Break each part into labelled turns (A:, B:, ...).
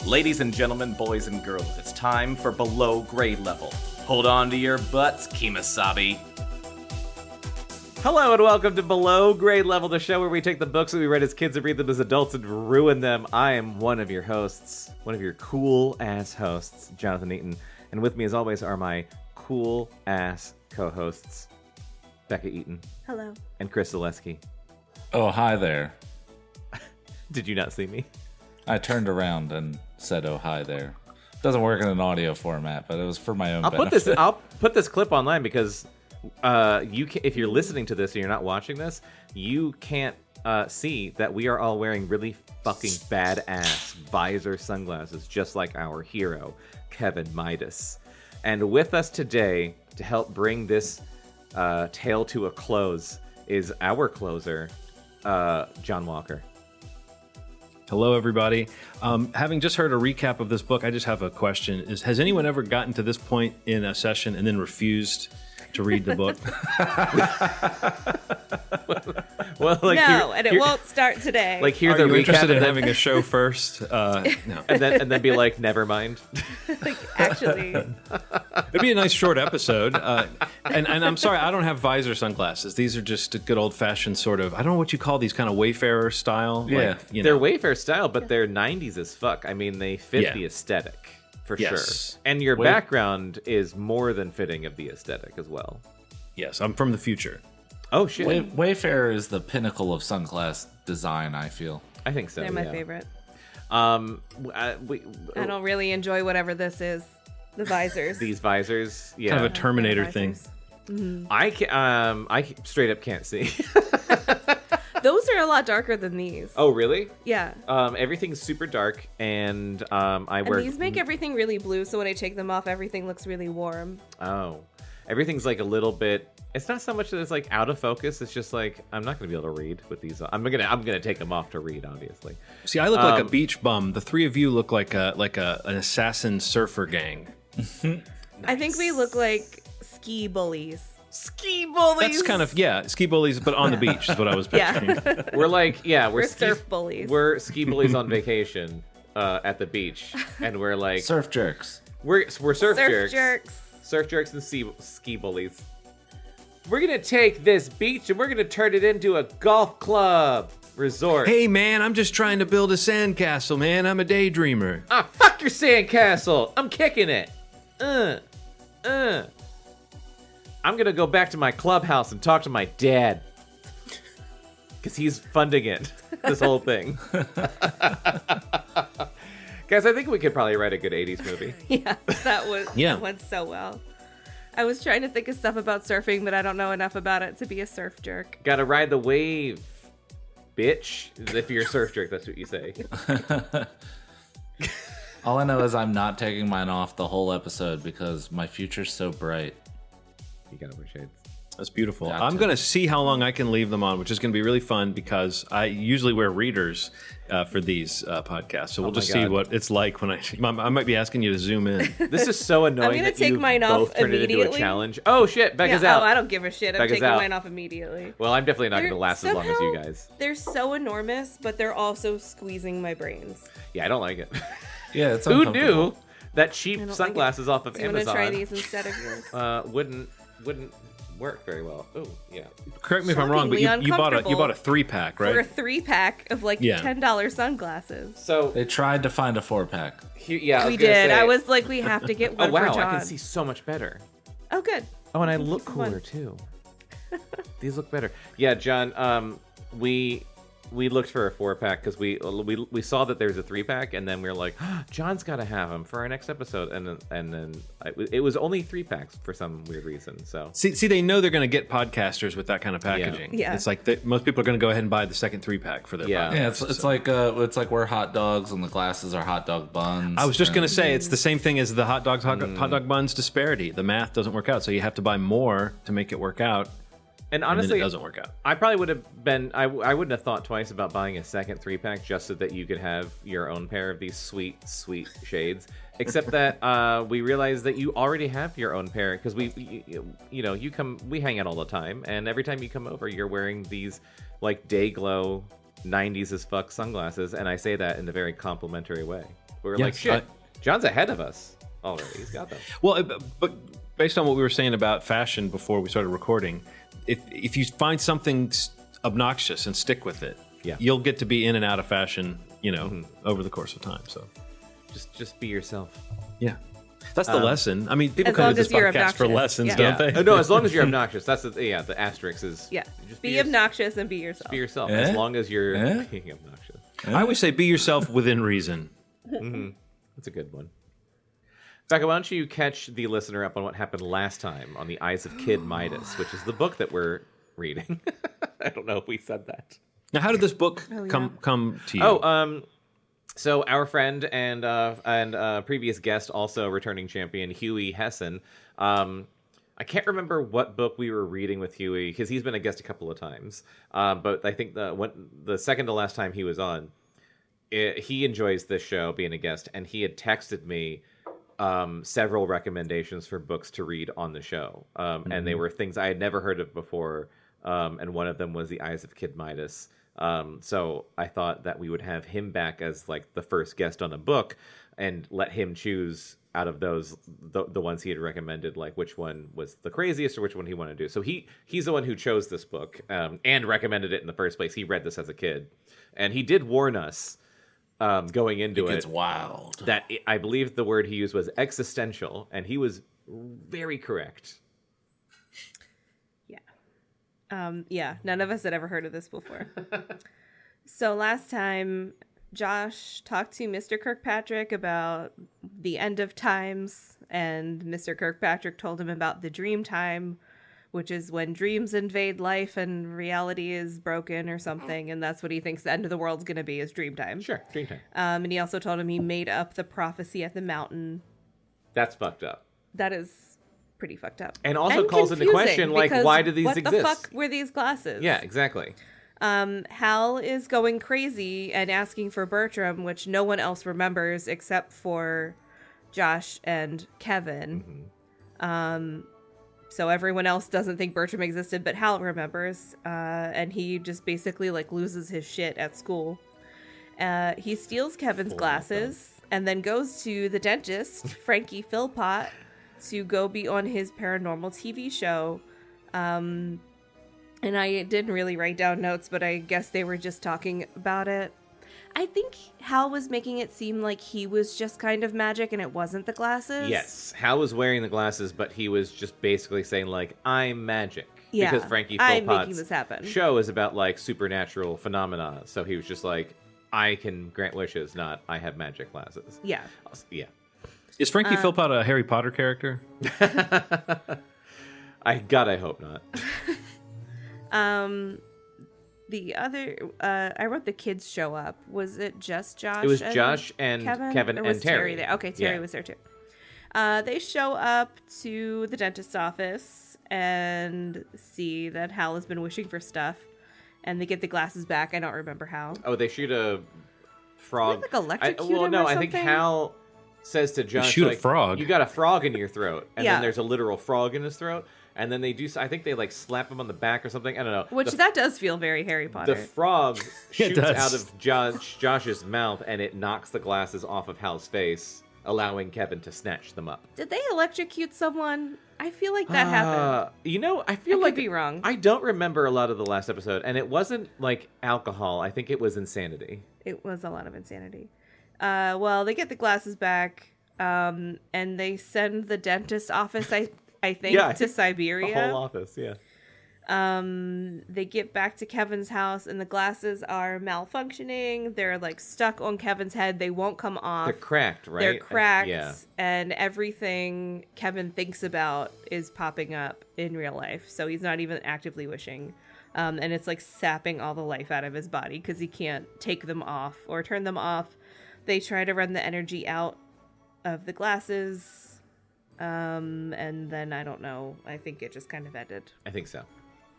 A: Ladies and gentlemen, boys and girls, it's time for Below Grade Level. Hold on to your butts, Kemosabe. Hello and welcome to Below Grade Level, the show where we take the books that we read as kids and read them as adults and ruin them. I am one of your hosts, one of your cool-ass hosts, Jonathan Eaton. And with me, as always, are my cool-ass co-hosts, Bekah Eaton.
B: Hello.
A: And Chris Zaleski.
C: Oh, hi there.
A: Did you not see me?
C: I turned around and said, oh, hi there. Doesn't work in an audio format, but it was for my own benefit.
A: I'll put this clip online because if you're listening to this and you're not watching this, you can't see that we are all wearing really fucking badass visor sunglasses, just like our hero, Kevin Midas. And with us today to help bring this tale to a close is our closer, John Walker.
D: Hello, everybody. Having just heard a recap of this book, I just have a question. Has anyone ever gotten to this point in a session and then refused to read the book?
B: Well, like no, and it won't start today.
D: Like, hear the recap. Are you interested in having a show first? No.
A: And then be like, never mind.
B: Like, actually,
D: it'd be a nice short episode. And I'm sorry, I don't have visor sunglasses. These are just a good old-fashioned sort of, I don't know what you call these, kind of Wayfarer style.
C: Yeah,
D: like, you know.
A: They're Wayfarer style, but they're 90s as fuck. I mean, they fit the aesthetic. For sure. And your background is more than fitting of the aesthetic as well.
D: Yes, I'm from the future.
A: Oh, shit.
C: Wayfarer is the pinnacle of sunglass design, I feel.
A: I think so,
B: they're my favorite.
A: I
B: don't really enjoy whatever this is. The visors.
A: These visors, yeah.
D: Kind of a Terminator thing.
B: Mm-hmm.
A: I straight up can't see.
B: Those are a lot darker than these.
A: Oh, really?
B: Yeah.
A: Everything's super dark, and wear...
B: these make everything really blue, so when I take them off, everything looks really warm.
A: Oh. Everything's like a little bit... It's not so much that it's like out of focus, it's just like, I'm not going to be able to read with these on. I'm gonna take them off to read, obviously.
D: See, I look like a beach bum. The three of you look like an assassin surfer gang.
B: Nice. I think we look like ski bullies.
A: Ski bullies.
D: That's kind of ski bullies, but on the beach is what I was picturing.
B: Yeah. We're surf bullies.
A: We're ski bullies on vacation at the beach, and we're like
C: surf jerks.
A: We're surf jerks. Surf jerks and ski bullies. We're gonna take this beach and we're gonna turn it into a golf club resort.
D: Hey man, I'm just trying to build a sandcastle, man. I'm a daydreamer.
A: Ah, fuck your sandcastle. I'm kicking it. I'm gonna go back to my clubhouse and talk to my dad. Because he's funding it. This whole thing. Guys, I think we could probably write a good 80s movie.
B: Yeah, that went so well. I was trying to think of stuff about surfing, but I don't know enough about it to be a surf jerk.
A: Gotta ride the wave, bitch. If you're a surf jerk, that's what you say.
C: All I know is I'm not taking mine off the whole episode because my future's so bright.
A: You gotta wear shades.
D: That's beautiful. I'm going to see how long I can leave them on, which is going to be really fun because I usually wear readers for these podcasts. So we'll just see what it's like when I might be asking you to zoom in.
A: This is so annoying.
B: I'm going to take mine off immediately.
A: It into a challenge. Oh, shit. Bekah's out.
B: Oh, I don't give a shit. I'm
A: Bekah's
B: taking
A: out.
B: mine off immediately.
A: Well, I'm definitely not going to last as long as you guys.
B: They're so enormous, but they're also squeezing my brains.
A: Yeah, I don't like it.
C: Yeah, it's
A: Who knew that cheap sunglasses off of Amazon?
B: I'm going to try these instead of yours.
A: Wouldn't work very well. Oh, yeah.
D: Correct me if I'm wrong, but you bought a 3-pack, right?
B: For a 3-pack of like $10 sunglasses.
A: So
C: they tried to find a 4-pack.
A: Yeah,
B: we did. I was like, we have to get one.
A: Oh wow,
B: for John.
A: I can see so much better.
B: Oh, good.
A: Oh, and I look cooler too. These look better. Yeah, John. We looked for a 4-pack because we saw that there's a 3-pack, and then we were like, oh, John's got to have them for our next episode, and then it was only 3-packs for some weird reason. So
D: see, they know they're going to get podcasters with that kind of packaging.
B: Yeah.
D: It's like most people are going to go ahead and buy the second 3-pack for their podcast.
C: Yeah, it's like we're hot dogs and the glasses are hot dog buns.
D: I was just going to say it's the same thing as the hot dog buns disparity. The math doesn't work out, so you have to buy more to make it work out.
A: And honestly,
D: it doesn't work out.
A: I probably would have been. I wouldn't have thought twice about buying a second 3-pack just so that you could have your own pair of these sweet shades. Except that we realized that you already have your own pair because we hang out all the time, and every time you come over, you're wearing these like day glow 90s as fuck sunglasses, and I say that in a very complimentary way. We're
D: Yes,
A: like, shit, John's ahead of us already. He's got them.
D: Well, but based on what we were saying about fashion before we started recording, if you find something obnoxious and stick with it, you'll get to be in and out of fashion, over the course of time. So
A: just be yourself.
D: Yeah. That's the lesson. I mean, people
B: As
D: come
B: long
D: to this
B: as you're
D: podcast for
B: obnoxious,
D: lessons,
B: yeah.
D: don't they?
A: No, as long as you're obnoxious. That's the asterisk is.
B: Yeah.
A: Just
B: Be obnoxious and be yourself.
A: Be yourself. As long as you're being obnoxious.
D: I always say be yourself within reason.
A: That's a good one. Bekah, why don't you catch the listener up on what happened last time on the Eyes of Kid Midas, which is the book that we're reading. I don't know if we said that.
D: Now, how did this book come to you?
A: So our friend and previous guest, also returning champion, Huey Hessen. I can't remember what book we were reading with Huey because he's been a guest a couple of times. But I think the second to last time he was on, he enjoys this show, being a guest, and he had texted me several recommendations for books to read on the show, and they were things I had never heard of before. And one of them was The Eyes of Kid Midas. So I thought that we would have him back as like the first guest on a book and let him choose out of those the ones he had recommended, like which one was the craziest or which one he wanted to do. So he's the one who chose this book and recommended it in the first place. He read this as a kid, and he did warn us going into
C: It's wild.
A: that I believe the word he used was existential, and he was very correct.
B: None of us had ever heard of this before. So last time, Josh talked to Mr. Kirkpatrick about the end of times, and Mr. Kirkpatrick told him about the dream time, which is when dreams invade life and reality is broken or something, and that's what he thinks the end of the world's going to be, is dream time.
A: Sure, dream time.
B: And he also told him he made up the prophecy at the mountain.
A: That's fucked up.
B: That is pretty fucked up.
A: And also calls into question, like, why do these exist?
B: What the fuck were these glasses?
A: Yeah, exactly.
B: Hal is going crazy and asking for Bertram, which no one else remembers except for Josh and Kevin. So everyone else doesn't think Bertram existed, but Hal remembers. And he just basically like loses his shit at school. He steals Kevin's glasses and then goes to the dentist, Frankie Philpott, to go be on his paranormal TV show. And I didn't really write down notes, but I guess they were just talking about it. I think Hal was making it seem like he was just kind of magic and it wasn't the glasses.
A: Yes, Hal was wearing the glasses, but he was just basically saying, like, I'm magic.
B: Yeah,
A: because Frankie
B: I'm
A: Philpott's
B: making this happen.
A: show is about, like, supernatural phenomena. So he was just like, I can grant wishes, not I have magic glasses.
B: Yeah.
A: Yeah.
D: Is Frankie Philpott a Harry Potter character?
A: I hope not.
B: The other, I wrote the kids show up. Was it just Josh?
A: It was Josh and Kevin
B: or
A: and
B: was
A: Terry
B: there? Okay, Terry was there too. They show up to the dentist's office and see that Hal has been wishing for stuff, and they get the glasses back. I don't remember how.
A: Oh, they shoot a frog.
B: Like electrocute him
A: no,
B: or
A: I think
B: something?
A: Hal says to Josh,
D: shoot a
A: like,
D: frog.
A: You got a frog in your throat, and
B: Yeah.
A: then there's a literal frog in his throat, and then they do. I think they like slap him on the back or something. I don't know.
B: Which that does feel very Harry Potter.
A: The frog shoots
D: does.
A: out of Josh's mouth, and it knocks the glasses off of Hal's face, allowing Kevin to snatch them up.
B: Did they electrocute someone? I feel like that happened.
A: You know, I
B: I
A: feel
B: could
A: like
B: be wrong.
A: I don't remember a lot of the last episode, and it wasn't like alcohol. I think it was insanity.
B: It was a lot of insanity. Well, they get the glasses back, and they send the dentist's office, I think, to Siberia.
A: The whole office, yeah.
B: They get back to Kevin's house, and the glasses are malfunctioning. They're like stuck on Kevin's head. They won't come off.
A: They're cracked, right?
B: They're cracked,
A: Yeah.
B: and everything Kevin thinks about is popping up in real life. So he's not even actively wishing. And it's like sapping all the life out of his body because he can't take them off or turn them off. They try to run the energy out of the glasses. And then I don't know. I think it just kind of ended.
A: I think so.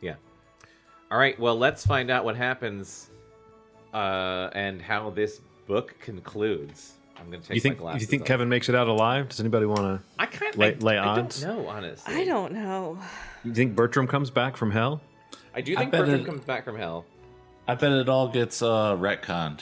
A: Yeah. All right. Well, let's find out what happens and how this book concludes. I'm going to take my glasses
D: You think
A: off.
D: Kevin makes it out alive? Does anybody want
A: I can't
D: lay
A: I
D: odds?
A: don't know, honestly.
B: I don't know.
D: to? You think Bertram comes back from hell?
A: I do think
C: bet
A: Bertram
C: it-
A: comes back from hell.
C: I bet it all gets retconned.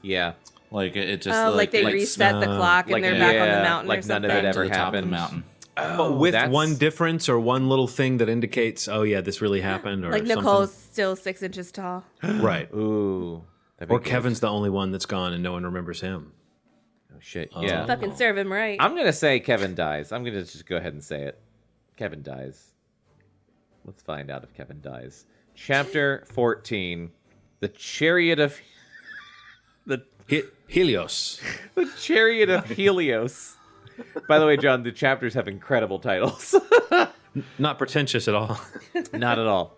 A: Yeah.
C: Like it just
B: like they reset the clock and they're back on the mountain
A: like
B: or something.
A: none of it ever
C: to the top of the
A: happened.
C: mountain.
D: But with one difference or one little thing that indicates, oh yeah, this really happened, or
B: like
D: something.
B: Nicole's still 6 inches tall.
D: Right.
A: Ooh.
D: Or Kevin's the only one that's gone and no one remembers him.
A: Oh shit. Yeah.
B: Fucking serve him right.
A: I'm gonna say Kevin dies. I'm gonna just go ahead and say it. Kevin dies. Let's find out if Kevin dies. Chapter 14. The Chariot of
D: Helios.
A: The Chariot of Helios. By the way, John, the chapters have incredible titles.
D: Not pretentious at all.
A: Not at all.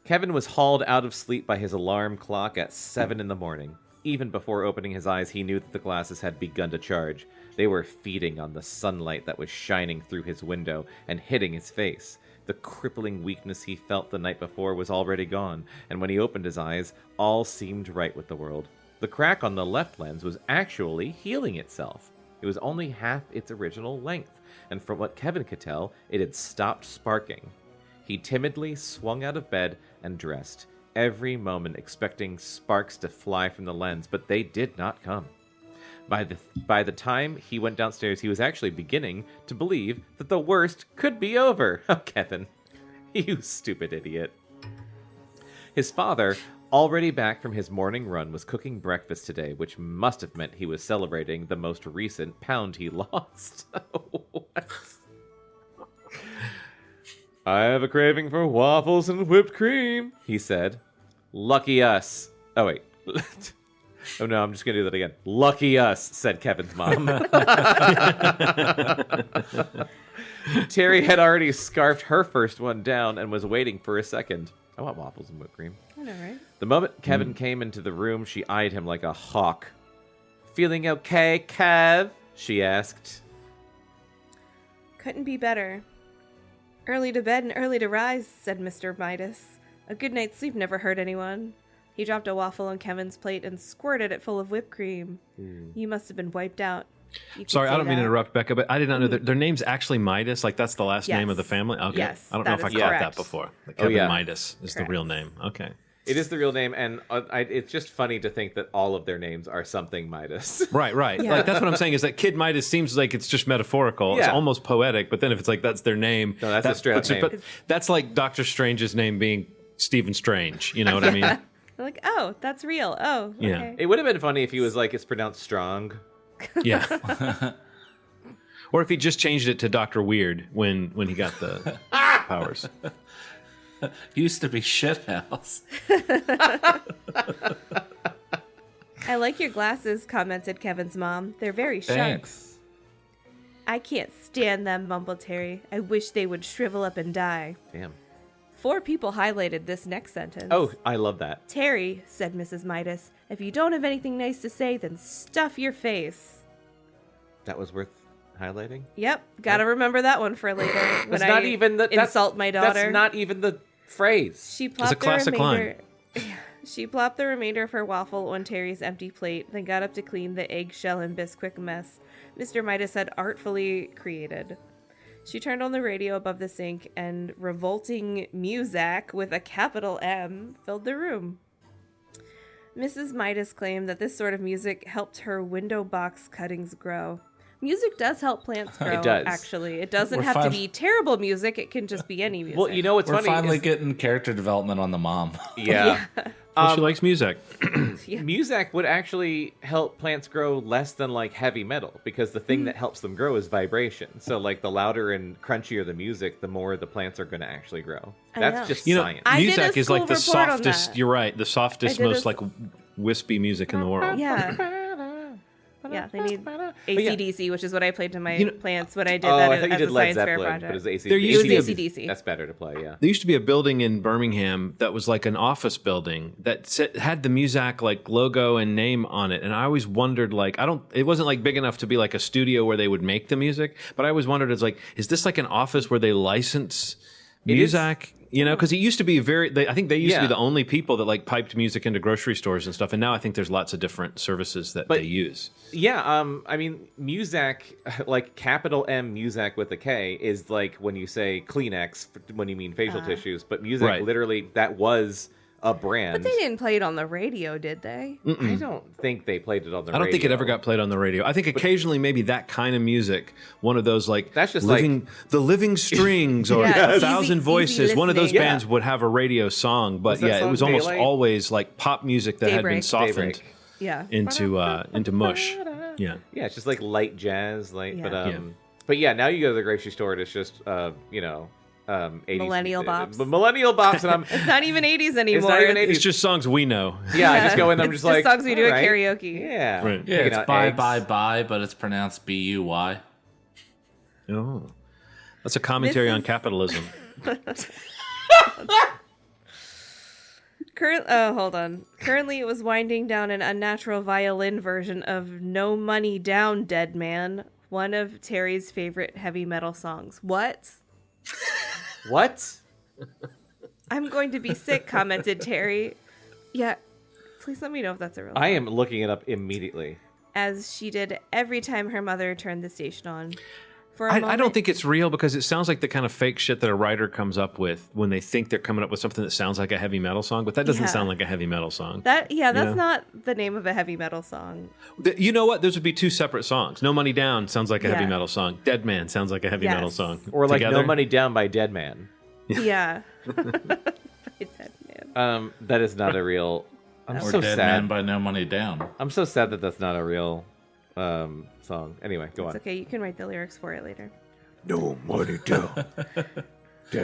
A: Kevin was hauled out of sleep by his alarm clock at 7 in the morning. Even before opening his eyes, he knew that the glasses had begun to charge. They were feeding on the sunlight that was shining through his window and hitting his face. The crippling weakness he felt the night before was already gone, and when he opened his eyes, all seemed right with the world. The crack on the left lens was actually healing itself. It was only half its original length, and from what Kevin could tell, it had stopped sparking. He timidly swung out of bed and dressed, every moment expecting sparks to fly from the lens, but they did not come. By the time he went downstairs, he was actually beginning to believe that the worst could be over. Oh, Kevin, you stupid idiot. His father, already back from his morning run, was cooking breakfast today, which must have meant he was celebrating the most recent pound he lost. What? I have a craving for waffles and whipped cream, he said. Lucky us. Oh, wait. Oh, no, I'm just going to do that again. Lucky us, said Kevin's mom. Terry had already scarfed her first one down and was waiting for a second. I want waffles and whipped cream.
B: I know, right?
A: The moment Kevin came into the room, she eyed him like a hawk. Feeling okay, Kev? She asked.
B: Couldn't be better. Early to bed and early to rise, said Mr. Midas. A good night's sleep never hurt anyone. He dropped a waffle on Kevin's plate and squirted it full of whipped cream. You must have been wiped out.
D: Sorry, I don't mean to interrupt, Bekah, but I did not know that their name's actually Midas. Like, that's the last name of the family? Okay.
B: Yes,
D: I don't know if I caught that before. Kevin Midas is the real name. Okay.
A: It is the real name, and it's just funny to think that all of their names are something Midas.
D: Right.
B: Yeah.
D: Like, that's what I'm saying, is that Kid Midas seems like it's just metaphorical. Yeah. It's almost poetic, but then if it's like that's their name...
A: No, that's a straight-up name.
D: But that's like Doctor Strange's name being Stephen Strange. You know what I mean?
B: They're like, oh, that's real. Oh, okay.
D: Yeah.
A: It would have been funny if he was like, it's pronounced strong.
D: Yeah. Or if he just changed it to Dr. Weird when he got the powers.
C: Used to be Shithouse.
B: I like your glasses, commented Kevin's mom. They're very sharp.
C: Thanks.
B: I can't stand them, mumbled Terry. I wish they would shrivel up and die.
A: Damn.
B: 4 people highlighted this next sentence.
A: Oh, I love that.
B: Terry, said Mrs. Midas, if you don't have anything nice to say, then stuff your face.
A: That was worth highlighting?
B: Yep, gotta remember that one for later.
A: That's not even the
B: insult my daughter.
A: That's not even the phrase.
B: She plopped
D: It's a classic line.
B: She plopped the remainder of her waffle on Terry's empty plate, then got up to clean the eggshell and Bisquick mess Mr. Midas had artfully created. She turned on the radio above the sink, and revolting Muzak with a capital M filled the room. Mrs. Midas claimed that this sort of music helped her window box cuttings grow. Music does help plants grow,
A: It does.
B: Actually. It doesn't have to be terrible music. It can just be any music.
A: Well, you know what's
C: We're
A: funny?
C: finally getting character development on the mom.
A: Yeah.
D: Well, she likes music.
A: Muzak would actually help plants grow less than like heavy metal, because the thing that helps them grow is vibration. So like the louder and crunchier the music, the more the plants are going to actually grow. That's just science.
D: Music is like the
B: school report on
D: softest.
B: that.
D: You're right. The softest, most like wispy music in the world.
B: Yeah. Yeah, they need AC/DC, which is what I played to my plants when I did
A: I
B: that
A: thought you
B: as
A: did
B: a
A: Led
B: science fair
A: Zeppelin,
B: project.
A: but it's AC/DC.
D: There used to be
B: AC/DC.
A: That's better to play, yeah.
D: There used to be a building in Birmingham that was like an office building that had the Muzak like logo and name on it, and I always wondered like it wasn't like big enough to be like a studio where they would make the music, but I always wondered, it's like, is this like an office where they license Muzak? You know, because it used to be I think they used to be the only people that like piped music into grocery stores and stuff, and now I think there's lots of different services that they use.
A: Yeah, I mean, Muzak, like capital M Muzak with a K, is like when you say Kleenex when you mean facial tissues, but Muzak literally, that was a brand.
B: But they didn't play it on the radio, did they?
A: I don't think they played it on the radio.
D: I don't think it ever got played on the radio. I think occasionally maybe that kind of music, one of those like
A: that's just
D: the Living Strings or
B: Yeah,
D: A Thousand Voices,
B: easy
D: one of those
B: listening.
D: bands would have a radio song, but
A: that
D: it
A: song
D: was almost
A: Daylight?
D: always like pop music that had been
B: Daybreak.
D: softened
A: Daybreak.
B: Yeah.
D: into mush. Yeah.
A: Yeah, it's just like light jazz,
B: Yeah.
A: but yeah, now you go to the grocery store and it's just 80s
B: Millennial bops.
A: But millennial bops, and I'm
B: It's not even 80s anymore.
A: It's not even 80s.
D: It's just songs we know.
A: Yeah, I just go in. I'm
B: It's
A: just like
B: songs we do
A: all
B: at
A: right.
B: karaoke.
A: Yeah,
D: Right.
C: Yeah,
A: Picking
C: it's
A: out
C: bye,
A: eggs.
C: bye, bye, but it's pronounced B-U-Y.
D: Oh. That's a commentary on
B: Mrs.
D: capitalism.
B: Hold on. Currently, it was winding down an unnatural violin version of "No Money Down, Dead Man," one of Terry's favorite heavy metal songs. What?
A: What?
B: I'm going to be sick, commented Terry. Yeah, please let me know if that's a real
A: I
B: song.
A: am looking it up immediately.
B: As she did every time her mother turned the station on. For a
D: I
B: moment,
D: don't think it's real because it sounds like the kind of fake shit that a writer comes up with when they think they're coming up with something that sounds like a heavy metal song, but that doesn't
B: Yeah.
D: sound like a heavy metal song.
B: that's
D: Yeah.
B: not the name of a heavy metal song.
D: You know what? Those would be two separate songs. No Money Down sounds like a heavy
B: Yeah.
D: metal song. Dead Man sounds like a heavy metal
B: Yes.
D: song.
A: Or like
D: Together?
A: No Money Down by Dead Man.
B: Yeah. By Dead Man.
A: That is not a real. I'm
C: Or
A: so
C: Dead
A: sad.
C: Man by No Money Down.
A: I'm so sad that that's not a real song. Anyway, go
B: It's
A: on.
B: okay, you can write the lyrics for it later.
A: No money down.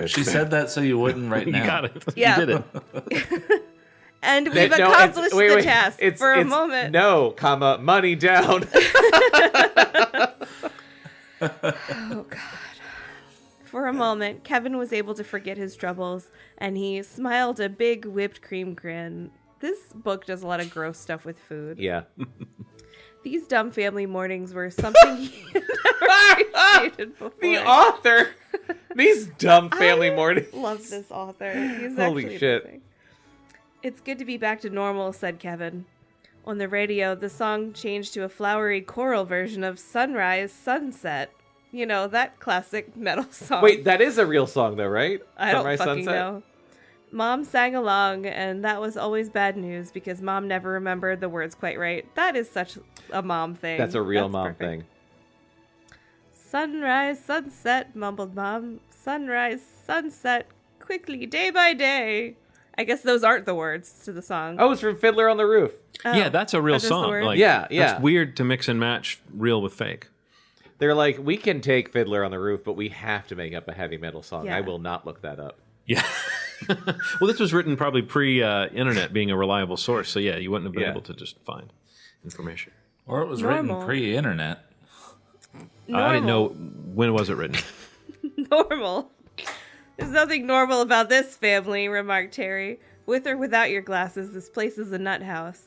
C: She said that so you wouldn't right
D: You
C: now.
D: got it.
B: Yeah.
D: You did it.
B: And we've
A: No,
B: accomplished
A: wait,
B: the task for a
A: it's
B: moment.
A: No, comma, money down.
B: Oh, God. For a moment, Kevin was able to forget his troubles, and he smiled a big whipped cream grin. This book does a lot of gross stuff with food.
A: Yeah.
B: These dumb family mornings were something he had never appreciated before.
A: The author. These dumb family mornings.
B: Love this author. He's
A: Holy
B: actually
A: shit.
B: amazing. It's good to be back to normal, said Kevin. On the radio, the song changed to a flowery choral version of Sunrise, Sunset. You know, that classic metal song.
A: Wait, that is a real song though, right?
B: I don't
A: Sunrise,
B: fucking
A: Sunset?
B: know. Mom sang along, and that was always bad news because Mom never remembered the words quite right. That is such a mom thing.
A: That's a real
B: That's
A: mom
B: perfect.
A: thing.
B: Sunrise, sunset, mumbled Mom. Sunrise, sunset, quickly, day by day. I guess those aren't the words to the song.
A: Oh, it's from Fiddler on the Roof.
B: Oh,
D: Yeah, that's a real
B: are those the
D: song.
B: words?
D: Like,
A: Yeah.
D: That's weird to mix and match real with fake.
A: They're like, we can take Fiddler on the Roof, but we have to make up a heavy metal song.
B: Yeah.
A: I will not look that up.
D: Yeah. Well, this was written probably pre-internet being a reliable source, so yeah, you wouldn't have been
A: Yeah.
D: able to just find information.
C: Or it was
B: Normal.
C: written pre-internet.
D: I didn't know, when was it written?
B: Normal. There's nothing normal about this family, remarked Terry. With or without your glasses, this place is a nut house.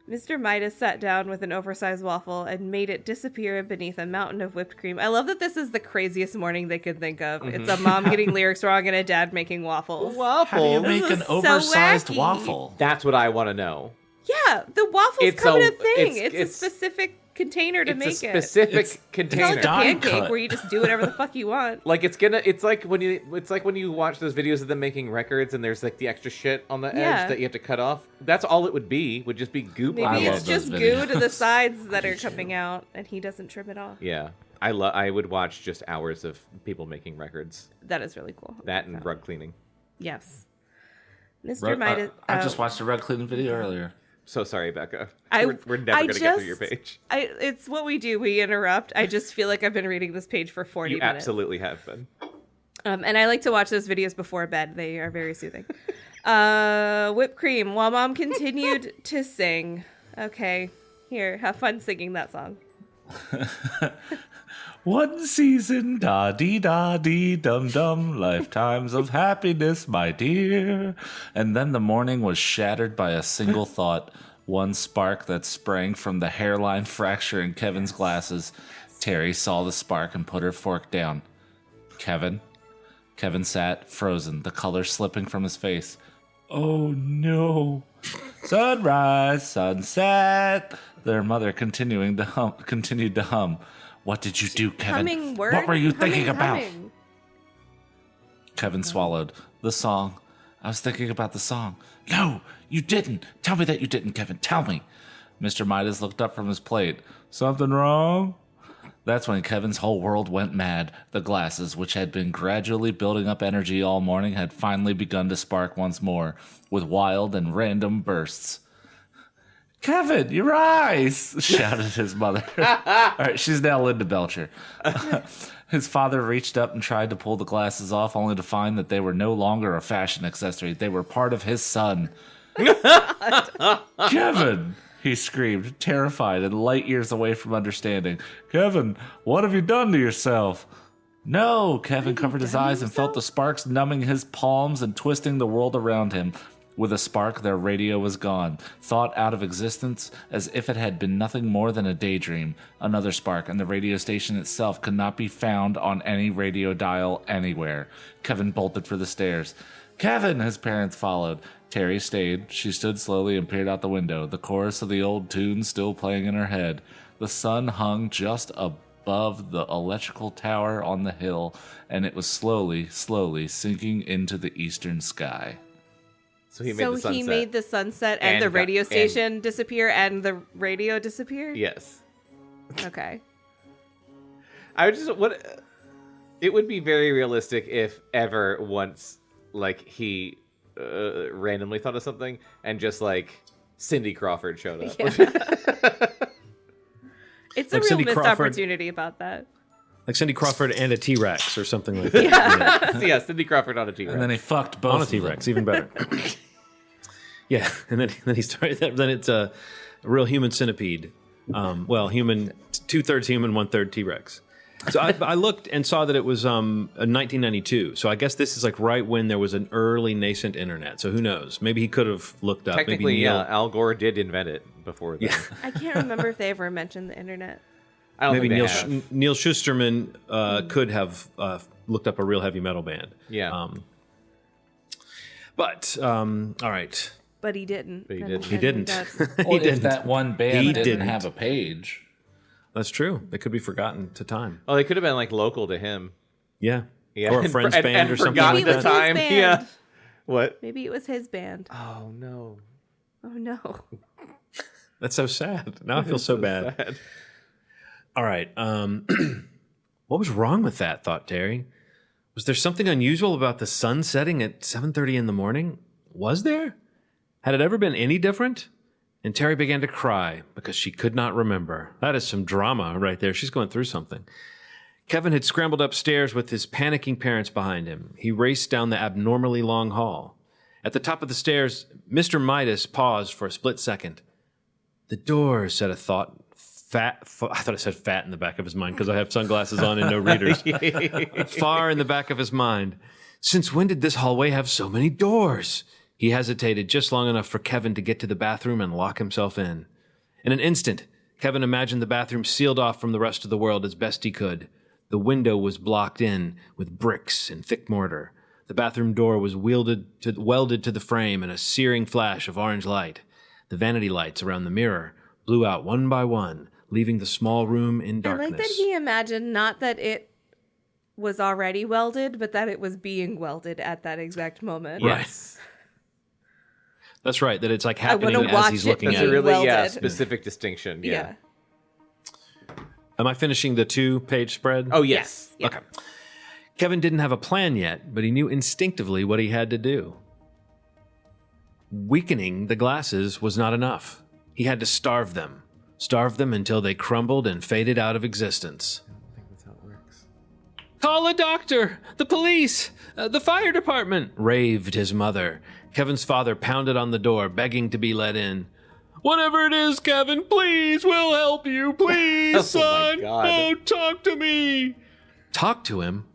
B: Mr. Midas sat down with an oversized waffle and made it disappear beneath a mountain of whipped cream. I love that this is the craziest morning they could think of. It's a mom getting lyrics wrong and a dad making waffles.
C: How do you
A: Waffles.
C: make
B: This
C: an
B: is so
C: oversized
B: wacky.
C: waffle?
A: That's what I want to know.
B: Yeah, the waffles
A: It's
B: come in
A: a-
B: a thing.
A: it's-
B: It's a specific container to
A: It's
B: make
A: a
B: it.
A: specific
C: It's-
B: It's
A: container.
B: not like a
C: die
B: pancake
C: cut.
B: where you just do whatever the fuck you want.
A: Like it's like when you watch those videos of them making records and there's like the extra shit on the edge
B: Yeah.
A: that you have to cut off. That's all it would just be goop.
B: Maybe
C: I
A: on
C: love
B: it's
A: it.
C: those
B: just goo to the
C: videos.
B: sides that are coming out, and he doesn't trim it off.
A: Yeah. I would watch just hours of people making records.
B: That is really cool.
A: That and rug cleaning.
B: Yes. Mr. Midas.
C: I just watched a rug cleaning video earlier.
A: So sorry, Bekah.
B: I-
A: We're never
B: I
A: gonna get through your
B: just-
A: page.
B: It's what we do. We interrupt. I just feel like I've been reading this page for 40
A: You
B: minutes.
A: absolutely have been.
B: And I like to watch those videos before bed. They are very soothing. Whipped cream. While Mom continued to sing. Okay, here, have fun singing that song.
C: One season, da dee dum dum, lifetimes of happiness, my dear. And then the morning was shattered by a single thought, one spark that sprang from the hairline fracture in Kevin's glasses. Terry saw the spark and put her fork down. Kevin sat frozen, the color slipping from his face. Oh no. Sunrise, sunset. Their mother continued to hum. What did you do, Kevin?
B: Humming words?
C: What were you thinking about?
B: Humming.
C: Kevin swallowed. The song. I was thinking about the song. No, you didn't. Tell me that you didn't, Kevin. Tell me. Mr. Midas looked up from his plate. Something wrong? That's when Kevin's whole world went mad. The glasses, which had been gradually building up energy all morning, had finally begun to spark once more, with wild and random bursts. Kevin, your eyes! Shouted his mother. All right, she's now Linda Belcher. His father reached up and tried to pull the glasses off, only to find that they were no longer a fashion accessory. They were part of his son. Kevin! He screamed, terrified and light years away from understanding. Kevin, what have you done to yourself? No, Kevin covered his eyes and felt the sparks numbing his palms and twisting the world around him. With a spark, their radio was gone, thought out of existence as if it had been nothing more than a daydream. Another spark, and the radio station itself could not be found on any radio dial anywhere. Kevin bolted for the stairs. Kevin, his parents followed. Terry stayed. She stood slowly and peered out the window, the chorus of the old tune still playing in her head. The sun hung just above the electrical tower on the hill, and it was slowly sinking into the eastern sky.
A: So he made the sunset
B: and the radio station disappear and the radio disappear?
A: Yes.
B: Okay.
A: It would be very realistic if ever once, like, he randomly thought of something and just, like, Cindy Crawford showed up.
B: Yeah. It's
D: like
B: a real
D: Cindy
B: missed
D: Crawford.
B: Opportunity about that.
D: Like Cindy Crawford and a T-Rex or something like that.
B: Yeah.
A: Yeah, Cindy Crawford on a T-Rex.
C: And then he fucked both
D: On a
C: of them.
D: T-Rex, even better. Yeah, and then he started. Then it's a real human centipede. Human, 2/3 human, 1/3 T-Rex. So I looked and saw that it was 1992. So I guess this is like right when there was an early nascent internet. So who knows? Maybe he could have looked up.
A: Technically,
D: maybe
A: yeah, Al Gore did invent it before that.
D: Yeah.
B: I can't remember if they ever mentioned the internet.
A: I don't
D: Maybe
A: think they have.
D: Neal Shusterman could have looked up a real heavy metal band.
A: Yeah.
D: All right.
B: But he didn't.
A: But he didn't.
D: He didn't.
C: Well, if that one band
D: He
C: didn't
D: didn't.
C: have a page.
D: That's true. They could be forgotten to time.
A: Oh, they could have been, like, local to him.
D: Yeah.
A: Yeah.
D: Or a
A: And
D: friend's
A: and
D: band or something
A: forgotten
B: Maybe
D: like
B: it was
D: that.
B: his
A: time.
B: band.
A: Yeah. What?
B: Maybe it was his band.
A: Oh, no.
B: Oh no.
D: That's so sad. Now I feel so bad.
A: Sad.
D: All right. What was wrong with that, thought Terry? Was there something unusual about the sun setting at 7:30 in the morning? Was there? Had it ever been any different? And Terry began to cry because she could not remember. That is some drama right there. She's going through something. Kevin had scrambled upstairs with his panicking parents behind him. He raced down the abnormally long hall. At the top of the stairs, Mr. Midas paused for a split second. The door, said a thought. I thought it said fat in the back of his mind because I have sunglasses on and no readers. Far in the back of his mind. Since when did this hallway have so many doors? He hesitated just long enough for Kevin to get to the bathroom and lock himself in. In an instant, Kevin imagined the bathroom sealed off from the rest of the world as best he could. The window was blocked in with bricks and thick mortar. The bathroom door was welded to the frame in a searing flash of orange light. The vanity lights around the mirror blew out one by one, leaving the small room in darkness.
B: I like that he imagined not that it was already welded, but that it was being welded at that exact moment.
A: Yes.
D: That's right, that it's like happening
B: wanna
D: as
B: watch
D: he's
B: it
D: looking
A: That's
D: at
A: a
D: it.
A: really
B: Welded.
A: specific distinction. Yeah.
D: Am I finishing the 2-page spread?
A: Oh, yes.
B: Yeah.
D: Okay. Kevin didn't have a plan yet, but he knew instinctively what he had to do. Weakening the glasses was not enough. He had to starve them until they crumbled and faded out of existence.
A: I think that's how it works.
D: Call a doctor! The police! The fire department! Raved his mother. Kevin's father pounded on the door, begging to be let in. Whatever it is, Kevin, please, we'll help you. Please,
A: Oh, my
D: son.
A: God.
D: Oh, talk to me. Talk to him?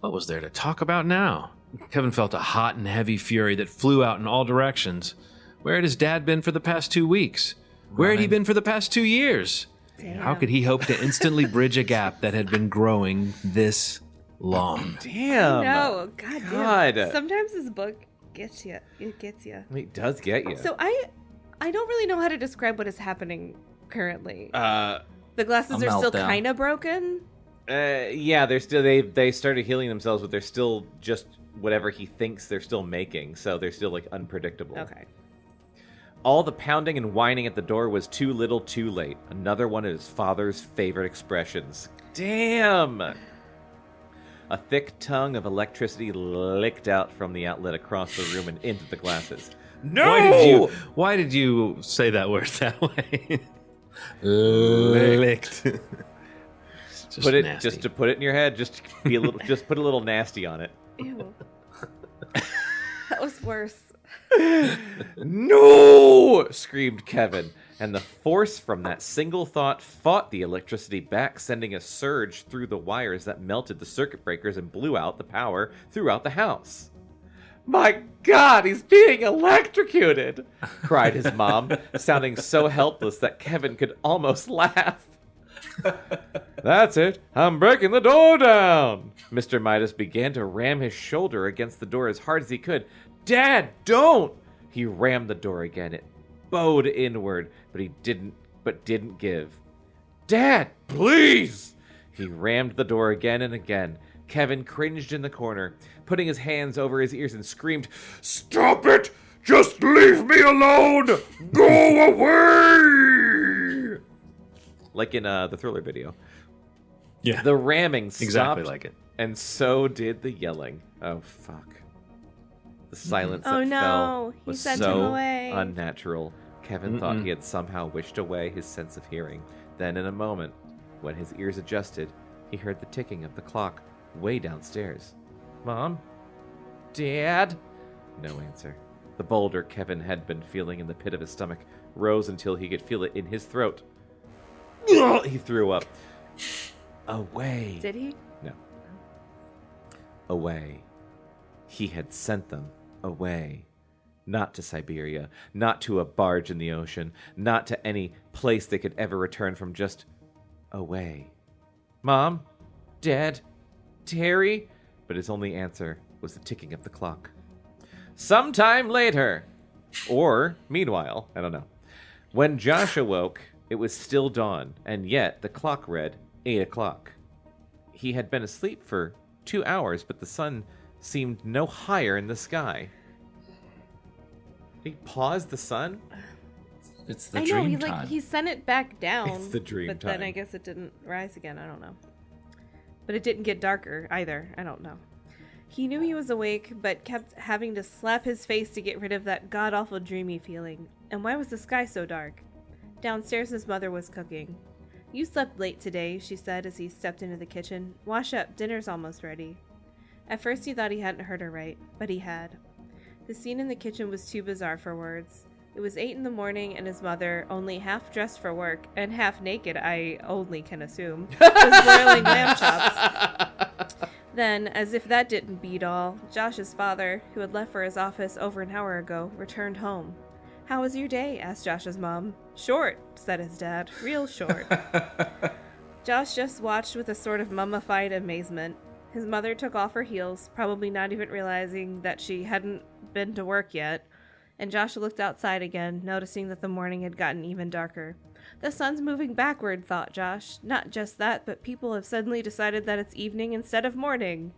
D: What was there to talk about now? Kevin felt a hot and heavy fury that flew out in all directions. Where had his dad been for the past 2 weeks? Where had he been for the past 2 years?
B: Damn.
D: How could he hope to instantly bridge a gap that had been growing this long?
A: Damn.
B: No, goddamn.
A: God.
B: Sometimes this book gets you. It gets you.
A: It does get you.
B: So I don't really know how to describe what is happening currently.
A: The
B: glasses
C: A
B: are still
C: meltdown.
B: kind of broken.
A: yeah, they're still they started healing themselves, but they're still just whatever he thinks they're still making, so they're still like unpredictable.
B: Okay.
A: All the pounding and whining at the door was too little too late. Another one of his father's favorite expressions. Damn! A thick tongue of electricity licked out from the outlet across the room and into the glasses. No!
D: Why did you say that word that way? Licked.
A: Just to put it in your head, just be a little just put a little nasty on it.
B: Ew. That was worse.
A: No! Screamed Kevin, and the force from that single thought fought the electricity back, sending a surge through the wires that melted the circuit breakers and blew out the power throughout the house. My God, he's being electrocuted! Cried his mom, sounding so helpless that Kevin could almost laugh. That's it. I'm breaking the door down. Mr. Midas began to ram his shoulder against the door as hard as he could. Dad, don't! He rammed the door again. It bowed inward, but didn't give. Dad, please! He rammed the door again and again. Kevin cringed in the corner, putting his hands over his ears and screamed, Stop it! Just leave me alone! Go away! Like in the Thriller video.
D: Yeah.
A: The ramming stopped,
D: exactly like it.
A: And so did the yelling. Oh, fuck. The silence
B: Oh,
A: that
B: no.
A: fell
B: He
A: was
B: sent him
A: so
B: away.
A: unnatural. Kevin thought he had somehow wished away his sense of hearing. Then in a moment, when his ears adjusted, he heard the ticking of the clock way downstairs. Mom? Dad? No answer. The boulder Kevin had been feeling in the pit of his stomach rose until he could feel it in his throat. He threw up. Away.
B: Did he?
A: No. Away. He had sent them away. Not to Siberia, not to a barge in the ocean, not to any place they could ever return from, just away. Mom? Dad? Terry? But his only answer was the ticking of the clock. Sometime later. Or, meanwhile, I don't know. When Josh awoke, it was still dawn, and yet the clock read 8 o'clock. He had been asleep for 2 hours, but the sun seemed no higher in the sky. He paused the sun?
C: It's the
B: I know,
C: dream time.
B: he sent it back down.
A: It's the dream
B: but
A: time.
B: then I guess it didn't rise again. I don't know. But it didn't get darker either. I don't know. He knew he was awake, but kept having to slap his face to get rid of that god-awful dreamy feeling. And why was the sky so dark? Downstairs, his mother was cooking. You slept late today, she said as he stepped into the kitchen. Wash up, dinner's almost ready. At first he thought he hadn't heard her right, but he had. The scene in the kitchen was too bizarre for words. It was 8 in the morning, and his mother, only half dressed for work, and half naked, I only can assume, was boiling lamb chops. Then, as if that didn't beat all, Josh's father, who had left for his office over an hour ago, returned home. How was your day? Asked Josh's mom. Short, said his dad. Real short. Josh just watched with a sort of mummified amazement. His mother took off her heels, probably not even realizing that she hadn't been to work yet, and Josh looked outside again, noticing that the morning had gotten even darker. The sun's moving backward, thought Josh. Not just that, but people have suddenly decided that it's evening instead of morning.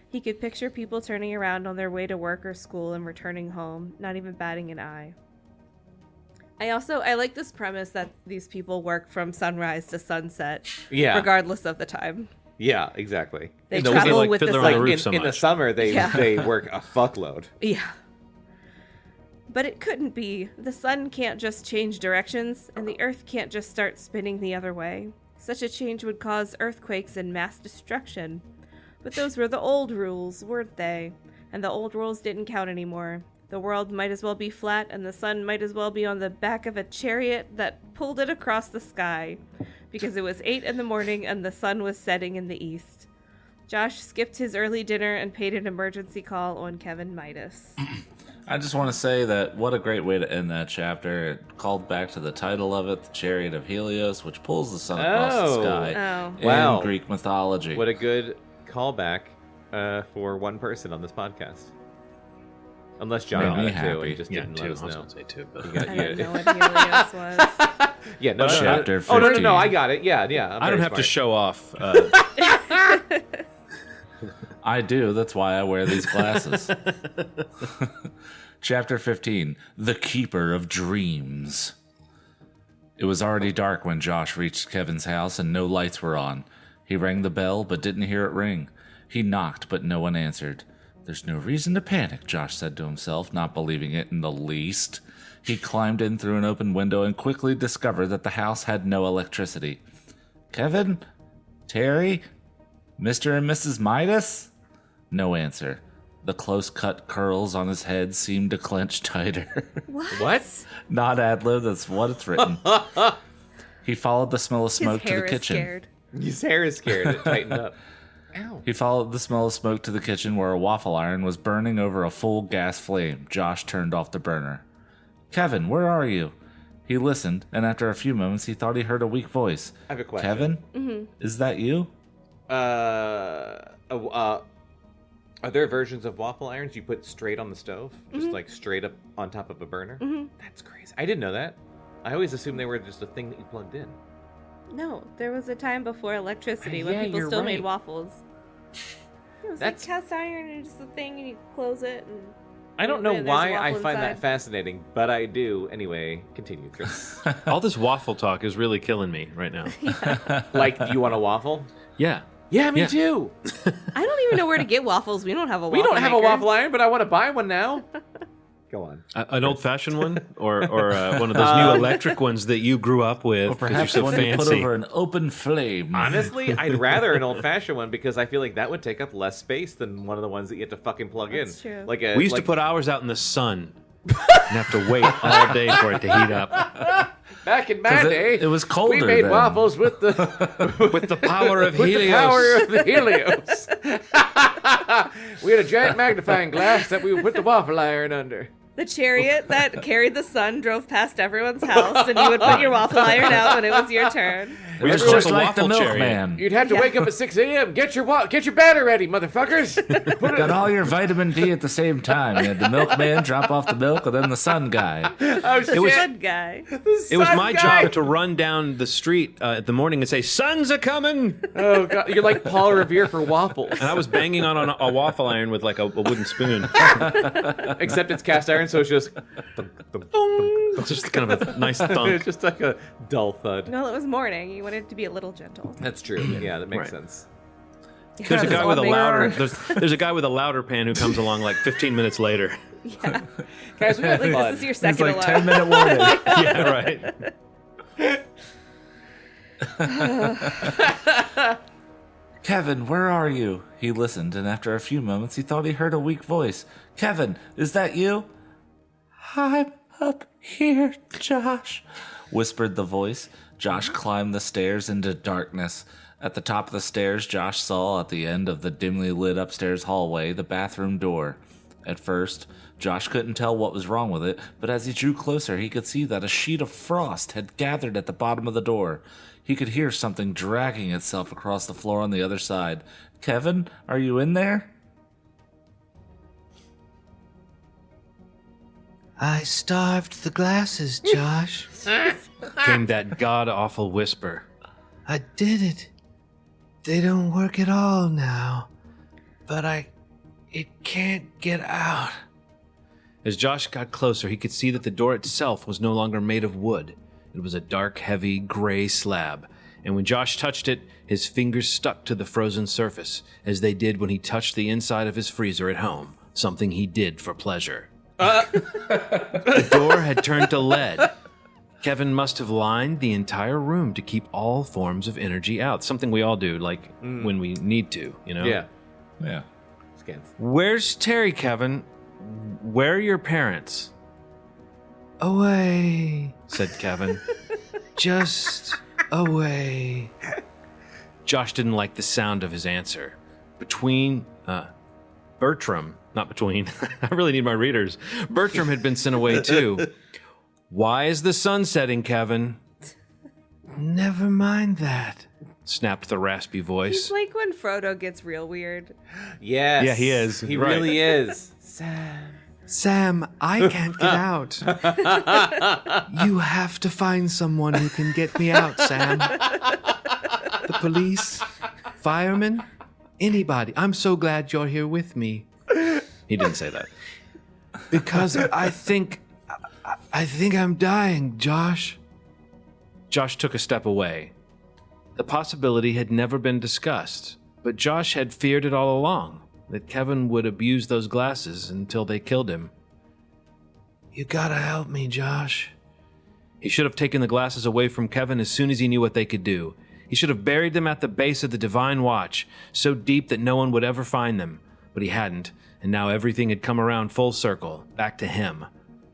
B: He could picture people turning around on their way to work or school and returning home, not even batting an eye. I like this premise that these people work from sunrise to sunset, regardless of the time.
A: Yeah, exactly.
B: They travel with the sun.
A: In the summer, they work a fuckload.
B: Yeah. But it couldn't be. The sun can't just change directions, and the earth can't just start spinning the other way. Such a change would cause earthquakes and mass destruction. But those were the old rules, weren't they? And the old rules didn't count anymore. The world might as well be flat, and the sun might as well be on the back of a chariot that pulled it across the sky, because it was 8 in the morning and the sun was setting in the east. Josh skipped his early dinner and paid an emergency call on Kevin Midas.
C: I just want to say that what a great way to end that chapter. It called back to the title of it, The Chariot of Helios, which pulls the sun across the sky in Greek mythology.
A: What a good callback for one person on this podcast. Unless John got it too, he just didn't let us know.
D: I was going to say two, but
B: I didn't know what Helios was.
A: Yeah, no,
C: Chapter 15.
A: No, I got it. Yeah.
D: I don't have to show off.
C: I do. That's why I wear these glasses. Chapter 15, The Keeper of Dreams. It was already dark when Josh reached Kevin's house and no lights were on. He rang the bell but didn't hear it ring. He knocked but no one answered. There's no reason to panic, Josh said to himself, not believing it in the least. He climbed in through an open window and quickly discovered that the house had no electricity. Kevin? Terry? Mr. and Mrs. Midas? No answer. The close-cut curls on his head seemed to clench tighter.
A: What?
C: Not ad-lib, that's what it's written. He followed the smell of smoke to the kitchen.
B: Scared.
A: His hair is scared. It tightened up. Ow.
C: He followed the smell of smoke to the kitchen where a waffle iron was burning over a full gas flame. Josh turned off the burner. Kevin, where are you? He listened, and after a few moments, he thought he heard a weak voice.
A: I have a question.
C: Kevin?
B: Mm-hmm.
C: Is that you?
A: Are there versions of waffle irons you put straight on the stove? Just like straight up on top of a burner?
B: Mm-hmm.
A: That's crazy. I didn't know that. I always assumed they were just a thing that you plugged in.
B: No, there was a time before electricity when
A: Yeah,
B: people
A: you're
B: still
A: right.
B: made waffles. It was
A: That's-
B: like cast iron and just a thing, and you close it. And
A: I don't know
B: there's a
A: why I
B: waffle
A: find that
B: inside.
A: fascinating, but I do. Anyway, continue, Chris.
D: All this waffle talk is really killing me right now.
A: Like, do you want a waffle?
D: Yeah.
A: Yeah, me
D: Yeah.
A: too.
B: I don't even know where to get waffles. We don't have a waffle
A: We don't have a
B: maker.
A: waffle iron, but I want to buy one now. Go on.
D: An old-fashioned one, or one of those new electric ones that you grew up with
C: Or
D: because
C: perhaps
D: you're so
C: one you put
D: fancy.
C: over an open flame.
A: Honestly, I'd rather an old-fashioned one because I feel like that would take up less space than one of the ones that you have to fucking plug
B: That's
A: in.
B: true.
A: Like a,
D: We used to
A: like-
D: put ours out in the sun and have to wait all day for it to heat up.
A: Back in my
C: 'Cause
A: day,
C: it was colder
A: we made
C: then.
A: waffles with the
D: With the power of
A: with
D: Helios.
A: the power of the Helios. We had a giant magnifying glass that we would put the waffle iron under.
B: The chariot that carried the sun drove past everyone's house, and you would put your waffle iron out when it was your turn.
D: We
C: It's
D: just
C: just
D: a
C: like the
D: waffle
C: milkman.
A: You'd have to wake up at 6 a.m. Get your batter ready, motherfuckers. Put
C: Got all your vitamin D at the same time. You had the milkman drop off the milk, and then the sun guy.
A: Oh, shit.
D: It was-
B: Good guy.
D: It was
A: Sun
D: my
A: guy.
D: job to run down the street in the morning and say, "Suns are coming!"
A: Oh god, you're like Paul Revere for waffles.
D: And I was banging on a waffle iron with like a wooden spoon.
A: Except it's cast iron, so it's just
D: It's just kind of a nice thunk.
A: it's just like a dull thud.
B: Well, it was morning. You wanted it to be a little gentle.
A: That's true. Yeah, that makes
D: Right.
A: sense.
D: There's a guy with a louder.
B: There's
D: There's a guy with a louder pan who comes along like 15 minutes later.
B: Yeah.
A: Guys, we had
B: Like,
A: fun.
B: this is your
C: It's
B: second
C: like
B: alarm.
C: 10-minute warning.
D: Yeah, right.
C: Kevin, where are you? He listened, and after a few moments, he thought he heard a weak voice. Kevin, is that you? I'm up here, Josh, whispered the voice. Josh climbed the stairs into darkness. At the top of the stairs, Josh saw at the end of the dimly lit upstairs hallway the bathroom door. At first, Josh couldn't tell what was wrong with it, but as he drew closer, he could see that a sheet of frost had gathered at the bottom of the door. He could hear something dragging itself across the floor on the other side. Kevin, are you in there?
E: I starved the glasses, Josh.
D: Came that god-awful whisper.
E: I did it. They don't work at all now. But it can't get out.
D: As Josh got closer, he could see that the door itself was no longer made of wood. It was a dark, heavy, gray slab. And when Josh touched it, his fingers stuck to the frozen surface, as they did when he touched the inside of his freezer at home, something he did for pleasure. The door had turned to lead. Kevin must have lined the entire room to keep all forms of energy out, something we all do, like when we need to, you know?
A: Yeah.
C: Yeah.
A: Scans.
D: Where's Terry, Kevin? Where are your parents?
E: Away.
D: Said Kevin.
E: Just away.
D: Josh didn't like the sound of his answer. Bertram, not between. I really need my readers. Bertram had been sent away too. Why is the sun setting, Kevin?
E: Never mind that.
D: Snapped the raspy
B: He's
D: voice.
B: like when Frodo gets real weird.
A: Yes.
D: Yeah, he is.
A: He
D: Right.
A: really is.
E: Sam, I can't get out. You have to find someone who can get me out, Sam. The police? Firemen? Anybody. I'm so glad you're here with me.
D: He didn't say that.
E: Because I think I'm dying, Josh.
D: Josh took a step away. The possibility had never been discussed, but Josh had feared it all along, that Kevin would abuse those glasses until they killed him.
E: You gotta help me, Josh.
D: He should have taken the glasses away from Kevin as soon as he knew what they could do. He should have buried them at the base of the Divine Watch, so deep that no one would ever find them. But he hadn't, and now everything had come around full circle, back to him.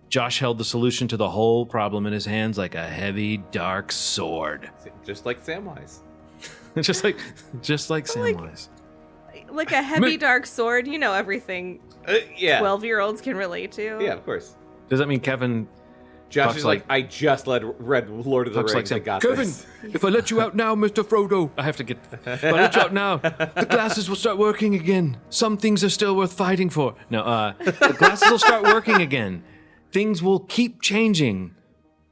D: Josh held the solution to the whole problem in his hands like a heavy, dark sword.
A: Just like Samwise.
D: just like Samwise.
B: Like a heavy, dark sword. You know everything
A: Yeah.
B: 12-year-olds can relate to.
A: Yeah, of course.
D: Does that mean Kevin...
A: Josh
D: Talks
A: is like, I just read Lord of the
D: Talks
A: Rings.
D: like
A: I got
E: Kevin,
A: this.
E: if I let you out now, Mr. Frodo,
D: I have to get...
E: if I let you out now, the glasses will start working again. Some things are still worth fighting for.
D: No, the glasses will start working again. Things will keep changing.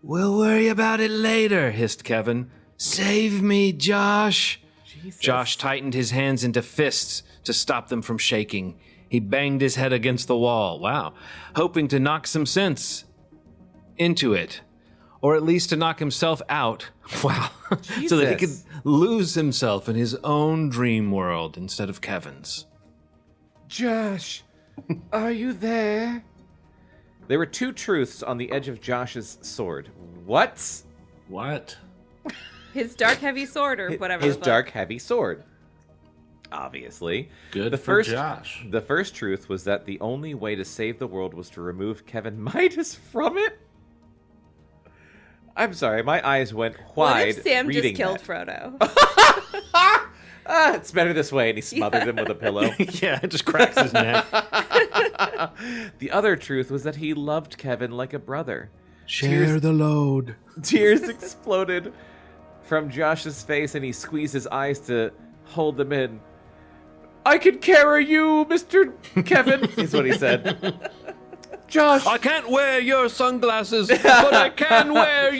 E: We'll worry about it later,
D: Hissed Kevin.
E: Save me, Josh.
A: Jesus.
D: Josh tightened his hands into fists to stop them from shaking. He banged his head against the wall. Wow. Hoping to knock some sense into it. Or at least to knock himself out. Wow. So that he could lose himself in his own dream world instead of Kevin's.
A: Josh, are you there? There were two truths on the edge of Josh's sword. What?
C: What?
B: His dark, heavy sword or whatever.
A: His
B: the fuck.
A: dark, heavy sword. Obviously.
C: Good
A: the
C: for
A: first,
C: Josh.
A: The first truth was that the only way to save the world was to remove Kevin Midas from it. I'm sorry, my eyes went wide.
B: What if Sam just
A: reading
B: killed
A: that.
B: Frodo?
A: It's better this way, and he smothered him with a pillow.
D: Yeah, it just cracks his neck.
A: The other truth was that he loved Kevin like a brother.
E: Share the load.
A: Tears exploded from Josh's face, and he squeezed his eyes to hold them in. I can carry you, Mr. Kevin, is what he said. Josh!
D: I can't wear your sunglasses, but I can wear you.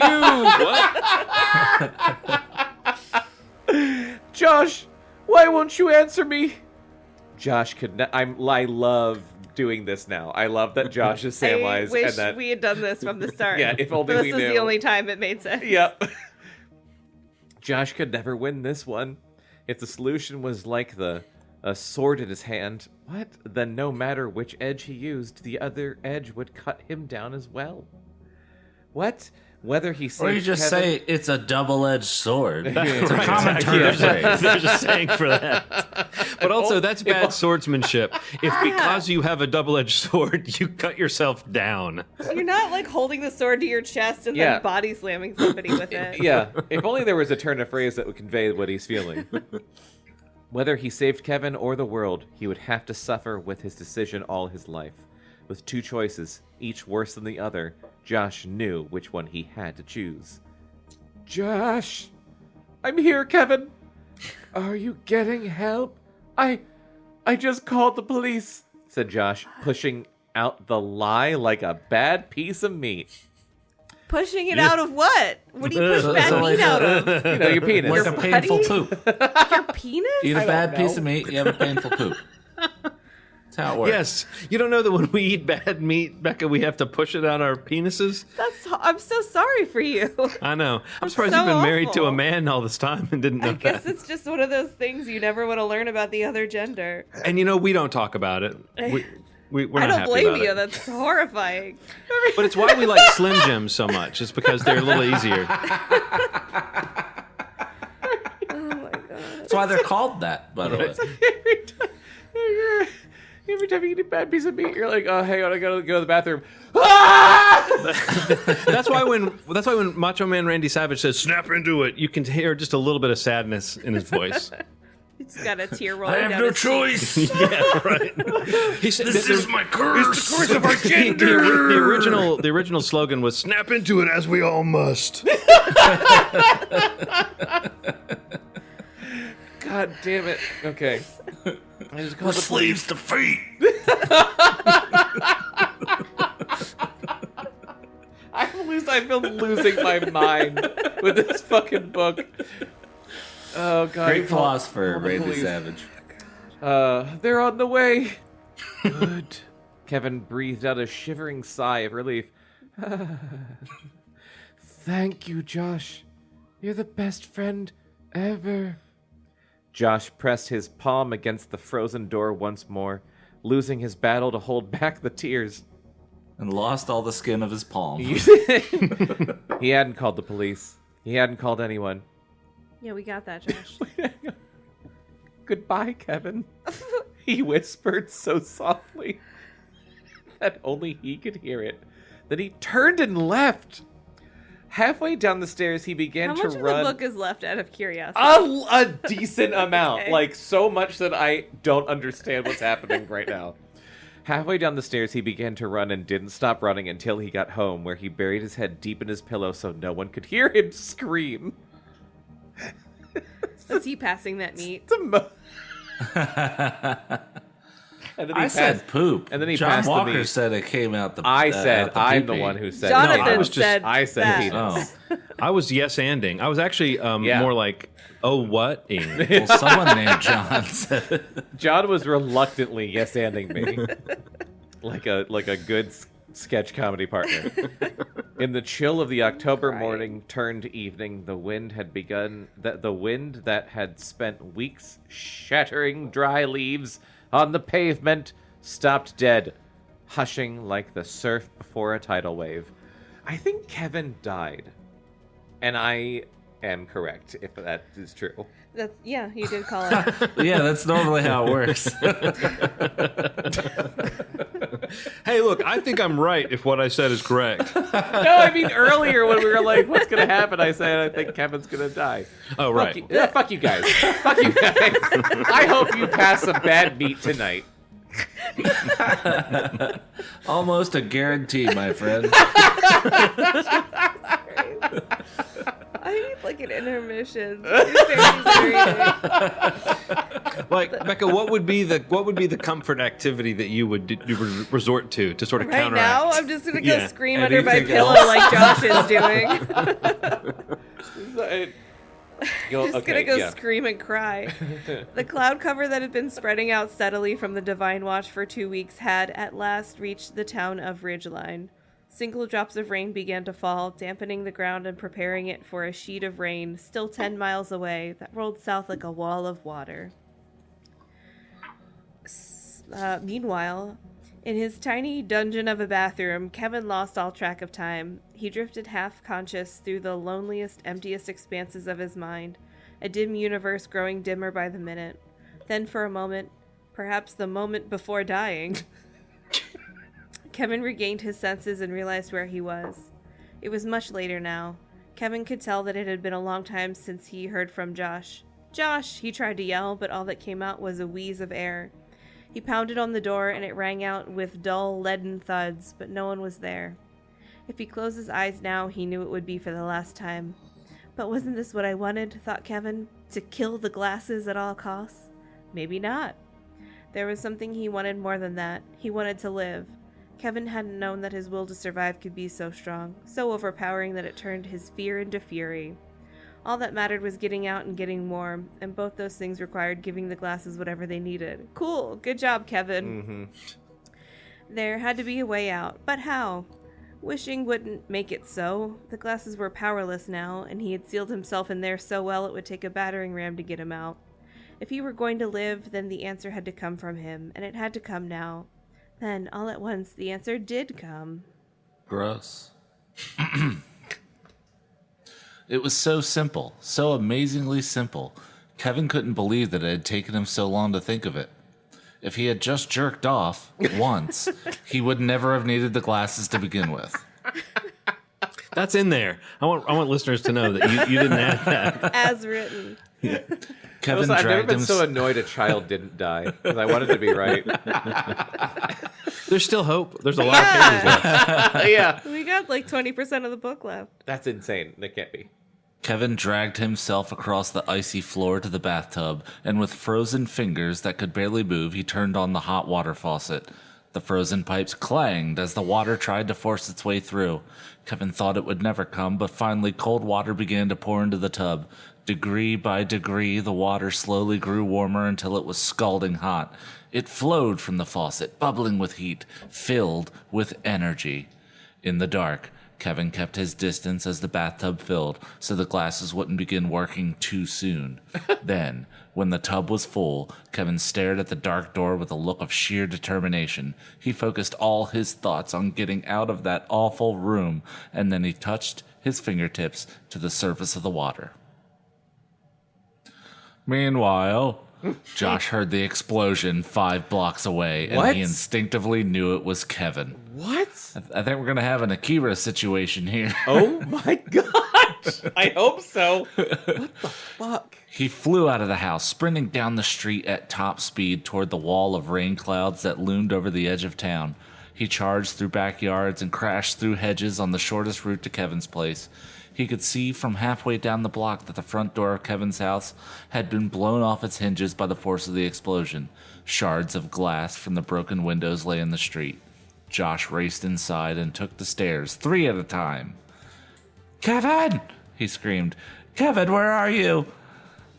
D: What?
A: Josh, why won't you answer me? Josh could not. I love doing this now. I love that Josh is Samwise.
B: I wish
A: and that,
B: we had done this from the start.
A: Yeah, if only
B: this
A: we
B: was
A: knew.
B: the only time it made sense.
A: Yep. Josh could never win this one. If the solution was like a sword in his hand, what? Then no matter which edge he used, the other edge would cut him down as well. What? Whether he saved
C: Or you just
A: Kevin...
C: say it's a double-edged sword.
A: Yeah,
C: It's a
A: right,
C: common
A: exactly.
C: turn of phrase.
D: There's a saying for that. But also, that's bad swordsmanship. If because you have a double-edged sword, you cut yourself down.
B: You're not like holding the sword to your chest and
A: Yeah.
B: then body slamming somebody with it.
A: Yeah, if only there was a turn of phrase that would convey what he's feeling. Whether he saved Kevin or the world, he would have to suffer with his decision all his life. With two choices, each worse than the other, Josh knew which one he had to choose. Josh! I'm here, Kevin! Are you getting help? I just called the police, said Josh, pushing out the lie like a bad piece of meat.
B: Pushing it out of what? What do you push bad
C: So
B: meat
C: like
B: out of?
A: You know, your penis.
C: Like a painful
B: putty?
C: poop.
B: Your penis?
C: Eat a
A: don't
C: bad
A: know.
C: piece of meat, you have a painful poop. That's how it works.
D: Yes. You don't know that when we eat bad meat, Bekah, we have to push it out our penises?
B: I'm so sorry for you.
D: I know. I'm surprised
B: so
D: you've been married to
B: awful.
D: a man all this time and didn't know
B: I guess
D: that.
B: it's just one of those things you never want to learn about the other gender.
D: And you know, we don't talk about it. We're
B: I
D: not
B: don't
D: happy
B: blame
D: about
B: you.
D: it.
B: That's horrifying.
D: But it's why we like Slim Jims so much. It's because they're a little easier.
B: Oh my god.
C: That's why they're called that, by the way.
A: Every time you eat a bad piece of meat, you're like, oh, hang on, I gotta go to the bathroom.
D: That's why when Macho Man Randy Savage says "snap into it," you can hear just a little bit of sadness in his voice.
B: He's got a tear
C: I
B: rolling
C: have
B: down
C: no
B: his cheek.
C: choice.
D: Yeah, right. He said,
C: This is my curse.
E: It's the curse of our
D: the
E: gender.
D: original slogan was "snap into
E: Do it as we all must.
A: God damn it. Okay. I just
C: We're
A: called the police.
C: slaves to fate.
A: I've been losing my mind with this fucking book. Oh, God.
C: Great philosopher,
A: Call the
C: Randy
A: police.
C: Savage.
A: They're on the way. Good. Kevin breathed out a shivering sigh of relief. Thank you, Josh. You're the best friend ever. Josh pressed his palm against the frozen door once more, losing his battle to hold back the tears.
C: And lost all the skin of his palm.
A: He hadn't called the police. He hadn't called anyone.
B: Yeah, we got that, Josh.
A: Goodbye, Kevin. He whispered so softly that only he could hear it. Then he turned and left. Halfway down the stairs, he began to run.
B: How much of the book is left out of curiosity?
A: A decent amount.
B: Okay.
A: Like, so much that I don't understand what's happening right now. Halfway down the stairs, he began to run and didn't stop running until he got home, where he buried his head deep in his pillow so no one could hear him scream.
B: Is he passing that meat?
A: And then
C: I said poop.
A: And then he
C: John
A: passed
C: Walker
A: the meat.
C: said it came out the.
A: I said,
C: out the
A: I'm the
C: pee-pee.
A: one who said
B: Jonathan
A: no, I was
B: said
A: I said
B: that.
A: penis.
C: Oh.
D: I was yes-anding. I was actually more like, oh, what-ing.
C: Well, someone named John said.
A: John was reluctantly yes-anding me. like a good sketch comedy partner. In the chill of the October morning turned evening, the wind had begun. The wind that had spent weeks shattering dry leaves on the pavement stopped dead, hushing like the surf before a tidal wave. I think Kevin died, and I am correct if that is true.
B: Yeah, you did call it.
C: Yeah, that's normally how it works.
D: Hey, look, I think I'm right if what I said is correct.
A: No, I mean earlier when we were like, "What's gonna happen?" I said, "I think Kevin's gonna die."
D: Oh, right.
A: Fuck you guys. Fuck you guys. I hope you pass some bad meat tonight.
C: Almost a guarantee, my friend.
B: I need like an intermission. Very,
D: Like, Bekah, what would be the comfort activity that you would resort to sort of
B: right
D: counteract?
B: now, I'm just gonna go
D: Yeah.
B: scream under my
C: Anything
B: pillow
C: else?
B: like Josh is doing. Just gonna go scream and cry. The cloud cover that had been spreading out steadily from the Divine Watch for 2 weeks had at last reached the town of Ridgeline. Single drops of rain began to fall, dampening the ground and preparing it for a sheet of rain still 10 miles away that rolled south like a wall of water. Meanwhile, in his tiny dungeon of a bathroom, Kevin lost all track of time. He drifted half-conscious through the loneliest, emptiest expanses of his mind, a dim universe growing dimmer by the minute. Then for a moment, perhaps the moment before dying, Kevin regained his senses and realized where he was. It was much later now. Kevin could tell that it had been a long time since he heard from Josh. "Josh!" he tried to yell, but all that came out was a wheeze of air. He pounded on the door, and it rang out with dull, leaden thuds, but no one was there. If he closed his eyes now, he knew it would be for the last time. But wasn't this what I wanted, thought Kevin? To kill the glasses at all costs? Maybe not. There was something he wanted more than that. He wanted to live. Kevin hadn't known that his will to survive could be so strong, so overpowering that it turned his fear into fury. All that mattered was getting out and getting warm, and both those things required giving the glasses whatever they needed. Cool, good job, Kevin.
A: Mm-hmm.
B: There had to be a way out, but how? Wishing wouldn't make it so. The glasses were powerless now, and he had sealed himself in there so well it would take a battering ram to get him out. If he were going to live, then the answer had to come from him, and it had to come now. Then, all at once, the answer did come.
C: Gross. It was so simple, so amazingly simple. Kevin couldn't believe that it had taken him so long to think of it. If he had just jerked off once, he would never have needed the glasses to begin with.
D: That's in there. I want listeners to know that you didn't add that.
B: As written.
C: Kevin
A: I've never
C: dragged
A: been
C: him.
A: so annoyed a child didn't die because I wanted to be right.
D: There's still hope. There's a lot of pages left.
A: Yeah,
B: We got like 20% of the book left.
A: that's insane. That can't be.
C: Kevin dragged himself across the icy floor to the bathtub, and with frozen fingers that could barely move, he turned on the hot water faucet. The frozen pipes clanged as the water tried to force its way through. Kevin thought it would never come, but finally cold water began to pour into the tub. Degree by degree, the water slowly grew warmer until it was scalding hot. It flowed from the faucet, bubbling with heat, filled with energy. In the dark, Kevin kept his distance as the bathtub filled, so the glasses wouldn't begin working too soon. Then, when the tub was full, Kevin stared at the dark door with a look of sheer determination. He focused all his thoughts on getting out of that awful room, and then he touched his fingertips to the surface of the water. Meanwhile, Josh heard the explosion 5 blocks away, and
A: What?
C: he instinctively knew it was Kevin.
A: What?
C: I think we're going to have an Akira situation here.
A: Oh my gosh! I hope so. What the fuck?
C: He flew out of the house, sprinting down the street at top speed toward the wall of rain clouds that loomed over the edge of town. He charged through backyards and crashed through hedges on the shortest route to Kevin's place. He could see from halfway down the block that the front door of Kevin's house had been blown off its hinges by the force of the explosion. Shards of glass from the broken windows lay in the street. Josh raced inside and took the stairs, 3 at a time. "Kevin!" he screamed. "Kevin, where are you?"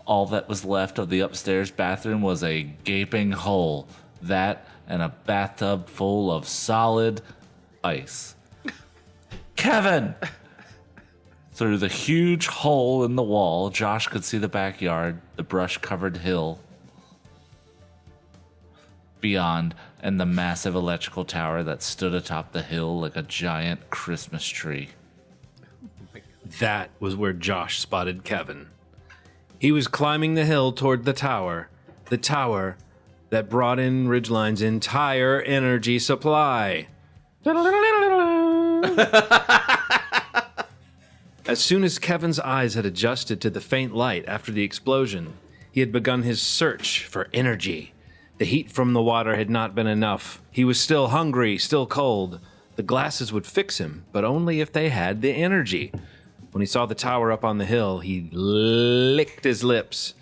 C: All that was left of the upstairs bathroom was a gaping hole. That and a bathtub full of solid ice. "Kevin!" Through the huge hole in the wall, Josh could see the backyard, the brush-covered hill beyond, and the massive electrical tower that stood atop the hill like a giant Christmas tree.
D: That was where Josh spotted Kevin. He was climbing the hill toward the tower that brought in Ridgeline's entire energy supply. As soon as Kevin's eyes had adjusted to the faint light after the explosion, he had begun his search for energy. The heat from the water had not been enough. He was still hungry, still cold. The glasses would fix him, but only if they had the energy. When he saw the tower up on the hill, he licked his lips.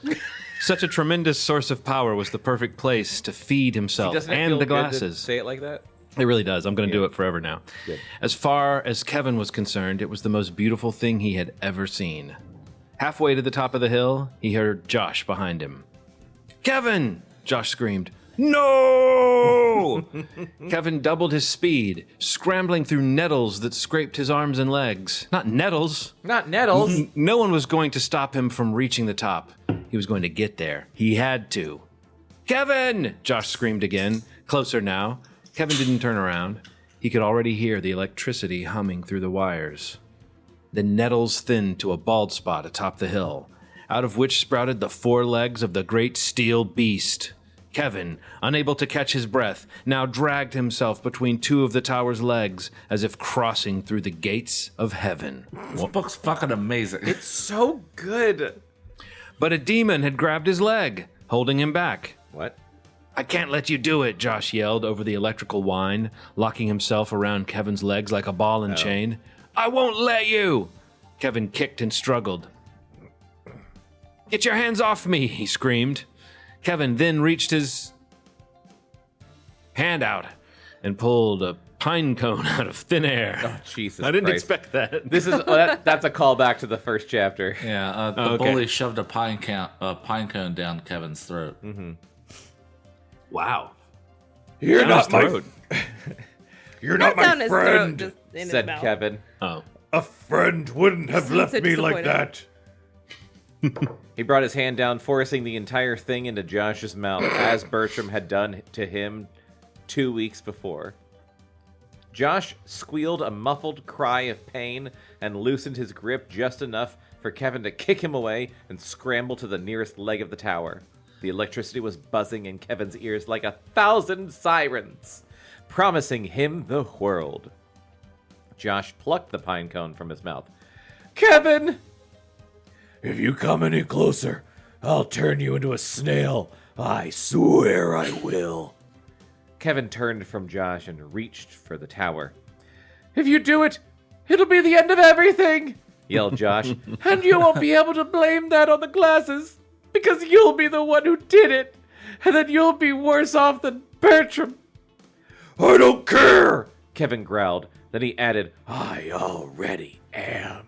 D: Such a tremendous source of power was the perfect place to feed himself
A: Doesn't it
D: and
A: feel
D: the
A: good to
D: glasses.
A: say it like that?
D: It really does. I'm going to do it forever now.
A: Good.
D: As far as Kevin was concerned, it was the most beautiful thing he had ever seen. Halfway to the top of the hill, he heard Josh behind him. "Kevin!" Josh screamed. "No!" Kevin doubled his speed, scrambling through nettles that scraped his arms and legs. Not nettles.
A: Not nettles.
D: No one was going to stop him from reaching the top. He was going to get there. He had to. "Kevin!" Josh screamed again, closer now. Kevin didn't turn around. He could already hear the electricity humming through the wires. The nettles thinned to a bald spot atop the hill, out of which sprouted the 4 legs of the great steel beast. Kevin, unable to catch his breath, now dragged himself between 2 of the tower's legs, as if crossing through the gates of heaven.
C: This book's fucking amazing.
A: It's so good.
D: But a demon had grabbed his leg, holding him back.
A: What?
D: "I can't let you do it," Josh yelled over the electrical whine, locking himself around Kevin's legs like a ball and chain. "I won't let you!" Kevin kicked and struggled. "Get your hands off me!" he screamed. Kevin then reached his hand out and pulled a pine cone out of thin air.
A: Oh, Jesus
D: I didn't
A: Christ.
D: expect that.
A: This is that's a callback to the first chapter.
C: Yeah, the
D: Okay.
C: bully shoved a pine cone down Kevin's throat.
D: Wow.
A: You're
D: Down his throat.
A: You're
B: Not down his throat, just in
A: said
B: his mouth.
A: Kevin.
D: Oh.
F: A friend wouldn't have
B: Seems
F: left
B: so
F: me like
B: disappointed.
F: that.
A: He brought his hand down, forcing the entire thing into Josh's mouth, as Bertram had done to him 2 weeks before. Josh squealed a muffled cry of pain and loosened his grip just enough for Kevin to kick him away and scramble to the nearest leg of the tower. The electricity was buzzing in Kevin's ears like 1,000 sirens, promising him the world. Josh plucked the pine cone from his mouth. "Kevin!"
F: If you come any closer, I'll turn you into a snail. I swear I will.
A: Kevin turned from Josh and reached for the tower. "If you do it, it'll be the end of everything!" yelled Josh. "And you won't be able to blame that on the glasses, because you'll be the one who did it, and then you'll be worse off than Bertram."
F: I don't care.
A: Kevin growled. Then he added,
F: I already am.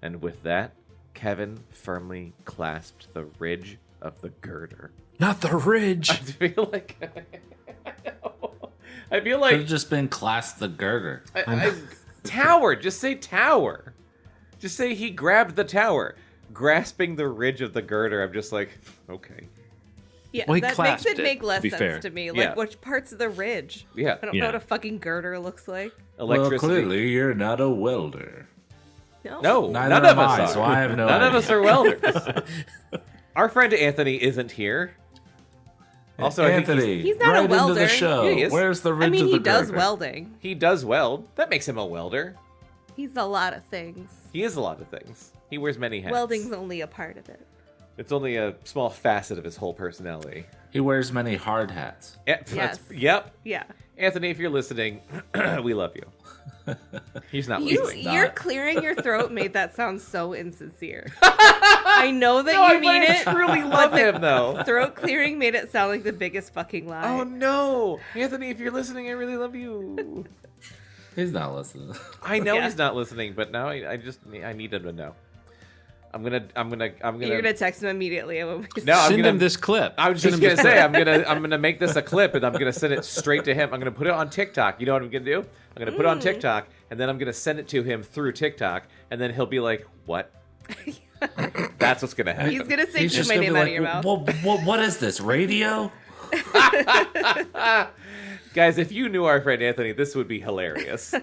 A: and with that, Kevin firmly clasped the ridge of the girder.
E: Not the ridge.
A: I feel like
C: Could have just been clasped the girder.
A: tower. Just say tower. Just say he grabbed the tower, grasping the ridge of the girder. I'm just like, okay.
B: Yeah,
D: Well, he
B: that makes
D: clasped
B: it
D: it,
B: make less
D: to be
B: sense
D: fair.
B: to me. Like,
A: Yeah.
B: which parts of the ridge?
A: Yeah.
B: I don't
D: Yeah.
B: know what a fucking girder looks like.
C: Well,
A: Electricity.
C: clearly you're not a welder.
A: No,
C: Neither
A: none
C: am
A: of us
C: I,
A: are.
C: so I have no
A: None of
C: idea.
A: us are welders. Our friend Anthony isn't here. Also, I think
C: Anthony,
B: He's not a
C: right into
B: welder.
C: the show.
A: Yeah, he is.
C: Where's the ridge
B: I mean,
C: of the
B: he does
C: girder?
B: welding.
A: he does weld. That makes him a welder.
B: He's a lot of things.
A: He is a lot of things. He wears many hats.
B: Welding's only a part of it.
A: It's only a small facet of his whole personality.
C: He wears many hard hats.
B: Yes.
A: Yep.
B: Yeah.
A: Anthony, if you're listening, we love you. He's not listening.
B: You're clearing your throat made that sound so insincere. I know that you mean it.
A: I truly love him, though.
B: Throat clearing made it sound like the biggest fucking lie.
A: Oh no, Anthony! If you're listening, I really love you.
C: He's not listening.
A: I know
B: Yeah.
A: he's not listening, but now I need him to know. I'm gonna.
B: You're gonna text him immediately.
A: No, I'm
D: Send
A: gonna.
D: him this clip.
A: I was just gonna say I'm gonna make this a clip and I'm gonna send it straight to him. I'm gonna put it on TikTok. You know what I'm gonna do? I'm gonna put it on TikTok and then I'm gonna send it to him through TikTok and then he'll be like, "What?" That's what's gonna happen.
B: He's gonna say
C: He's
B: keep
C: just
B: my
C: gonna be
B: name out of
C: like,
B: your mouth.
C: what is this, radio?
A: Guys, if you knew our friend Anthony, this would be hilarious.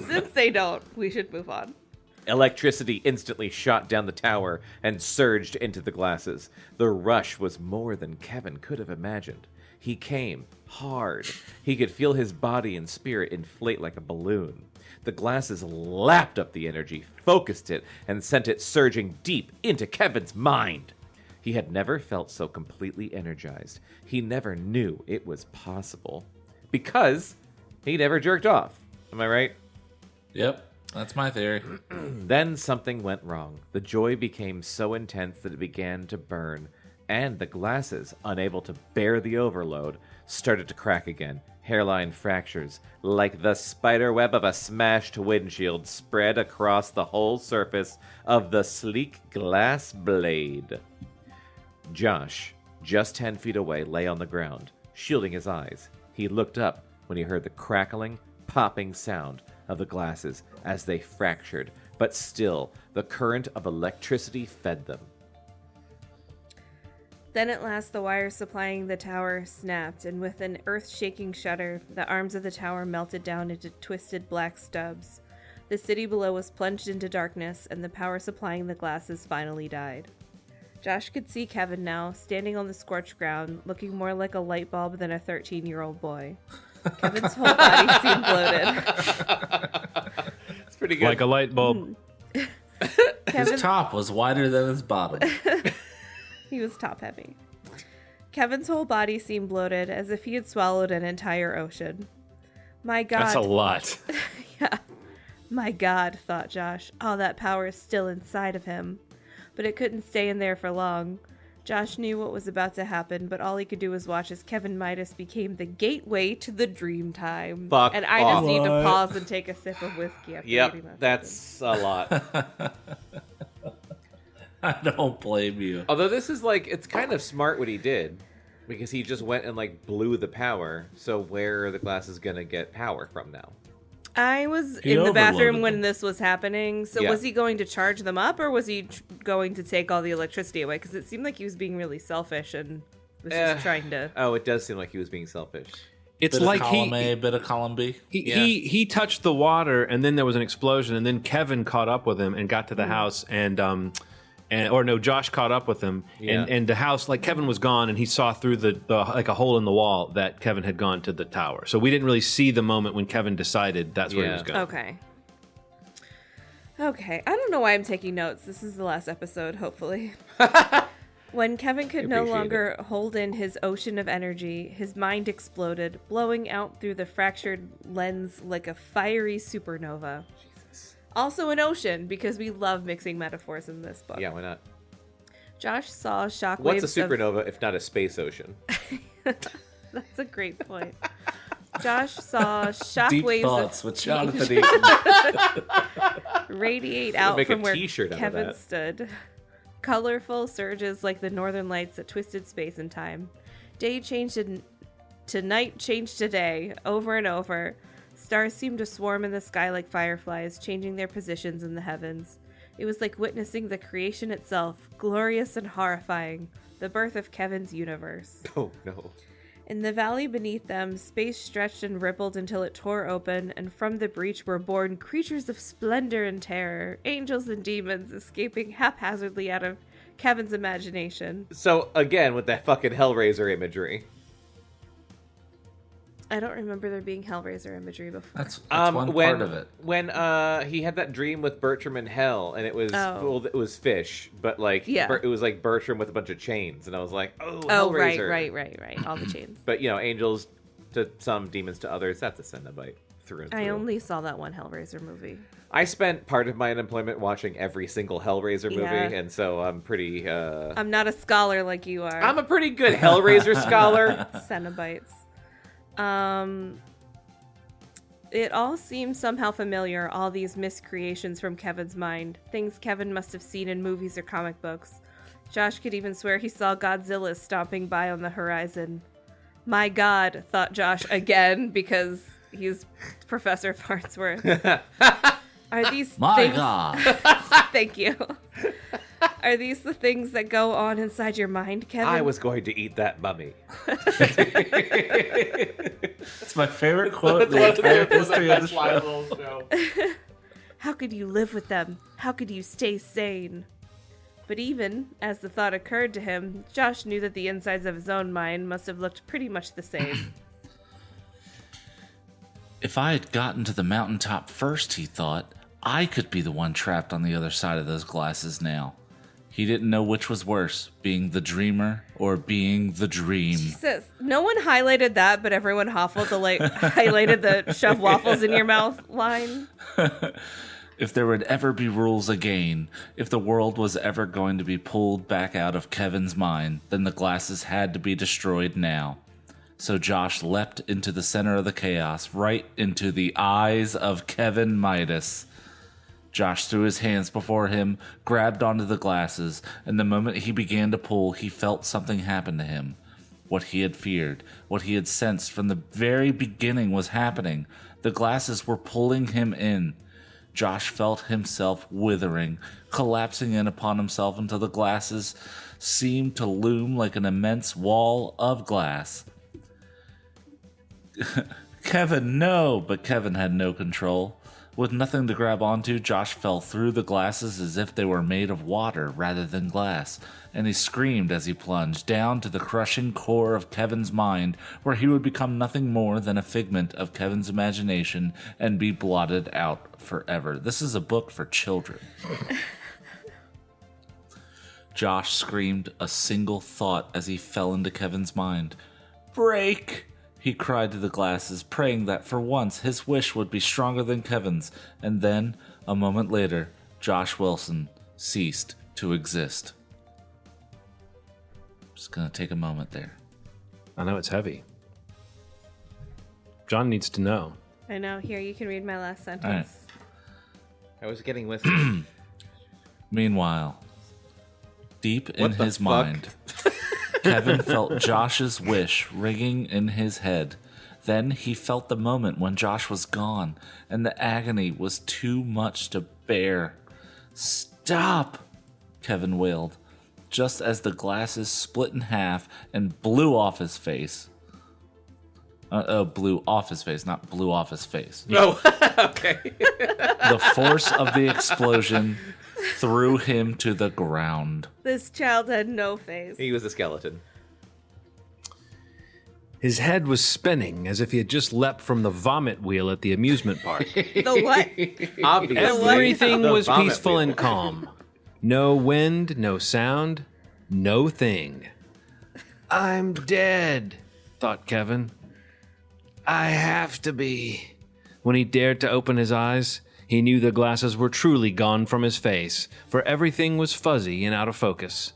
B: Since they don't, we should move on.
A: Electricity instantly shot down the tower and surged into the glasses. The rush was more than Kevin could have imagined. He came hard. He could feel his body and spirit inflate like a balloon. The glasses lapped up the energy, focused it, and sent it surging deep into Kevin's mind. He had never felt so completely energized. He never knew it was possible. Because he never jerked off. Am I right?
C: Yep, that's my theory.
A: Then something went wrong. The joy became so intense that it began to burn, and the glasses, unable to bear the overload, started to crack again. Hairline fractures, like the spider web of a smashed windshield, spread across the whole surface of the sleek glass blade. Josh, just 10 feet away, lay on the ground, shielding his eyes. He looked up when he heard the crackling, popping sound of the glasses as they fractured, but still the current of electricity fed them.
B: Then at last the wire supplying the tower snapped, and with an earth-shaking shudder, the arms of the tower melted down into twisted black stubs. The city below was plunged into darkness, and the power supplying the glasses finally died. Josh could see Kevin now, standing on the scorched ground, looking more like a light bulb than a 13-year-old boy. Kevin's whole body seemed bloated.
A: It's pretty good.
D: Like a light bulb.
C: His top was wider than his bottom.
B: He was top-heavy. Kevin's whole body seemed bloated, as if he had swallowed an entire ocean. My God.
D: That's a lot.
B: Yeah. My God, thought Josh. All that power is still inside of him. But it couldn't stay in there for long. Josh knew what was about to happen, but all he could do was watch as Kevin Midas became the gateway to the dream time.
A: Fuck
B: and I
A: off.
B: just need to
C: What?
B: pause and take a sip of whiskey after reading
A: Yep,
B: that.
A: that's a lot.
C: I don't blame you.
A: Although this is like, it's kind of smart what he did. Because he just went and like blew the power. So where are the glasses gonna get power from now?
B: I was
C: He
B: in the bathroom
C: overloaded
B: when
C: them.
B: this was happening. So
A: Yeah.
B: was he going to charge them up, or was he going to take all the electricity away? Because it seemed like he was being really selfish and was just trying to.
A: Oh, it does seem like he was being selfish.
D: It's
C: Bit
D: like
C: of column A, bit of column B.
D: he touched the water, and then there was an explosion, and then Kevin caught up with him and got to the house, Josh caught up with him,
A: Yeah.
D: and the house, like Kevin was gone, and he saw through the like a hole in the wall that Kevin had gone to the tower. So we didn't really see the moment when Kevin decided that's where he was going.
B: Okay. Okay. I don't know why I'm taking notes. This is the last episode, hopefully. When Kevin could no
A: appreciate
B: longer hold in his ocean of energy, his mind exploded, blowing out through the fractured lens like a fiery supernova. Also an ocean, because we love mixing metaphors in this book.
A: Yeah, why not?
B: Josh saw shockwaves.
A: What's a supernova if not a space ocean?
B: That's a great point. Josh saw
C: Deep
B: shockwaves
C: thoughts
B: of
C: with Jonathan Eaton.
B: radiate out
A: make a
B: from where
A: t-shirt out of
B: Kevin
A: that.
B: stood. Colorful surges like the northern lights that twisted space and time. Day changed to night, changed to day, over and over. Stars seemed to swarm in the sky like fireflies, changing their positions in the heavens. It was like witnessing the creation itself, glorious and horrifying, the birth of Kevin's universe.
A: Oh, no.
B: In the valley beneath them, space stretched and rippled until it tore open, and from the breach were born creatures of splendor and terror, angels and demons escaping haphazardly out of Kevin's imagination.
A: So, again, with that fucking Hellraiser imagery.
B: I don't remember there being Hellraiser imagery before.
C: That's one part of it.
A: When he had that dream with Bertram in hell, and it was it was fish, but like it was like Bertram with a bunch of chains, and I was like, Hellraiser.
B: Right. All the chains.
A: But angels to some, demons to others. That's a Cenobite through and through.
B: I only saw that one Hellraiser movie.
A: I spent part of my unemployment watching every single Hellraiser movie, and so I'm pretty.
B: I'm not a scholar like you are.
A: I'm a pretty good Hellraiser scholar.
B: Cenobites. It all seems somehow familiar, all these miscreations from Kevin's mind, things Kevin must have seen in movies or comic books. Josh could even swear he saw Godzilla stomping by on the horizon. My God, thought Josh again, because he's Professor Farnsworth. Are these
C: My
B: things...
C: God.
B: Thank you. Are these the things that go on inside your mind, Kevin?
A: I was going to eat that mummy.
C: It's my favorite quote in the entire history of the show.
B: How could you live with them? How could you stay sane? But even as the thought occurred to him, Josh knew that the insides of his own mind must have looked pretty much the same.
C: If I had gotten to the mountaintop first, he thought, I could be the one trapped on the other side of those glasses now. He didn't know which was worse, being the dreamer or being the dream.
B: Jesus, no one highlighted that, but everyone highlighted the shove waffles in your mouth line.
C: If there would ever be rules again, if the world was ever going to be pulled back out of Kevin's mind, then the glasses had to be destroyed now. So Josh leapt into the center of the chaos, right into the eyes of Kevin Midas. Josh threw his hands before him, grabbed onto the glasses, and the moment he began to pull, he felt something happen to him. What he had feared, what he had sensed from the very beginning was happening. The glasses were pulling him in. Josh felt himself withering, collapsing in upon himself until the glasses seemed to loom like an immense wall of glass. Kevin, no! But Kevin had no control. With nothing to grab onto, Josh fell through the glasses as if they were made of water rather than glass, and he screamed as he plunged down to the crushing core of Kevin's mind, where he would become nothing more than a figment of Kevin's imagination and be blotted out forever. This is a book for children. Josh screamed a single thought as he fell into Kevin's mind. Break! He cried to the glasses, praying that for once his wish would be stronger than Kevin's, and then, a moment later, Josh Wilson ceased to exist. Just gonna take a moment there.
D: I know it's heavy. John needs to know.
B: I know. Here, you can read my last sentence.
A: I was getting whiskey.
C: Meanwhile, deep in his mind, Kevin felt Josh's wish ringing in his head. Then he felt the moment when Josh was gone, and the agony was too much to bear. Stop! Kevin wailed, just as the glasses split in half and blew off his face. Blew off his face, not blew off his face.
A: Oh, okay.
C: The force of the explosion threw him to the ground.
B: This child had no face.
A: He was a skeleton.
D: His head was spinning as if he had just leapt from the vomit wheel at the amusement park.
B: The what?
A: Obviously.
D: Everything
A: The
D: was
A: vomit
D: peaceful
A: wheel.
D: and calm. No wind, no sound, no thing. I'm dead, thought Kevin. I have to be. When he dared to open his eyes, he knew the glasses were truly gone from his face, for everything was fuzzy and out of focus.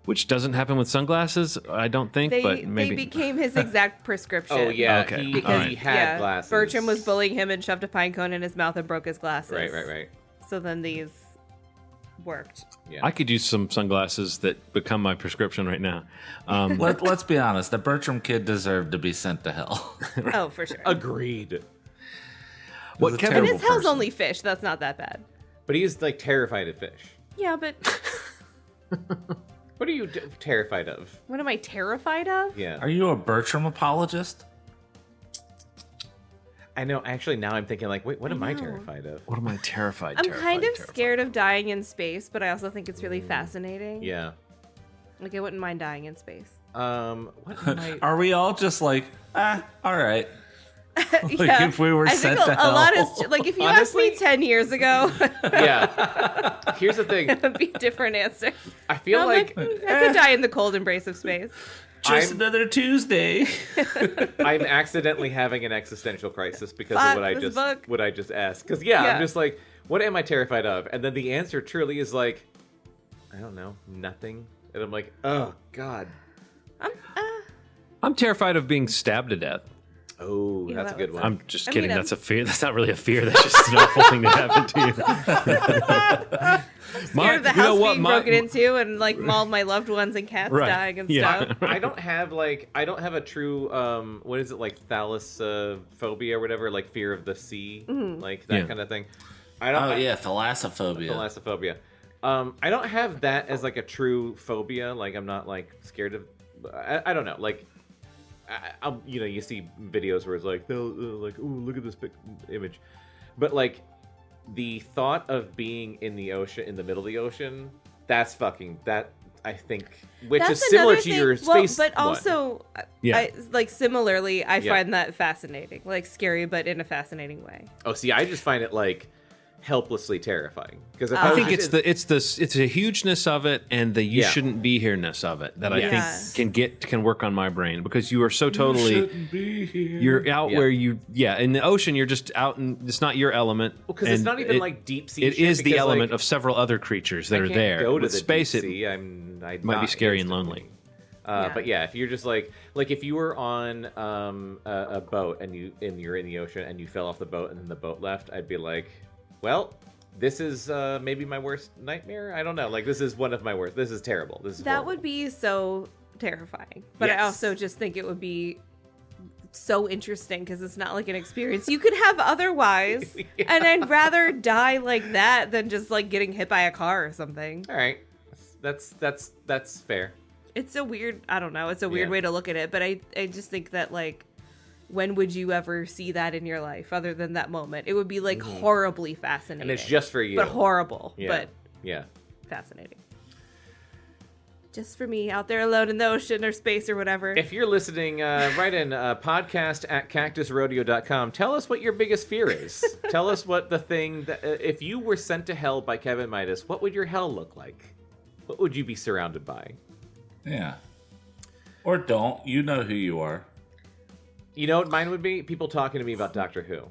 D: Which doesn't happen with sunglasses, I don't think, but maybe.
B: They became his exact prescription.
A: Oh, yeah.
D: Okay.
A: He,
B: Because
A: he had glasses.
B: Bertram was bullying him and shoved a pine cone in his mouth and broke his glasses.
A: Right.
B: So then these worked.
A: Yeah.
D: I could use some sunglasses that become my prescription right now.
C: Let's be honest. The Bertram kid deserved to be sent to hell.
B: Oh, for sure.
A: Agreed.
D: What
C: a
D: Kevin?
B: And
C: terrible
B: his hell's
C: person.
B: only fish. That's not that bad.
A: But he is like terrified of fish.
B: Yeah, but
A: What are you terrified of?
B: what am I terrified of?
A: Yeah.
C: Are you a Bertram apologist?
A: I know. Actually, now I'm thinking like, wait, what am I
B: know.
A: terrified of?
D: What am I terrified?
B: I'm
D: terrified,
B: kind of
D: terrified
B: scared of dying in space, but I also think it's really fascinating.
A: Yeah.
B: Like I wouldn't mind dying in space.
A: What am I?
C: Are we all just like, all right? Like
B: Yeah.
C: if we were
B: I think
C: sent
B: a
C: to hell.
B: lot is like if you asked me
A: Honestly?
B: 10 years ago,
A: Yeah. Here's the thing.
B: it would be a different answer.
A: I feel
B: I'm
A: like
B: I could die in the cold embrace of space.
C: Just
A: I'm-
C: another Tuesday.
A: I'm accidentally having an existential crisis because
B: Fuck,
A: of
B: this book.
A: what I just asked. Because
B: Yeah.
A: I'm just like, what am I terrified of? And then the answer truly is like, I don't know, nothing. And I'm like, oh god.
D: I'm terrified of being stabbed to death.
A: Oh,
B: Yeah,
A: that's a
B: that
A: good
B: would
A: one.
D: I'm just
B: I
D: kidding.
B: mean,
D: That's a fear. That's not really a fear. That's just an awful thing to happen to you.
B: Scared of the house being broken into and like all my loved ones and cats
D: Right.
B: dying and
D: Yeah.
B: stuff.
A: I don't have a true what is it, like thalassophobia or whatever, like fear of the sea, like that
D: Yeah.
A: kind of thing. I don't.
C: Oh yeah, thalassophobia.
A: Thalassophobia. I don't have that as like a true phobia. Like I'm not like scared of. I don't know. Like, you see videos where it's like they'll like, oh, look at this image, but like the thought of being in the ocean, in the middle of the ocean, that's fucking that. I think, which
B: That's
A: is similar
B: another
A: to
B: thing.
A: your space.
B: But
A: one.
B: also,
D: Yeah.
B: similarly, I
A: Yeah.
B: find that fascinating. Like scary, but in a fascinating way.
A: Oh, see, I just find it like helplessly terrifying because
D: I think it's the hugeness of it and the you
A: Yeah.
D: shouldn't be here-ness of it that
B: Yeah.
D: I think can work on my brain because you are so totally
C: Shouldn't be here.
D: you're out
A: Yeah.
D: where in the ocean you're just out and it's not your element.
A: because it's
D: and
A: not even like deep sea.
D: it
A: shit
D: is the
A: because,
D: element
A: like,
D: of several other creatures that
A: I
D: are
A: can't
D: there.
A: Go to
D: With
A: the
D: space,
A: deep
D: it
A: sea. I'd
D: might be
A: die
D: scary and
A: instantly.
D: lonely.
B: Yeah.
A: But yeah, if you're just like if you were on a boat and you're in the ocean and you fell off the boat and then the boat left, I'd be like, well, this is maybe my worst nightmare. I don't know. Like this is one of my worst. This is terrible. This is
B: That
A: horrible.
B: would be so terrifying. But I
A: Yes.
B: also just think it would be so interesting because it's not like an experience you could have otherwise.
A: Yeah.
B: And I'd rather die like that than just like getting hit by a car or something.
A: All right. That's fair.
B: It's a weird, I don't know, it's a weird
A: Yeah.
B: way to look at it, but I just think that like when would you ever see that in your life other than that moment? It would be like horribly fascinating.
A: And it's just for you.
B: but horrible,
A: Yeah.
B: but
A: Yeah.
B: fascinating. Just for me out there alone in the ocean or space or whatever.
A: If you're listening, write in podcast@cactusrodeo.com. Tell us what your biggest fear is. Tell us what the thing that if you were sent to hell by Kevin Midas, what would your hell look like? What would you be surrounded by?
C: Yeah. Or don't. You know who you are.
A: You know what mine would be? People talking to me about Doctor Who.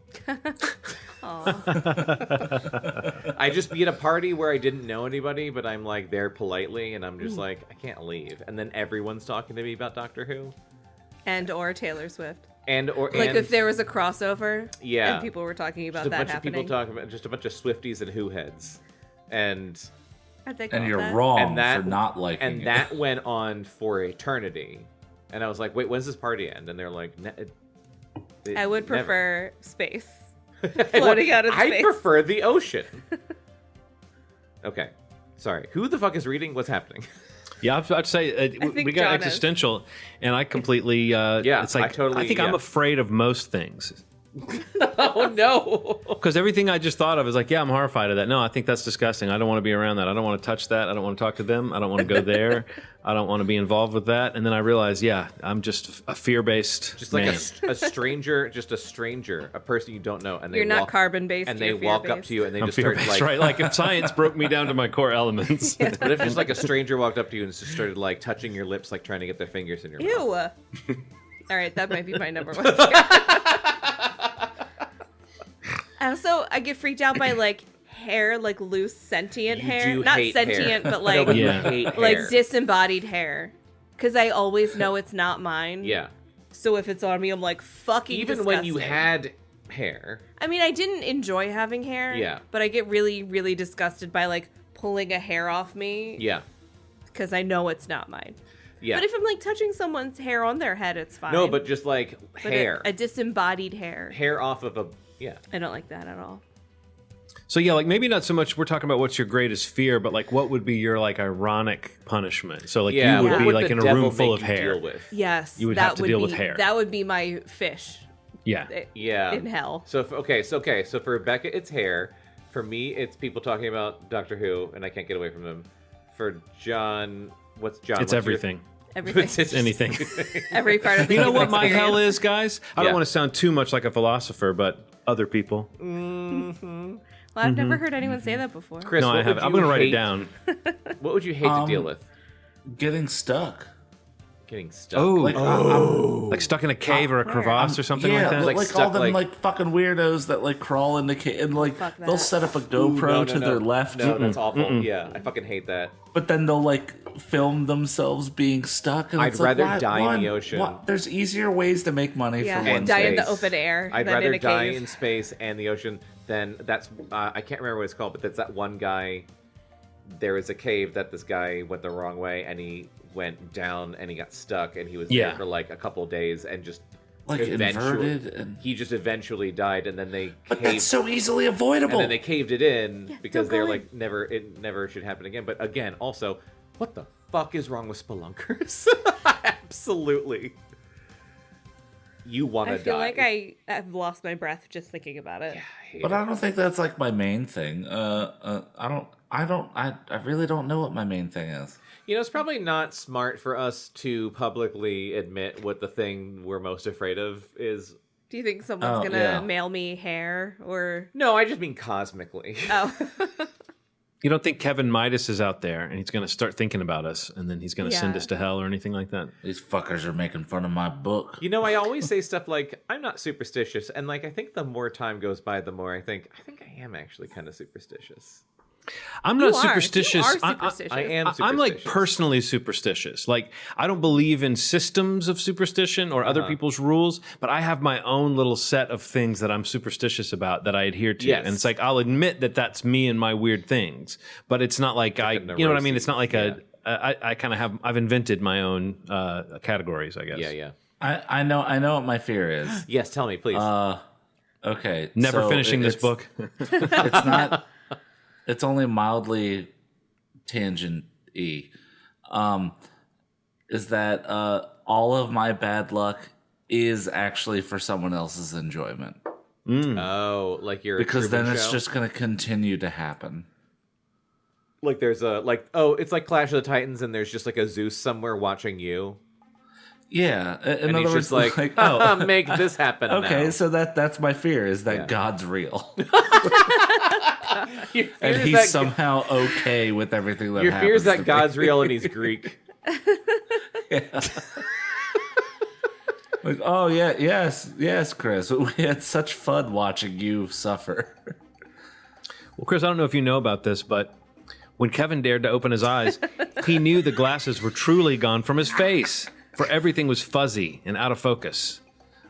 A: I just be at a party where I didn't know anybody, but I'm like there politely, and I'm just like, I can't leave. And then everyone's talking to me about Doctor Who.
B: And or Taylor Swift. Like if there was a crossover
A: Yeah.
B: and people were talking about
A: just a
B: that
A: bunch
B: happening.
A: of people talking about just a bunch of Swifties and Who heads. And
B: I'd think
C: And
B: about
C: you're
B: that.
C: wrong
A: And that-
C: for not liking
A: and
C: it.
A: that went on for eternity. And I was like, wait, when's this party end? And they're like,
B: I would
A: never.
B: prefer space. Floating out of
A: I
B: space.
A: prefer the ocean. Okay. Sorry. Who the fuck is reading? What's happening?
D: Yeah, I was about to say
B: think
D: we got
B: John is.
D: existential, and I completely
A: Yeah,
D: It's like
A: I totally-
D: think I'm
A: yeah.
D: afraid of most things
A: Oh, no.
D: because everything I just thought of is like, yeah, I'm horrified of that. No, I think that's disgusting. I don't want to be around that. I don't want to touch that. I don't want to talk to them. I don't want to go there. I don't want to be involved with that. And then I realized, yeah, I'm just a fear-based
A: Just like
D: man.
A: a stranger, a person you don't know. And they
B: You're not
A: walk,
B: carbon-based,
A: And
B: you're
A: they walk up
B: fear-based.
A: to you and they
D: I'm
A: just start
D: fear-based,
A: like...
D: right? Like if science broke me down to my core elements.
A: What if just like a stranger walked up to you and just started like touching your lips, like trying to get their fingers in your mouth?
B: Ew. All right, that might be my number one. I get freaked out by like hair, like loose sentient
A: You
B: hair.
A: do
B: Not
A: hate
B: sentient,
A: hair.
B: but
A: No,
B: like
A: but you
D: Yeah.
A: hate
B: like
A: hair.
B: disembodied hair. Because I always know it's not mine.
A: Yeah.
B: So if it's on me, I'm like fucking
A: Even when you
B: disgusting.
A: had hair.
B: I mean, I didn't enjoy having hair.
A: Yeah.
B: But I get really, really disgusted by, like, pulling a hair off me.
A: Yeah.
B: Because I know it's not mine.
A: Yeah.
B: But if I'm, like, touching someone's hair on their head, it's fine.
A: No, but just like
B: But
A: hair.
B: A disembodied hair.
A: Hair off of a, yeah.
B: I don't like that at all.
D: So yeah, like maybe not so much we're talking about what's your greatest fear, but like what would be your like ironic punishment? So like
A: Yeah,
D: you would
A: what
D: be
A: would
D: like
A: the
D: in a
A: devil
D: room full
A: make
D: of
A: you
D: hair.
A: deal with?
B: Yes.
D: You would
B: that
D: have to deal
B: be,
D: with hair.
B: That would be my fish.
D: Yeah.
A: Yeah.
B: In hell.
A: So for Bekah, it's hair. For me, it's people talking about Doctor Who, and I can't get away from them. For John, what's John?
D: It's everything.
B: Everything.
D: It's anything.
B: Every part of the
D: You know
B: human
D: what my hell
B: experience.
D: is, guys? I
A: Yeah.
D: don't want to sound too much like a philosopher, but other people.
B: Well, I've never heard anyone say that before.
A: Chris,
D: No,
A: what
D: I
A: would
D: haven't. I'm
A: you
D: going to write it
A: hate-
D: down.
A: What would you hate to deal with?
C: Getting stuck.
A: Getting stuck.
C: Like,
D: Like stuck in a cave or a crevasse or something
C: yeah,
D: like that?
A: Like
C: like
A: stuck,
C: all them
A: like-
C: like fucking weirdos that like crawl into and like
B: Fuck
C: they'll
B: that.
C: set up a
A: Ooh,
C: GoPro to their left,
A: No, that's awful. Yeah, I fucking hate that.
C: but then they'll like film themselves being stuck. And
A: I'd
C: it's like,
A: rather
C: why-
A: die in the
C: one,
A: ocean.
C: what- There's easier ways to make money
B: Yeah,
C: for
B: and
C: one
B: die in the
C: space.
B: open air
A: I'd
B: than in
A: rather
B: a
A: die
B: cave.
A: in space and the ocean than that's. I can't remember what it's called, but that's that one guy. There was a cave that this guy went the wrong way, and he went down and he got stuck, and he was
D: Yeah.
A: there for like a couple days, and just
C: Like inverted, and
A: he just eventually died, and then they
C: but
A: caved,
C: that's so easily avoidable.
A: and then they caved it in because
B: don't
A: they're
B: go in.
A: like it never should happen again. But again, also, what the fuck is wrong with spelunkers? Absolutely. You want to
B: I
A: die.
B: feel like I've lost my breath just thinking about it.
C: But I don't think that's like my main thing. I really don't know what my main thing is.
A: You know, it's probably not smart for us to publicly admit what the thing we're most afraid of is.
B: Do you think someone's
C: Oh,
B: gonna
C: yeah.
B: mail me hair or?
A: No, I just mean cosmically.
B: Oh,
D: You don't think Kevin Midas is out there and he's going to start thinking about us and then he's going to send
B: Yeah.
D: us to hell or anything like that?
C: These fuckers are making fun of my book.
A: You know, I always say stuff like, I'm not superstitious. And like, I think the more time goes by, the more I think I am actually kind of superstitious.
D: I'm not
B: You are.
D: supersticious.
B: You are superstitious.
A: I am
D: I'm like
A: superstitious.
D: personally superstitious. Like I don't believe in systems of superstition or other people's rules, but I have my own little set of things that I'm superstitious about that I adhere to.
A: Yes.
D: And it's like I'll admit that that's me and my weird things, but it's not like
A: a
D: you know what I mean?
A: neurosis.
D: It's not like
A: Yeah.
D: I kind of I've invented my own categories, I guess.
A: Yeah.
C: I know what my fear is.
A: Yes, tell me, please.
C: Okay.
D: Never
C: so
D: finishing this
C: it's-
D: book.
C: It's not. It's only mildly tangent-y. Is that all of my bad luck is actually for someone else's enjoyment?
A: Oh, like you're
C: Because then it's
A: show?
C: just going to continue to happen.
A: like there's a it's like Clash of the Titans, and there's just like a Zeus somewhere watching you,
C: Yeah. In
A: and
C: other
A: he's
C: words,
A: just like, make this happen.
C: okay,
A: now.
C: so that's my fear is that
A: Yeah.
C: God's real.
A: Your fear
C: And
A: is
C: he's
A: that-
C: somehow okay with everything that
A: Your
C: happens.
A: fear is
C: to
A: that
C: me.
A: God's real and he's Greek.
C: Like, oh yeah, yes, Chris. We had such fun watching you suffer.
D: Well, Chris, I don't know if you know about this, but when Kevin dared to open his eyes, he knew the glasses were truly gone from his face, for everything was fuzzy and out of focus.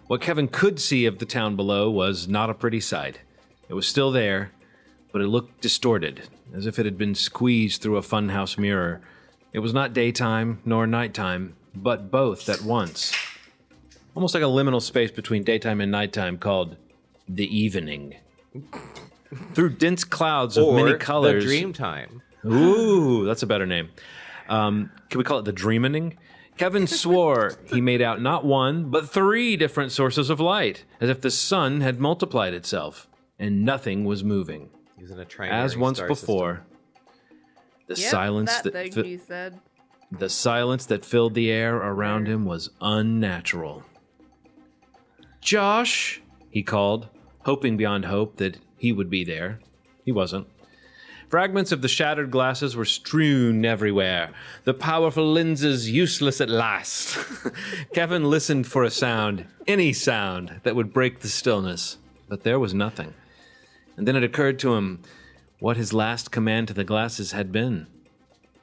D: What Kevin could see of the town below was not a pretty sight. It was still there, but it looked distorted, as if it had been squeezed through a funhouse mirror. It was not daytime nor nighttime, but both at once. Almost like a liminal space between daytime and nighttime called the evening. Through dense clouds of
A: Or
D: many colors.
A: the dream time.
D: Ooh, that's a better name. Can we call it the dreaming? Kevin swore he made out not one, but 3 different sources of light, as if the sun had multiplied itself, and nothing was moving.
A: He's in a
D: As once
A: star
D: before, the
B: yep,
D: silence
B: that
D: that
B: thing you said.
D: the silence that filled the air around him was unnatural. Josh, he called, hoping beyond hope that he would be there. He wasn't. Fragments of the shattered glasses were strewn everywhere, the powerful lenses useless at last. Kevin listened for a sound, any sound, that would break the stillness, but there was nothing. And then it occurred to him what his last command to the glasses had been.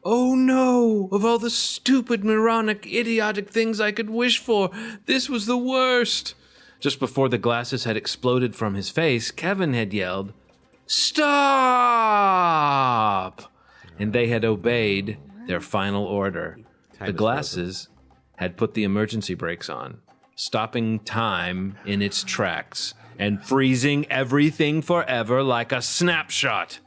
D: Oh no! Of all the stupid, moronic, idiotic things I could wish for, this was the worst! Just before the glasses had exploded from his face, Kevin had yelled, "Stop!" And they had obeyed their final order. The glasses had put the emergency brakes on, stopping time in its tracks and freezing everything forever like a snapshot.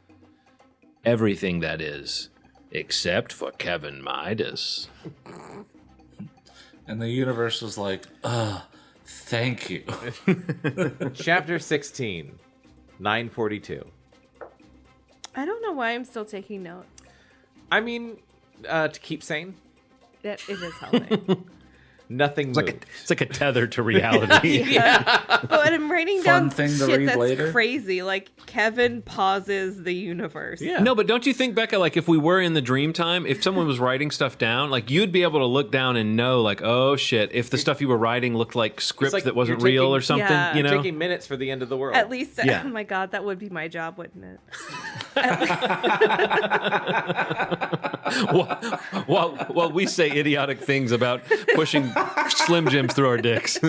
D: Everything, that is, except for Kevin Midas.
C: And the universe was like, thank you.
A: Chapter 16, 942.
B: I don't know why I'm still taking notes.
A: I mean, to keep sane,
B: It is helping.
A: nothing moved.
D: It's like a tether to reality.
B: But I'm writing
C: Fun
B: down
C: thing to
B: shit
C: read
B: that's
C: later.
B: crazy. Like, Kevin pauses the universe.
A: Yeah.
D: No, but don't you think, Bekah, like if we were in the dream time, if someone was writing stuff down, like you'd be able to look down and know, like, oh shit, if the stuff you were writing looked like script
A: like
D: that wasn't
A: you're
D: real
A: taking-
D: or something,
B: Yeah.
D: you know?
A: Taking minutes for the end of the world.
B: At least,
D: Yeah.
B: oh my God, that would be my job, wouldn't it?
D: While we say idiotic things about pushing Slim Jims through our dicks.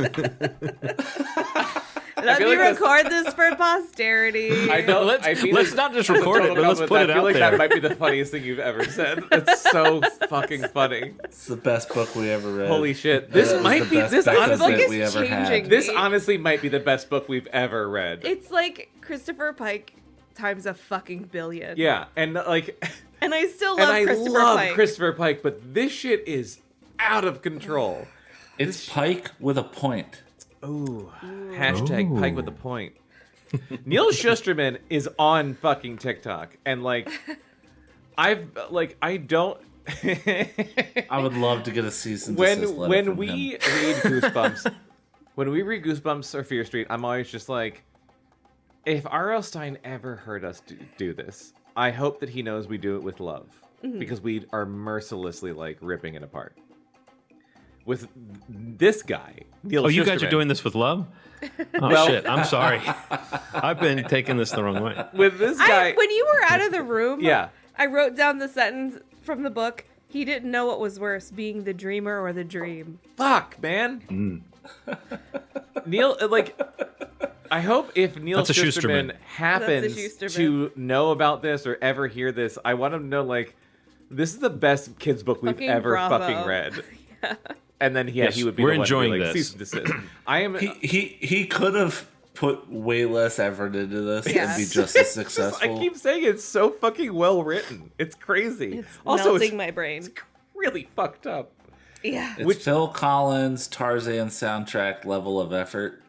B: Let
A: feel
B: me
A: like
B: record this for posterity.
A: I know.
D: Let's not just record it, but let's put it
A: I feel
D: out
A: like
D: there.
A: that might be the funniest thing you've ever said. It's so fucking funny.
C: It's the best book we ever read.
A: Holy shit! This
C: That was
A: might
C: the
A: be
C: best
A: this
C: Bekah
A: honestly.
C: book
B: is
C: we ever had.
B: changing.
A: This honestly might be the best book we've ever read.
B: It's like Christopher Pike times a fucking billion.
A: Yeah, and like,
B: And I still
A: and
B: love
A: I
B: Christopher
A: love
B: Pike.
A: Christopher Pike, but this shit is out of control.
C: It's Pike with a point.
A: Ooh. Hashtag Pike with a point. Neal Shusterman is on fucking TikTok, and like, I don't.
C: I would love to get a cease and desist letter
A: when
C: from
A: we
C: him.
A: read Goosebumps, when we read Goosebumps or Fear Street, I'm always just like, if R.L. Stine ever heard us do this, I hope that he knows we do it with love, because we are mercilessly like ripping it apart. With this guy, Neal
D: Oh, you guys
A: Shusterman,
D: are doing this with love? Oh,
A: Well-
D: shit. I'm sorry. I've been taking this the wrong way.
A: with this guy.
B: When you were out of the room,
A: Yeah.
B: I wrote down the sentence from the book. He didn't know what was worse, being the dreamer or the dream.
A: Fuck, man. Neil, like, I hope if Neal
D: That's a
A: Shusterman
D: Shusterman.
A: happens
B: That's a
A: to know about this or ever hear this, I want him to know, like, this is the best kids book we've
B: Fucking
A: ever
B: bravo.
A: fucking read. And then,
D: Yes,
A: he would be
D: we're
A: the one
D: enjoying
A: to be like,
D: this.
A: cease and desist. I am.
C: He could have put way less effort into this and be
B: Yes.
C: just as
A: I
C: successful.
A: keep saying it's so fucking well written. It's crazy.
B: It's
A: also,
B: melting
A: it's
B: my brain.
A: really fucked up.
B: Yeah.
C: It's Phil Collins Tarzan soundtrack level of effort.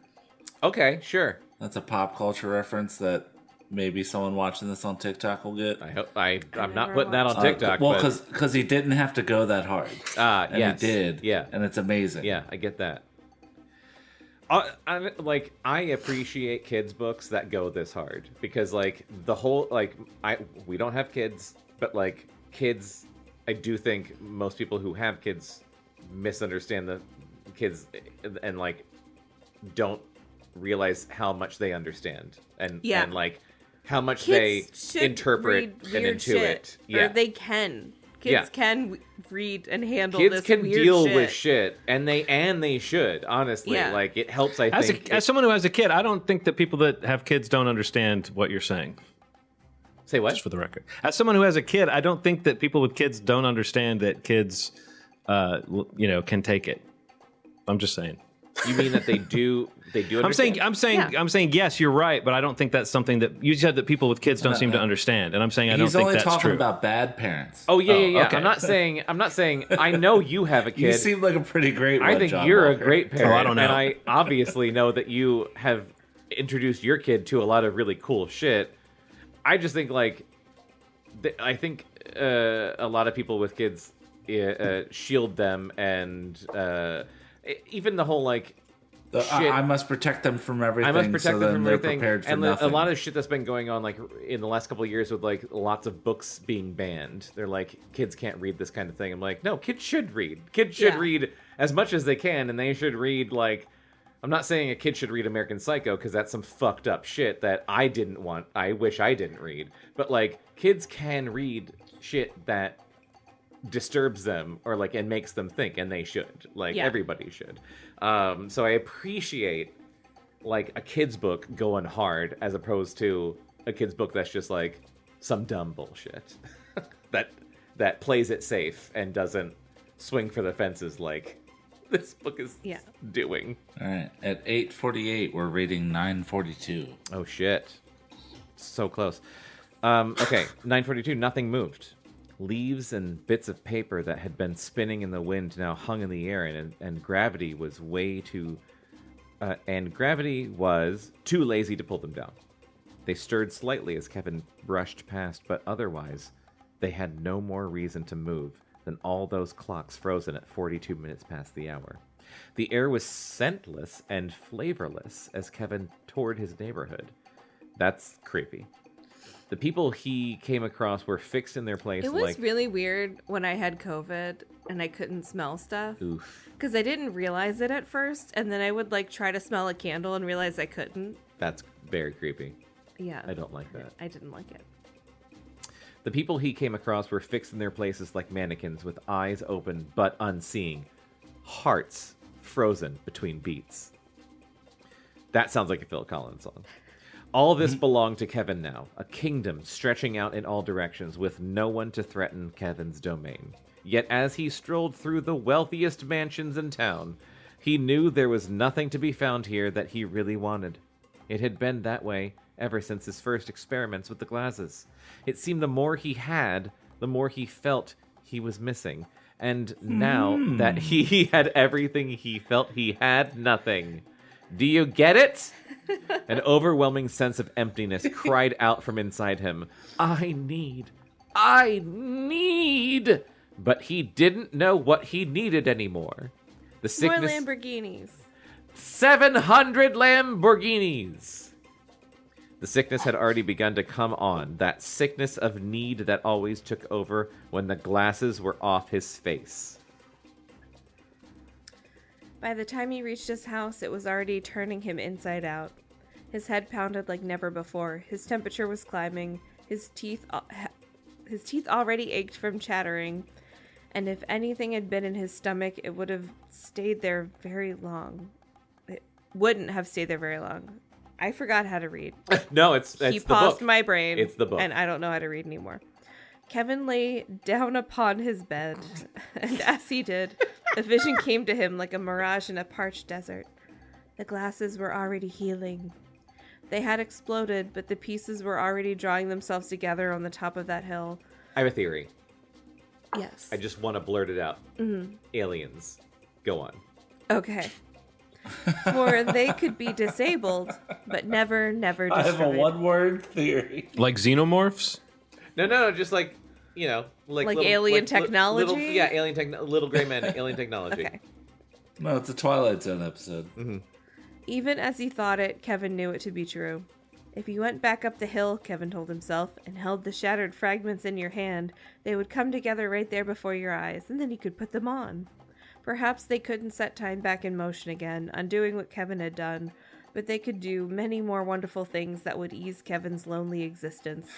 A: Okay, sure.
C: That's a pop culture reference that maybe someone watching this on TikTok will get.
A: I hope I'm not
B: never
A: putting that on
B: watched
A: TikTok.
C: Well,
A: but,
C: because he didn't have to go that hard. And
A: yes.
C: he did.
A: Yeah.
C: And it's amazing.
A: Yeah, I get that. I appreciate kids' books that go this hard, because like the whole we don't have kids, but like kids, I do think most people who have kids misunderstand the kids and like don't realize how much they understand and like how much
B: Kids
A: they
B: should
A: interpret
B: read
A: and
B: weird
A: intuit.
B: shit,
A: Yeah.
B: or they can. Kids
A: Yeah.
B: can read and handle
A: Kids
B: this
A: can
B: weird
A: deal
B: shit.
A: with shit, and they should, honestly.
B: Yeah.
A: Like, it helps, I think.
D: As someone who has a kid, I don't think that people that have kids don't understand what you're saying.
A: Say what?
D: Just for the record. As someone who has a kid, I don't think that people with kids don't understand that kids, can take it. I'm just saying.
A: You mean that they do understand?
D: I'm saying yes, you're right, but I don't think that's something that you said that people with kids don't seem to understand, and I'm saying I don't
C: He's
D: think
C: only
D: that's
C: talking
D: true.
C: about bad parents.
A: Oh, yeah.
D: okay.
A: I'm not saying I know you have a kid.
C: You seem like a pretty great one,
A: I think
C: John
A: you're a
C: Walker.
A: great parent.
D: Oh, I don't know.
A: And I obviously know that you have introduced your kid to a lot of really cool shit. I just think I think a lot of people with kids shield them, and even the whole shit.
C: I must protect them from everything.
A: I must protect
C: so
A: them
C: then
A: from
C: they're
A: everything.
C: prepared for
A: And
C: nothing.
A: a lot of shit that's been going on in the last couple of years with lots of books being banned. They're like, kids can't read this kind of thing. I'm like, no, kids should read. Kids should read as much as they can, and they should read I'm not saying a kid should read American Psycho, because that's some fucked up shit that I didn't want. I wish I didn't read. But kids can read shit that disturbs them or and makes them think, and they should. Everybody should. So I appreciate like a kid's book going hard as opposed to a kid's book that's just like some dumb bullshit that plays it safe and doesn't swing for the fences like this book is doing.
C: All right. At 8:48, we're reading 9:42.
A: Oh, shit. So close. Okay, 9:42, nothing moved. Leaves and bits of paper that had been spinning in the wind now hung in the air, and gravity was too lazy to pull them down. They stirred slightly as Kevin brushed past, but otherwise, they had no more reason to move than all those clocks frozen at 42 minutes past the hour. The air was scentless and flavorless as Kevin toured his neighborhood. That's creepy. The people he came across were fixed in their place.
B: It was really weird when I had COVID and I couldn't smell stuff.
A: Oof.
B: Because I didn't realize it at first, and then I would like try to smell a candle and realize I couldn't.
A: That's very creepy.
B: Yeah.
A: I don't like that.
B: I didn't like it.
A: The people he came across were fixed in their places like mannequins with eyes open but unseeing. Hearts frozen between beats. That sounds like a Phil Collins song. All this belonged to Kevin now, a kingdom stretching out in all directions with no one to threaten Kevin's domain. Yet as he strolled through the wealthiest mansions in town, he knew there was nothing to be found here that he really wanted. It had been that way ever since his first experiments with the glasses. It seemed the more he had, the more he felt he was missing. And now that he had everything, he felt he had nothing. Do you get it? An overwhelming sense of emptiness cried out from inside him. I need. But he didn't know what he needed anymore. The sickness.
B: More Lamborghinis.
A: 700 Lamborghinis. The sickness had already begun to come on, that sickness of need that always took over when the glasses were off his face.
B: By the time he reached his house, it was already turning him inside out. His head pounded like never before. His temperature was climbing. His teeth already ached from chattering. And if anything had been in his stomach, it would have stayed there very long. It wouldn't have stayed there very long. I forgot how to read.
A: No, it's
B: he
A: the
B: paused
A: book.
B: my brain.
A: It's the book.
B: And I don't know how to read anymore. Kevin lay down upon his bed, and as he did, a vision came to him like a mirage in a parched desert. The glasses were already healing. They had exploded, but the pieces were already drawing themselves together on the top of that hill.
A: I have a theory.
B: Yes.
A: I just want to blurt it out. Mm-hmm. Aliens. Go on.
B: Okay. For they could be disabled, but never destroyed.
C: I have a one-word theory.
D: Like xenomorphs?
A: No, just like, like little,
B: alien technology?
A: Little gray men, alien technology.
B: Okay.
C: No, it's a Twilight Zone episode.
A: Mm-hmm.
B: Even as he thought it, Kevin knew it to be true. If you went back up the hill, Kevin told himself, and held the shattered fragments in your hand, they would come together right there before your eyes, and then he could put them on. Perhaps they couldn't set time back in motion again, undoing what Kevin had done, but they could do many more wonderful things that would ease Kevin's lonely existence.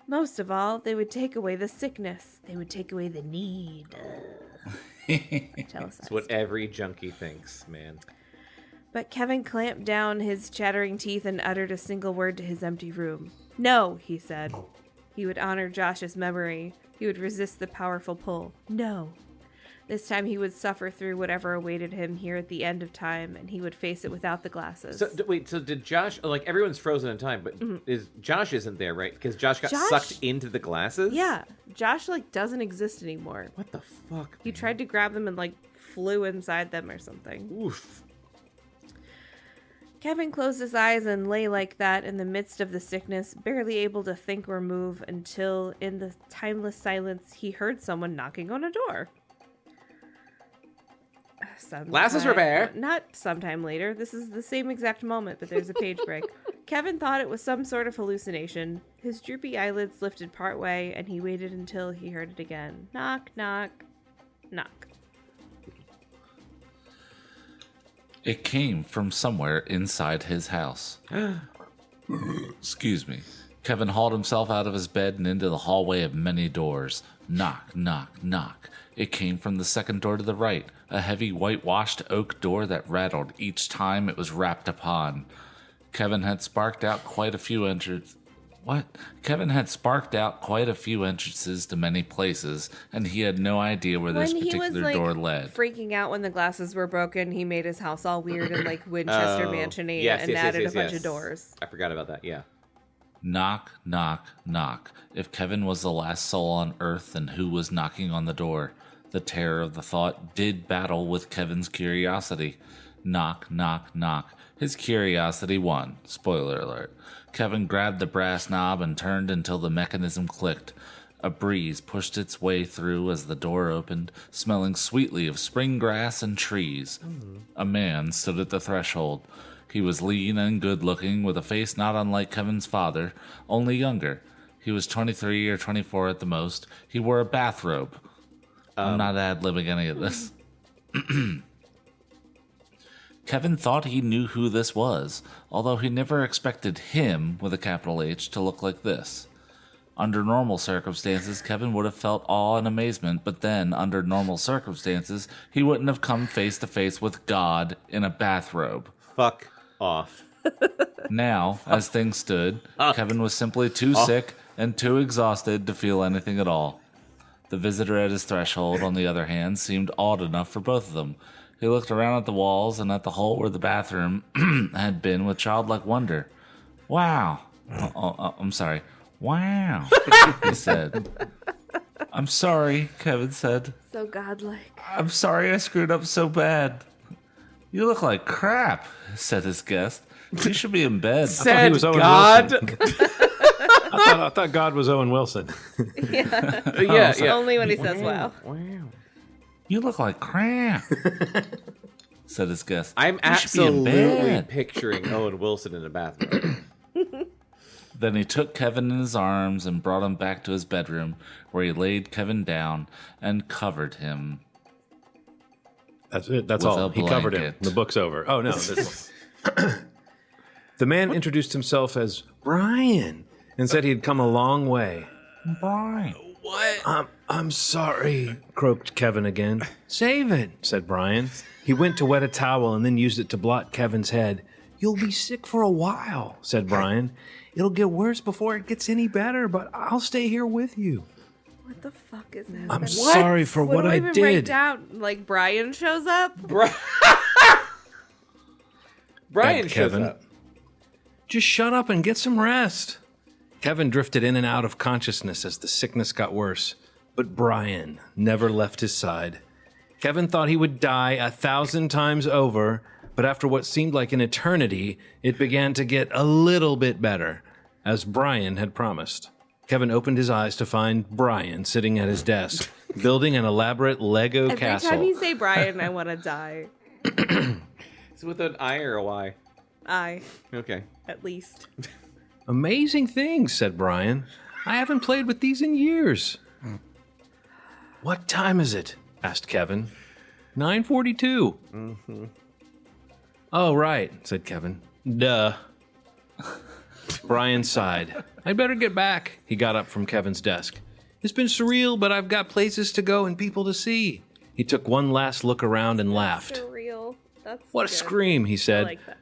B: Most of all, they would take away the sickness. They would take away the need.
A: It's what every junkie thinks, man.
B: But Kevin clamped down his chattering teeth and uttered a single word to his empty room. No, he said. He would honor Josh's memory. He would resist the powerful pull. No. This time he would suffer through whatever awaited him here at the end of time, and he would face it without the glasses.
A: So did Josh, like, everyone's frozen in time, but Josh isn't there, right? Because Josh got sucked into the glasses?
B: Yeah. Josh, doesn't exist anymore.
A: What the fuck,
B: He tried to grab them and, flew inside them or something.
A: Oof.
B: Kevin closed his eyes and lay like that in the midst of the sickness, barely able to think or move until, in the timeless silence, he heard someone knocking on a door.
A: Glasses repair.
B: Not sometime later. This is the same exact moment, but there's a page break. Kevin thought it was some sort of hallucination. His droopy eyelids lifted partway, and he waited until he heard it again. Knock, knock, knock.
C: It came from somewhere inside his house. Excuse me. Kevin hauled himself out of his bed and into the hallway of many doors. Knock, knock, knock. It came from the second door to the right, a heavy whitewashed oak door that rattled each time it was rapped upon. Kevin had sparked out quite a few entrances to many places, and he had no idea where this particular door led.
B: Freaking out when the glasses were broken, he made his house all weird and like Winchester Mansion-y and added a bunch of doors.
A: I forgot about that, yeah.
C: Knock, knock, knock. If Kevin was the last soul on Earth, then who was knocking on the door? The terror of the thought did battle with Kevin's curiosity. Knock, knock, knock. His curiosity won. Spoiler alert. Kevin grabbed the brass knob and turned until the mechanism clicked. A breeze pushed its way through as the door opened, smelling sweetly of spring grass and trees. A man stood at the threshold. He was lean and good-looking, with a face not unlike Kevin's father, only younger. He was 23 or 24 at the most. He wore a bathrobe. I'm not ad-libbing any of this. Kevin thought he knew who this was, although he never expected him, with a capital H, to look like this. Under normal circumstances, Kevin would have felt awe and amazement, but then, under normal circumstances, he wouldn't have come face to face with God in a bathrobe.
A: Fuck off.
C: Now, as things stood, Kevin was simply too sick and too exhausted to feel anything at all. The visitor at his threshold, on the other hand, seemed odd enough for both of them. He looked around at the walls and at the hole where the bathroom had been with childlike wonder. Wow. I'm sorry. Wow, he said. I'm sorry, Kevin said.
B: So godlike.
C: I'm sorry I screwed up so bad. You look like crap, said his guest. You should be in bed.
A: Said
D: was Owen
A: God.
D: I thought God was Owen Wilson.
B: Yeah. Only when he says wow.
C: You look like crap, said his guest.
A: I'm absolutely picturing Owen Wilson in a bathroom.
C: Then he took Kevin in his arms and brought him back to his bedroom, where he laid Kevin down and covered him.
D: That's it. That's
C: With
D: all.
C: a
D: He covered him.
C: blanket.
D: The book's over. Oh, no. There's more. The man introduced himself as Brian and said he'd come a long way.
C: Bye.
D: I'm sorry, croaked Kevin again. Save it, said Brian. He went to wet a towel and then used it to blot Kevin's head. You'll be sick for a while, said Brian. It'll get worse before it gets any better, but I'll stay here with you.
B: What the fuck is happening?
D: I'm sorry for what
B: do
D: I
B: even
D: did.
B: Write down? Like Brian shows up?
A: Brian shows
D: Kevin.
A: up.
D: Just shut up and get some rest. Kevin drifted in and out of consciousness as the sickness got worse, but Brian never left his side. Kevin thought he would die 1,000 times over, but after what seemed like an eternity, it began to get a little bit better, as Brian had promised. Kevin opened his eyes to find Brian sitting at his desk, building an elaborate Lego castle.
B: Every time you say Brian, I want to die.
A: Is it with an I or a Y?
B: I,
A: Okay.
B: at least.
D: Amazing things, said Brian. I haven't played with these in years. What time is it? Asked Kevin. 9:42. Mm-hmm. Oh, right, said Kevin. Duh. Brian sighed. I'd better get back. He got up from Kevin's desk. It's been surreal, but I've got places to go and people to see. He took one last look around and laughed.
B: Surreal. That's
D: What a
B: good.
D: scream, he said.
B: I like that.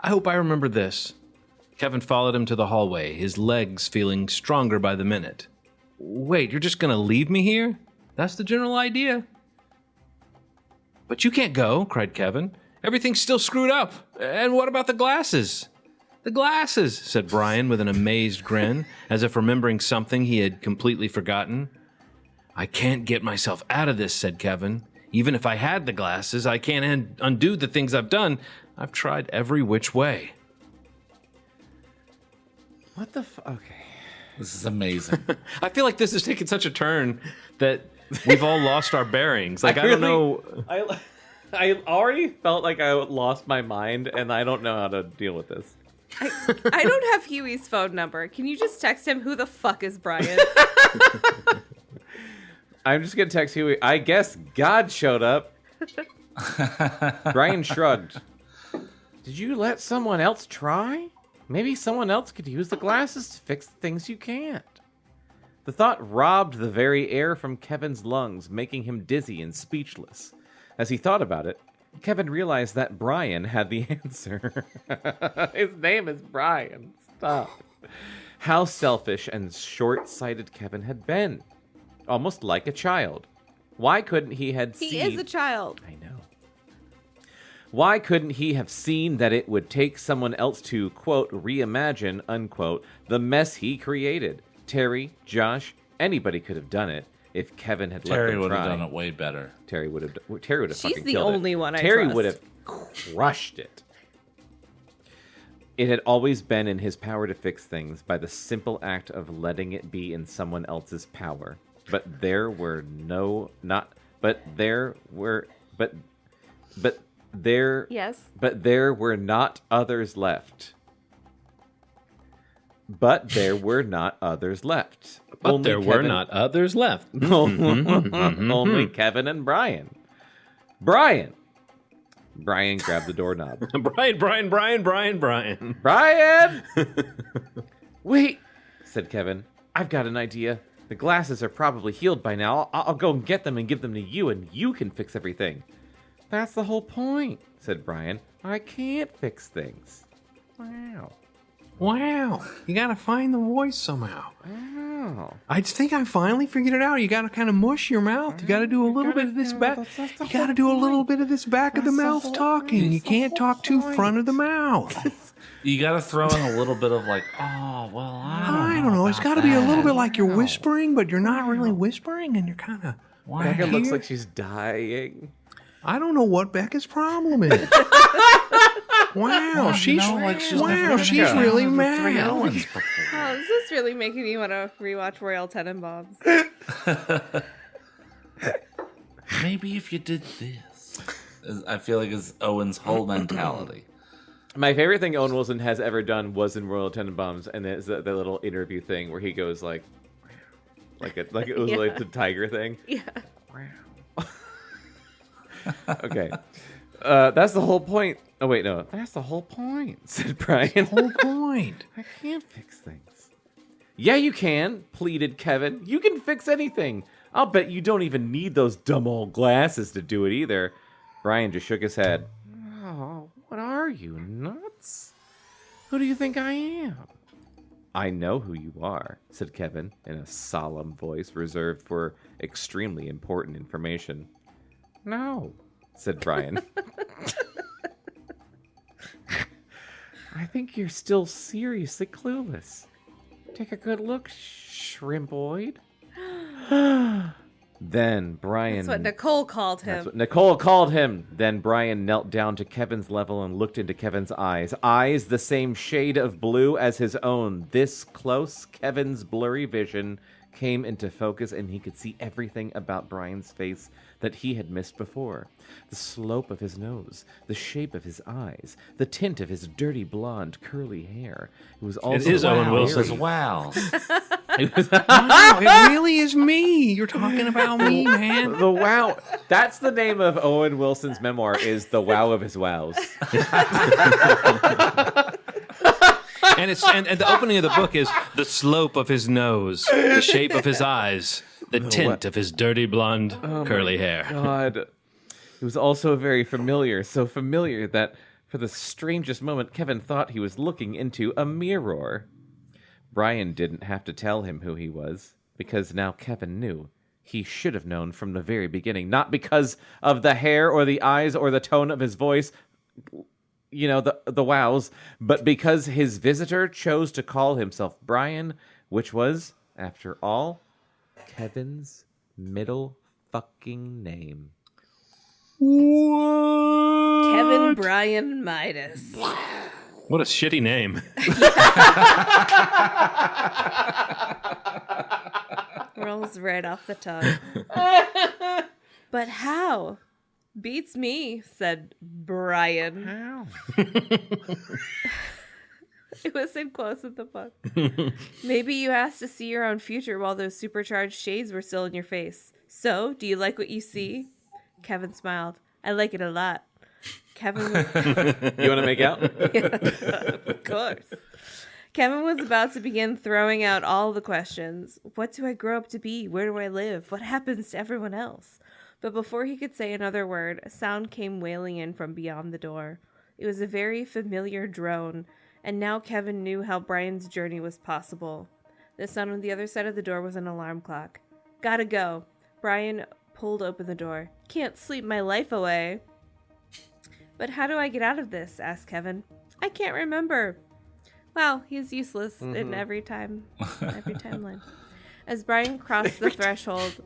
D: I hope I remember this. Kevin followed him to the hallway, his legs feeling stronger by the minute. Wait, you're just going to leave me here? That's the general idea. But you can't go, cried Kevin. Everything's still screwed up. And what about the glasses? The glasses, said Brian with an amazed grin, as if remembering something he had completely forgotten. I can't get myself out of this, said Kevin. Even if I had the glasses, I can't undo the things I've done. I've tried every which way.
A: What the fuck? Okay.
C: This is amazing.
D: I feel like this is taking such a turn that we've all lost our bearings. Like, I don't know.
A: I already felt like I lost my mind, and I don't know how to deal with this.
B: I don't have Huey's phone number. Can you just text him who the fuck is Brian?
A: I'm just gonna text Huey. I guess God showed up. Brian shrugged. Did you let someone else try? Maybe someone else could use the glasses to fix the things you can't. The thought robbed the very air from Kevin's lungs, making him dizzy and speechless. As he thought about it, Kevin realized that Brian had the answer. His name is Brian. Stop. How selfish and short-sighted Kevin had been. Almost like a child. Why couldn't he have seen...
B: He is a child.
A: I know. Why couldn't he have seen that it would take someone else to, quote, reimagine, unquote, the mess he created? Terry, Josh, anybody could have done it if Kevin had let
C: Terry
A: them
C: would
A: try.
C: have done it way better.
A: Terry would have fucking killed it.
B: She's the only one I
A: Terry
B: trust.
A: would have crushed it. It had always been in his power to fix things by the simple act of letting it be in someone else's power. But there were
B: Yes.
A: But there were not others left. But there were not others left.
D: But there were not others left.
A: Only Kevin and Brian. Brian grabbed the doorknob.
D: Brian.
A: Brian! Wait, said Kevin. I've got an idea. The glasses are probably healed by now. I'll go and get them and give them to you, and you can fix everything. That's the whole point, said Brian. I can't fix things.
E: Wow. You gotta find the voice somehow.
A: Wow.
E: I think I finally figured it out. You gotta kind of mush your mouth. You gotta do a little bit of this back. You gotta do a little bit of this back of the mouth talking. You can't talk too front of the mouth.
C: You got to throw in a little bit of like, oh, well,
E: I don't know. It's gotta be a little bit like you're whispering, but you're not really whispering, and you're kind of.
A: Becca looks like she's dying.
E: I don't know what Becca's problem is. Wow, she's really mad.
B: Oh, this is really making me want to rewatch Royal Tenenbaums.
C: Maybe if you did this. I feel like it's Owen's whole mentality.
A: My favorite thing Owen Wilson has ever done was in Royal Tenenbaums, and it's the little interview thing where he goes like it was like the tiger thing.
B: Yeah.
A: Okay. That's the whole point. Oh, wait, no. That's the whole point, said Brian.
E: Whole point.
A: I can't fix things. Yeah, you can, pleaded Kevin. You can fix anything. I'll bet you don't even need those dumb old glasses to do it either. Brian just shook his head. Oh, what are you, nuts? Who do you think I am? I know who you are, said Kevin in a solemn voice reserved for extremely important information. No, said Brian. I think you're still seriously clueless. Take a good look, shrimpoid. Then Brian...
B: That's what Nicole called him.
A: That's what Nicole called him. Then Brian knelt down to Kevin's level and looked into Kevin's eyes. Eyes the same shade of blue as his own. This close, Kevin's blurry vision came into focus, and he could see everything about Brian's face that he had missed before. The slope of his nose, the shape of his eyes, the tint of his dirty blonde curly hair. It was also
D: Owen Wilson's
C: wow.
E: Wow, it really is me. You're talking about me, man.
A: The wow. That's the name of Owen Wilson's memoir, is The Wow of His Wows.
D: And the opening of the book is the slope of his nose, the shape of his eyes, the tint of his dirty blonde curly hair.
A: God. It was also very familiar, so familiar that for the strangest moment, Kevin thought he was looking into a mirror. Brian didn't have to tell him who he was, because now Kevin knew. He should have known from the very beginning, not because of the hair or the eyes or the tone of his voice, you know, the wows, but because his visitor chose to call himself Brian, which was, after all, Kevin's middle fucking name.
E: What?
B: Kevin Brian Midas.
D: What a shitty name.
B: Rolls right off the tongue. But how? Beats me, said Brian.
A: How?
B: It was in quotes in the book. Maybe you asked to see your own future while those supercharged shades were still in your face. So, do you like what you see? Kevin smiled. I like it a lot. Kevin was...
A: You want to make out?
B: Of course. Kevin was about to begin throwing out all the questions. What do I grow up to be? Where do I live? What happens to everyone else? But before he could say another word, a sound came wailing in from beyond the door. It was a very familiar drone, and now Kevin knew how Brian's journey was possible. The sound on the other side of the door was an alarm clock. Gotta go. Brian pulled open the door. Can't sleep my life away. But how do I get out of this? Asked Kevin. I can't remember. Wow, he's useless in every timeline. As Brian crossed the threshold,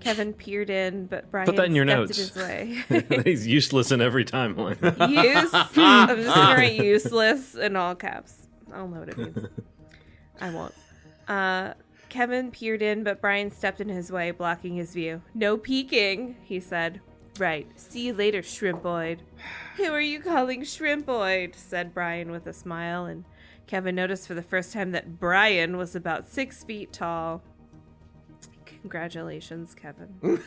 B: Kevin peered in, but Brian
D: Put that in your
B: stepped
D: notes.
B: His way.
D: He's useless in every timeline.
B: I'm just gonna write useless in all caps. I don't know what it means. I won't. Kevin peered in, but Brian stepped in his way, blocking his view. No peeking, he said. Right. See you later, Shrimpoid. Who are you calling Shrimpoid? Said Brian with a smile, and Kevin noticed for the first time that Brian was about 6 feet tall. Congratulations, Kevin.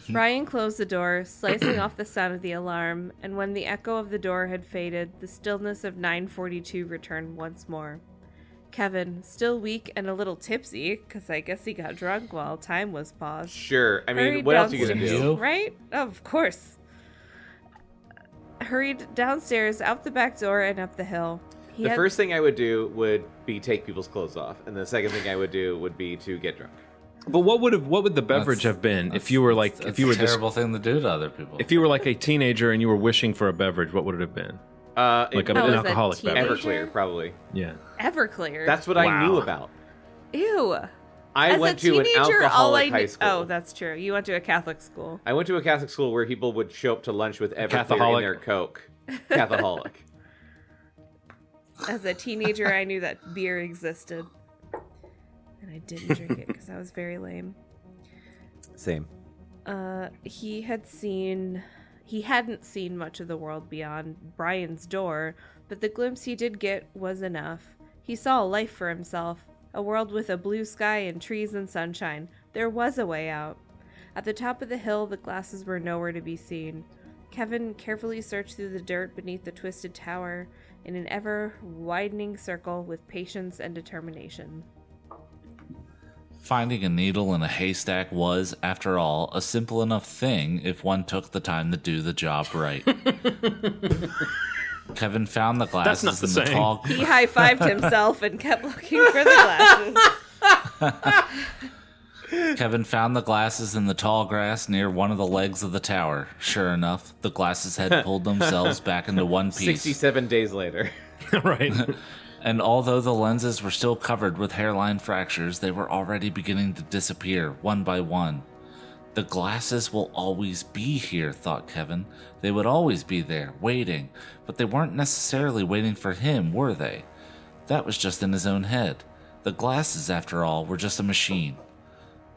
B: Brian closed the door, slicing off the sound of the alarm, and when the echo of the door had faded, the stillness of 9:42 returned once more. Kevin, still weak and a little tipsy, because I guess he got drunk while time was paused.
A: Sure. I mean,
B: Hurried
A: what else are you going to
B: downstairs,
A: do?
B: Right? Of course. Hurried downstairs, out the back door, and up the hill.
A: The first thing I would do would be take people's clothes off, and the second thing I would do would be to get drunk.
D: But what would the beverage have been if you were like
C: That's
D: if you were
C: a terrible thing to do to other people.
D: if you were like a teenager and you were wishing for a beverage? What would it have been? Like an
B: was a
D: alcoholic
B: teenager?
D: beverage.
A: Everclear, probably.
D: Yeah.
B: Everclear.
A: That's what I knew about.
B: Ew.
A: I
B: As
A: went
B: a
A: to an
B: teenager,
A: alcoholic high school.
B: Oh, that's true. You went to a Catholic school.
A: I went to a Catholic school where people would show up to lunch with Everclear in
D: Catholic.
A: their Coke. Catholic.
B: As a teenager, I knew that beer existed. And I didn't drink it because I was very lame.
A: Same.
B: He hadn't seen much of the world beyond Brian's door, but the glimpse he did get was enough. He saw a life for himself, a world with a blue sky and trees and sunshine. There was a way out. At the top of the hill, the glasses were nowhere to be seen. Kevin carefully searched through the dirt beneath the twisted tower in an ever-widening circle with patience and determination.
C: Finding a needle in a haystack was, after all, a simple enough thing if one took the time to do the job right. Kevin found the glasses
D: That's not the
C: in the
D: saying.
C: tall...
B: He high-fived himself and kept looking for the glasses.
C: Kevin found the glasses in the tall grass near one of the legs of the tower. Sure enough, the glasses had pulled themselves back into one piece.
A: 67 days later.
D: Right.
C: And although the lenses were still covered with hairline fractures, they were already beginning to disappear, one by one. The glasses will always be here, thought Kevin. They would always be there, waiting. But they weren't necessarily waiting for him, were they? That was just in his own head. The glasses, after all, were just a machine.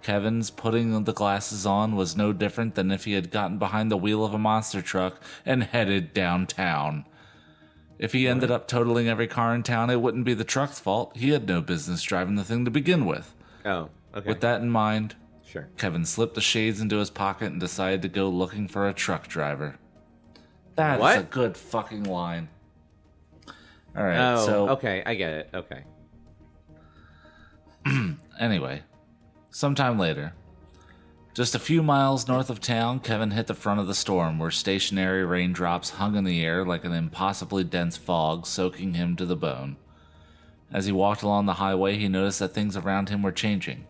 C: Kevin's putting the glasses on was no different than if he had gotten behind the wheel of a monster truck and headed downtown. If he ended up totaling every car in town, it wouldn't be the truck's fault. He had no business driving the thing to begin with.
A: Oh, okay.
C: With that in mind,
A: Sure.
C: Kevin slipped the shades into his pocket and decided to go looking for a truck driver. That's
A: What?
C: a good fucking line. All right, so
A: okay, I get it. Okay.
C: anyway, sometime later, just a few miles north of town, Kevin hit the front of the storm where stationary raindrops hung in the air like an impossibly dense fog, soaking him to the bone. As he walked along the highway, he noticed that things around him were changing.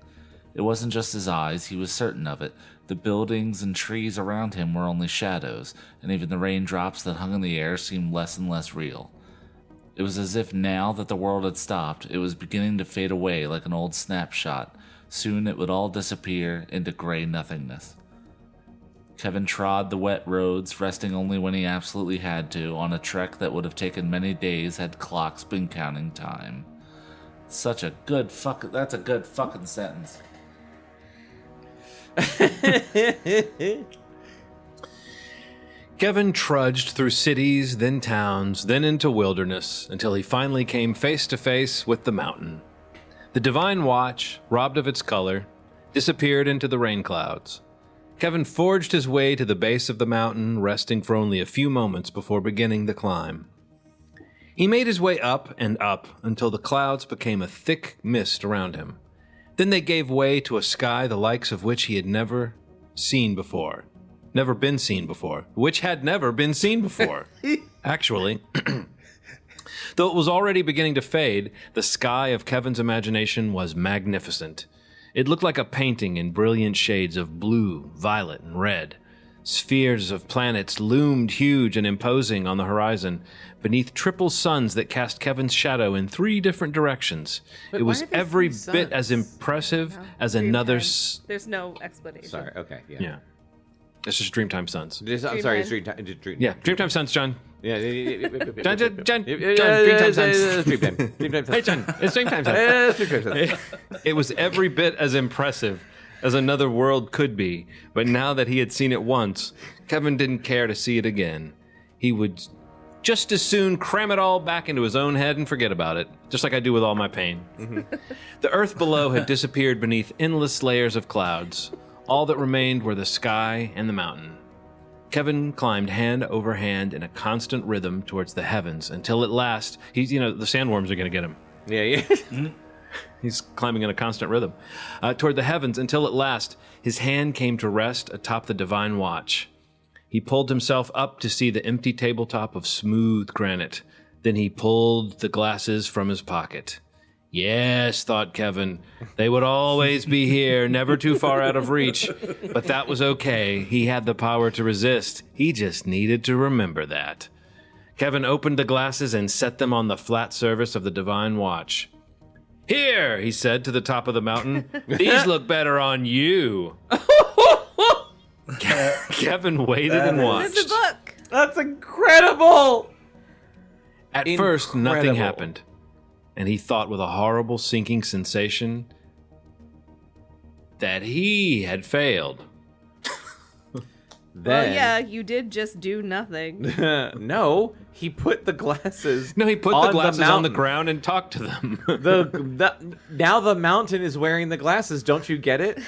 C: It wasn't just his eyes, he was certain of it. The buildings and trees around him were only shadows, and even the raindrops that hung in the air seemed less and less real. It was as if now that the world had stopped, it was beginning to fade away like an old snapshot. Soon it would all disappear into gray nothingness. Kevin trod the wet roads, resting only when he absolutely had to, on a trek that would have taken many days had clocks been counting time. That's a good fucking sentence.
D: Kevin trudged through cities, then towns, then into wilderness, until he finally came face to face with the mountain. The divine watch, robbed of its color, disappeared into the rain clouds. Kevin forged his way to the base of the mountain, resting for only a few moments before beginning the climb. He made his way up and up until the clouds became a thick mist around him. Then they gave way to a sky the likes of which he had never been seen before. Actually, though it was already beginning to fade, the sky of Kevin's imagination was magnificent. It looked like a painting in brilliant shades of blue, violet, and red. Spheres of planets loomed huge and imposing on the horizon, beneath triple suns that cast Kevin's shadow in 3 different directions.
A: But
D: it
A: why
D: was
A: are there
D: every
A: 3
D: bit as
A: suns?
D: impressive as another...
B: There's no explanation.
A: Sorry. Okay. Yeah.
D: Yeah. It's just Dreamtime Suns.
A: I'm sorry. It's Dreamtime.
D: Yeah, Dreamtime Suns, John.
A: Yeah.
D: John, Dreamtime Suns.
A: Dreamtime.
D: Hey, John, it's Dreamtime Suns. It was every bit as impressive as another world could be, but now that he had seen it once, Kevin didn't care to see it again. He would just as soon cram it all back into his own head and forget about it, just like I do with all my pain. The earth below had disappeared beneath endless layers of clouds. All that remained were the sky and the mountain. Kevin climbed hand over hand in a constant rhythm towards the heavens until at last, the sandworms are going to get him.
A: Yeah.
D: He's climbing in a constant rhythm. Toward the heavens until at last his hand came to rest atop the divine watch. He pulled himself up to see the empty tabletop of smooth granite. Then he pulled the glasses from his pocket. Yes, thought Kevin, they would always be here, never too far out of reach. But that was okay. He had the power to resist. He just needed to remember that. Kevin opened the glasses and set them on the flat surface of the divine watch. Here, he said to the top of the mountain, these look better on you. Kevin waited and watched.
B: It's a book.
A: That's incredible.
D: At first, nothing happened, and he thought with a horrible sinking sensation that he had failed.
B: Well, yeah, you did just do nothing.
A: No, he put the glasses.
D: No, he put the glasses on the ground and talked to them.
A: Now the mountain is wearing the glasses. Don't you get it?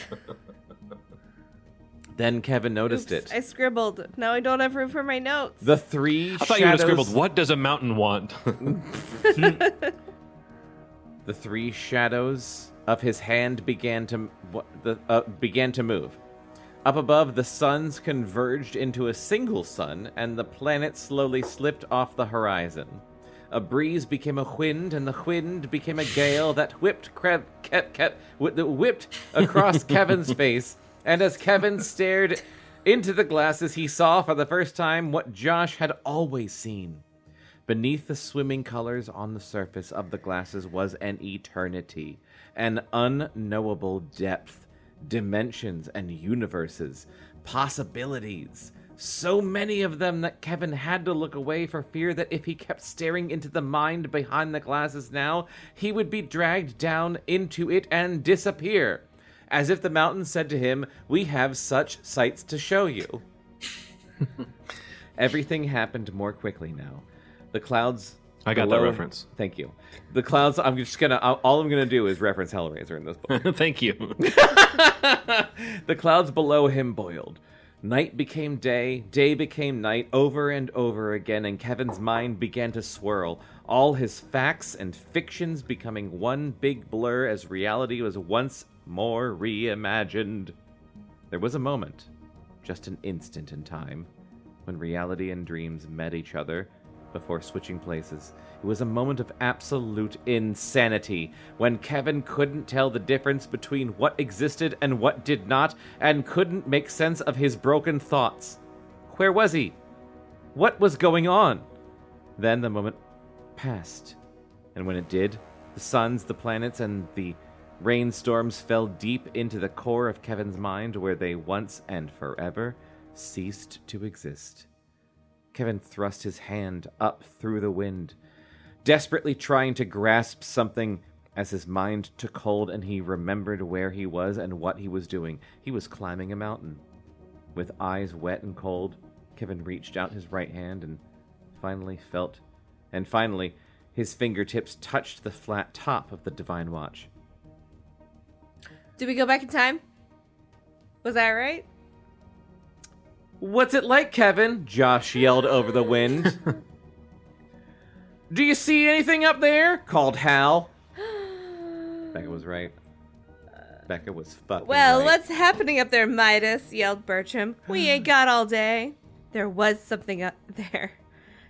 A: Then Kevin noticed it.
B: I scribbled. Now I don't have room for my notes.
A: The 3
D: I thought you would have scribbled, what does a mountain want?
A: The 3 shadows of his hand began to move. Up above, the suns converged into a single sun, and the planet slowly slipped off the horizon. A breeze became a wind, and the wind became a gale that whipped across Kevin's face. And as Kevin stared into the glasses, he saw for the first time what Josh had always seen. Beneath the swimming colors on the surface of the glasses was an eternity, an unknowable depth. Dimensions and universes, possibilities, so many of them that Kevin had to look away for fear that if he kept staring into the mind behind the glasses now, he would be dragged down into it and disappear. As if the mountain said to him, "We have such sights to show you." Everything happened more quickly now. The clouds...
D: I got that reference.
A: Thank you. The clouds, all I'm gonna do is reference Hellraiser in this book.
D: Thank you.
A: The clouds below him boiled. Night became day, day became night, over and over again, and Kevin's mind began to swirl, all his facts and fictions becoming one big blur as reality was once more reimagined. There was a moment, just an instant in time, when reality and dreams met each other before switching places. It was a moment of absolute insanity, when Kevin couldn't tell the difference between what existed and what did not, and couldn't make sense of his broken thoughts. Where was he? What was going on? Then the moment passed, and when it did, the suns, the planets, and the rainstorms fell deep into the core of Kevin's mind, where they once and forever ceased to exist. Kevin thrust his hand up through the wind, desperately trying to grasp something as his mind took hold and he remembered where he was and what he was doing. He was climbing a mountain. With eyes wet and cold, Kevin reached out his right hand and finally his fingertips touched the flat top of the divine watch.
B: Did we go back in time? Was that right?
A: "What's it like, Kevin?" Josh yelled over the wind. Do you see anything up there? Called Hal. Bekah was right. Bekah was fucking
B: Well,
A: right.
B: what's happening up there, Midas? Yelled Bertram. We ain't got all day. There was something up there.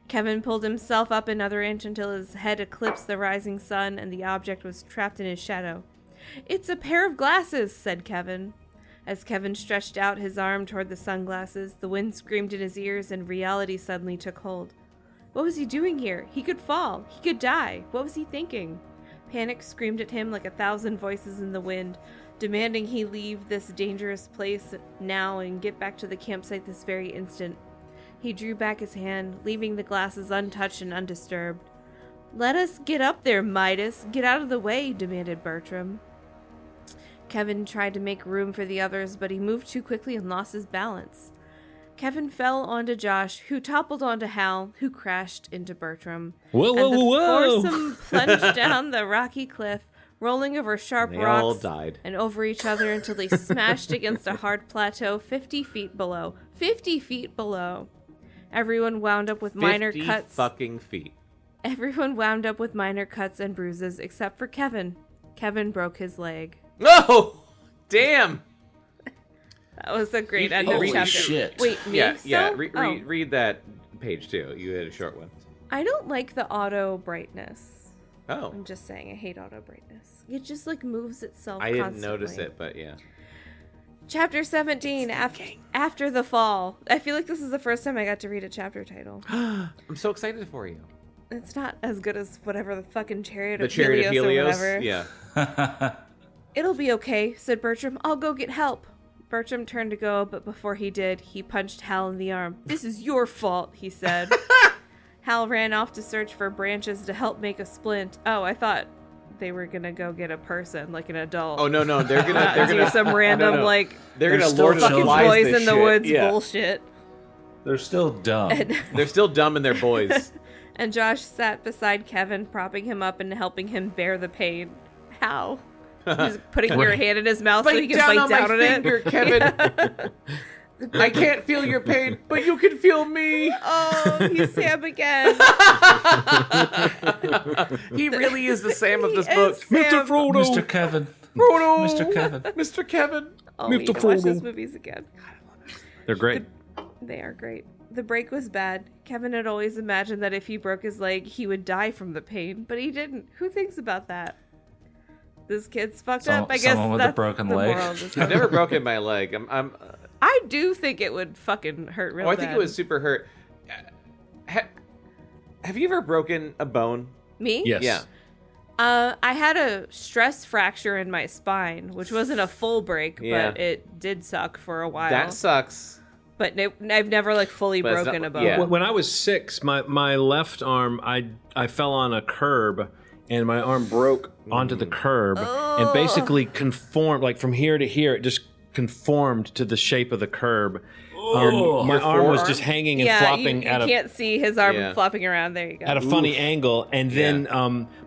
B: Kevin pulled himself up another inch until his head eclipsed the rising sun and the object was trapped in his shadow. It's a pair of glasses, said Kevin. As Kevin stretched out his arm toward the sunglasses, the wind screamed in his ears and reality suddenly took hold. What was he doing here? He could fall. He could die. What was he thinking? Panic screamed at him like 1,000 voices in the wind, demanding he leave this dangerous place now and get back to the campsite this very instant. He drew back his hand, leaving the glasses untouched and undisturbed. Let us get up there, Midas. Get out of the way, demanded Bertram. Kevin tried to make room for the others, but he moved too quickly and lost his balance. Kevin fell onto Josh, who toppled onto Hal, who crashed into Bertram.
D: Whoa,
B: and
D: whoa,
B: the
D: whoa!
B: foursome plunged down the rocky cliff, rolling over sharp
A: They
B: rocks
A: all died.
B: and over each other until they smashed against a hard plateau 50 feet below. 50 feet below. Everyone wound up with minor
A: 50
B: cuts.
A: fucking feet.
B: Everyone wound up with minor cuts and bruises except for Kevin. Kevin broke his leg.
A: Oh, damn.
B: That was a great end of
C: Holy
B: chapter.
C: shit.
B: Wait, me?
A: Yeah, yeah.
B: still?
A: Read that page too. You had a short one.
B: I don't like the auto brightness.
A: Oh,
B: I'm just saying, I hate auto brightness. It just like moves itself.
A: I didn't
B: constantly.
A: notice it, but yeah.
B: Chapter 17, After the Fall. I feel like this is the first time I got to read a chapter title.
A: I'm so excited for you.
B: It's not as good as whatever the fucking Chariot
A: The
B: of
A: Chariot of
B: Helios or
A: Helios.
B: whatever.
A: Yeah.
B: It'll be okay, said Bertram. I'll go get help. Bertram turned to go, but before he did, he punched Hal in the arm. This is your fault, he said. Hal ran off to search for branches to help make a splint. Oh, I thought they were gonna go get a person, like an adult.
A: Oh no, they're gonna
B: Not
A: they're
B: do
A: gonna
B: some random
A: no.
B: like
A: they're gonna
C: still
A: Lord of the
B: fucking
C: children.
A: Flies
B: boys
A: this
B: in the
A: shit.
B: woods
A: Yeah.
B: bullshit.
C: They're still dumb.
A: They're still dumb and they're boys.
B: And Josh sat beside Kevin, propping him up and helping him bear the pain. How? Just putting your hand in his mouth so he can bite down on it.
A: Kevin. I can't feel your pain, but you can feel me.
B: Oh, he's Sam again.
A: He really is the Sam of this
B: He
A: book.
B: is Sam.
C: Mr. Kevin.
A: Frodo.
C: Mr. Kevin.
A: Mr. Kevin.
B: Oh, we need to watch those movies again.
D: They're great.
B: They are great. The break was bad. Kevin had always imagined that if he broke his leg, he would die from the pain, but he didn't. Who thinks about that? This kid's fucked up. I guess
C: someone with a
B: that's
C: broken
B: the
C: leg.
B: moral of this
A: I've never broken my leg.
B: I do think it would fucking hurt real
A: I
B: bad.
A: think it was super hurt. Have you ever broken a bone?
B: Me?
D: Yes.
A: Yeah.
B: I had a stress fracture in my spine, which wasn't a full break,
A: Yeah.
B: but it did suck for a while.
A: That sucks.
B: But I've never like fully
A: But it's
B: broken
A: not-
B: a bone.
A: yeah.
D: When I was 6, my left arm, I fell on a curb, and my arm broke onto the curb, and basically conformed, like from here to here, it just conformed to the shape of the curb. My arm was just hanging and flopping
B: you
D: at a
B: can't see his arm
A: Yeah.
B: flopping around. There you go.
D: at a funny angle, and then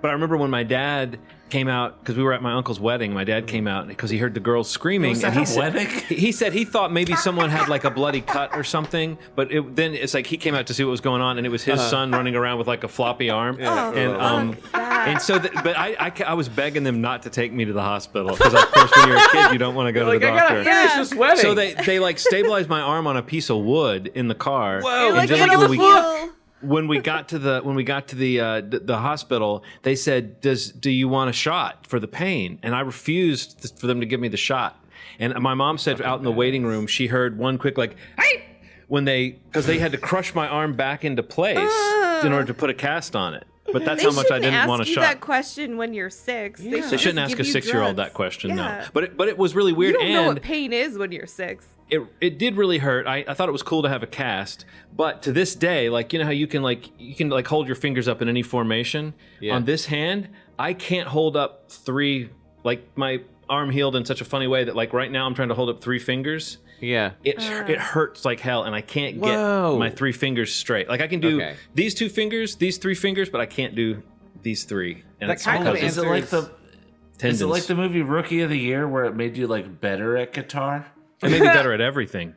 D: but I remember when my dad came out, because we were at my uncle's wedding, my dad came out because he heard the girls screaming,
C: Was
D: and
C: that
D: he
C: a
D: said,
C: wedding?
D: he said he thought maybe someone had like a bloody cut or something, but then it's like he came out to see what was going on, and it was his son running around with like a floppy arm,
B: Oh,
D: and
B: fuck that.
D: and so but I was begging them not to take me to the hospital, because of course when you're a kid you don't want to go to
A: Like,
D: the
A: I gotta
D: doctor.
A: finish
B: Yeah.
A: this wedding.
D: So they like stabilized my arm on a piece of wood in the car.
A: Whoa.
B: You're like,
D: and then
B: "What
D: when
B: the
D: we
B: fuck?"
D: when we got to the hospital, they said, "Do you want a shot for the pain?" And I refused for them to give me the shot. And my mom said out in the waiting room, she heard one quick like, "Hey!" because they had to crush my arm back into place in order to put a cast on it. But that's how much I didn't want a
B: They shouldn't ask you
D: shot.
B: that question when you're 6.
A: Yeah.
D: They shouldn't ask a 6-year-old that question,
B: Yeah.
D: no. But it was really weird,
B: You don't know
D: and
B: what pain is when you're 6.
D: it did really hurt. I thought it was cool to have a cast, but to this day, like, you know how you can hold your fingers up in any formation.
A: Yeah.
D: On this hand, I can't hold up 3. Like, my arm healed in such a funny way that, like, right now I'm trying to hold up 3 fingers.
A: Yeah.
D: It hurts like hell, and I can't
A: Whoa.
D: get my 3 fingers straight. Like, I can do
A: Okay.
D: these 2 fingers, these 3 fingers, but I can't do these 3. And
A: That
D: it's
A: kind of
D: because
C: Is it like the
D: tendons.
C: Is it like the movie Rookie of the Year where it made you like better at guitar?
D: I may be better at everything.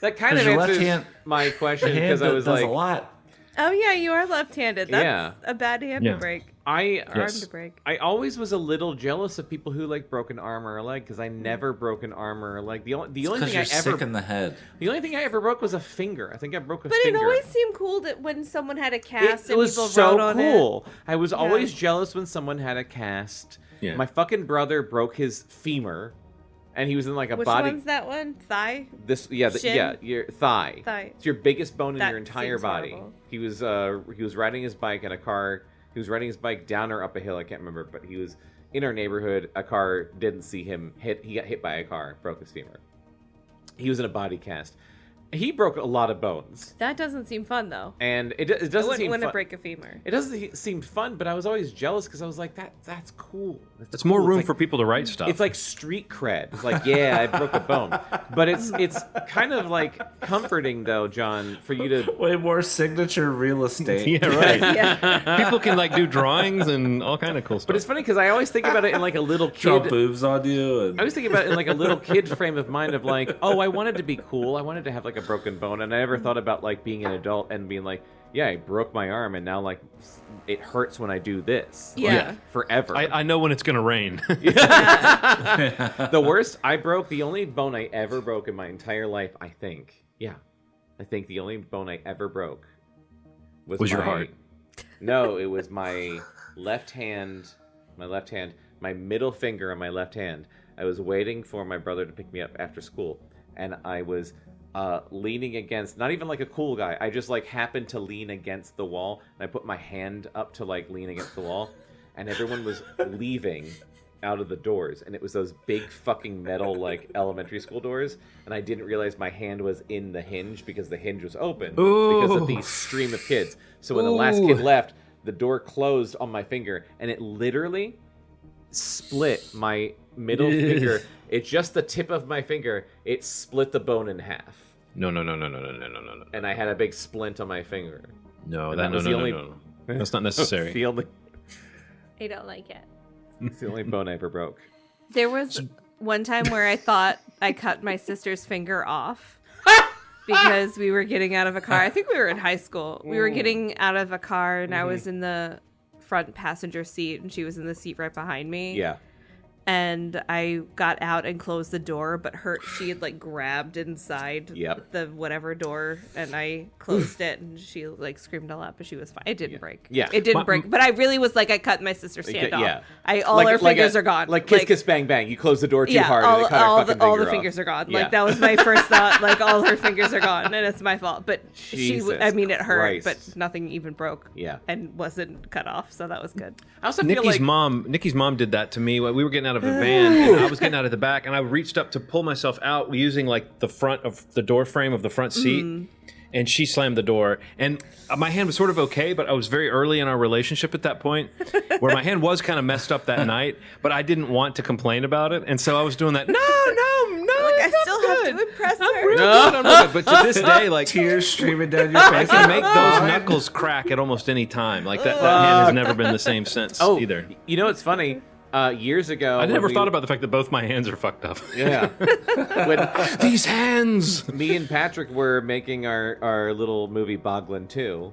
A: That kind of
C: Because your left
A: answers
C: hand-
A: my question
C: The hand
A: because I was
C: does
A: like,
C: a lot.
B: Oh yeah, you are left-handed. That's
A: Yeah.
B: a bad hand to break. Arm to break.
A: I always was a little jealous of people who like broke an arm or a leg because I never broke an arm or a leg. The only thing
C: you're
A: I ever
C: sick in the head.
A: the only thing I ever broke was a finger. I think I broke a
B: But
A: finger.
B: it always seemed cool that when someone had a cast
A: It
B: and
A: was
B: people
A: so
B: wrote on
A: cool. I was always jealous when someone had a cast.
D: Yeah.
A: My fucking brother broke his femur, and he was in like a
B: it. Which
A: body.
B: one's that one? Thigh?
A: Yeah, your thigh.
B: Thigh.
A: It's your biggest bone in
B: That
A: your entire
B: seems
A: body.
B: horrible.
A: He was riding his bike in a car. He was riding his bike down or up a hill. I can't remember, but he was in our neighborhood. A car didn't see him hit. He got hit by a car, broke his femur. He was in a body cast. He broke a lot of bones,
B: That doesn't seem fun though.
A: and it
B: I
A: doesn't
B: wouldn't
A: seem
B: want to
A: fun.
B: break a femur.
A: It doesn't seem fun, but I was always jealous because I was like, that's cool.
D: It's more
A: cool.
D: room
A: It's
D: for
A: like,
D: people to write stuff.
A: It's like street cred. It's like, yeah, I broke a bone. But it's kind of like comforting though, John, for you to
C: Way more signature real estate.
D: yeah, right.
B: Yeah.
D: People can like do drawings and all kind of cool stuff.
A: But it's funny because I always think about it in like a little
C: Draw
A: kid.
C: boobs on you. And...
A: I was thinking about it in like a little kid frame of mind of like, oh, I wanted to be cool. I wanted to have like a broken bone, and I never thought about like being an adult and being like, yeah, I broke my arm, and now like it hurts when I do this. Like,
B: Yeah.
A: forever.
D: I know when it's gonna rain.
A: The worst I broke, the only bone I ever broke in my entire life, I think. Yeah. I think the only bone I ever broke was
D: your
A: my-
D: heart.
A: No, it was my left hand, my middle finger on my left hand. I was waiting for my brother to pick me up after school, and I was leaning against, not even like a cool guy, I just like happened to lean against the wall, and I put my hand up to like lean against the wall, and everyone was leaving out of the doors, and it was those big fucking metal like elementary school doors, and I didn't realize my hand was in the hinge because the hinge was open because of the stream of kids. So when the last kid left, the door closed on my finger, and it literally split my middle finger. It's just the tip of my finger. It split the bone in half.
D: No.
A: And I had a big splint on my finger.
D: No,
A: And
D: that,
A: that
D: no,
A: was
D: no,
A: the
D: no,
A: only-
D: no, no. That's not necessary.
A: The only,
B: I don't like it.
A: it's the only bone I ever broke.
B: There was one time where I thought I cut my sister's finger off because we were getting out of a car. I think we were in high school. We were getting out of a car, and I was in the front passenger seat, and she was in the seat right behind me.
A: Yeah.
B: And I got out and closed the door, but she had like grabbed inside
A: Yep.
B: the whatever door, and I closed it, and she like screamed a lot, but she was fine. It didn't break.
A: Yeah.
B: It didn't break, but I really was like, I cut my sister's hand off.
A: Yeah.
B: All her fingers are gone.
A: Like kiss, kiss, bang, bang. You close the door too hard, and it cut her fucking
B: all the
A: finger
B: fingers
A: off.
B: are gone.
A: Yeah.
B: Like that was my first thought. Like all her fingers are gone, and it's my fault. But
A: Jesus
B: it hurt,
A: Christ.
B: but nothing even broke.
A: Yeah.
B: and wasn't cut off, so that was good.
A: I also feel like
D: Nikki's mom did that to me. We were getting out of a van, and I was getting out of the back, and I reached up to pull myself out using like the front of the door frame of the front seat, and she slammed the door. And my hand was sort of okay, but I was very early in our relationship at that point, where my hand was kind of messed up that night, but I didn't want to complain about it, and so I was doing that. No.
B: Like I still have to impress her.
D: I'm real good. But to this day, like
C: Tears streaming down your
D: I
C: face.
D: can make those knuckles crack at almost any time. Like that hand has never been the same since either.
A: You know, it's funny. Years ago,
D: I never thought about the fact that both my hands are fucked up.
A: Yeah. When
D: These hands.
A: me and Patrick were making our little movie Boglin 2.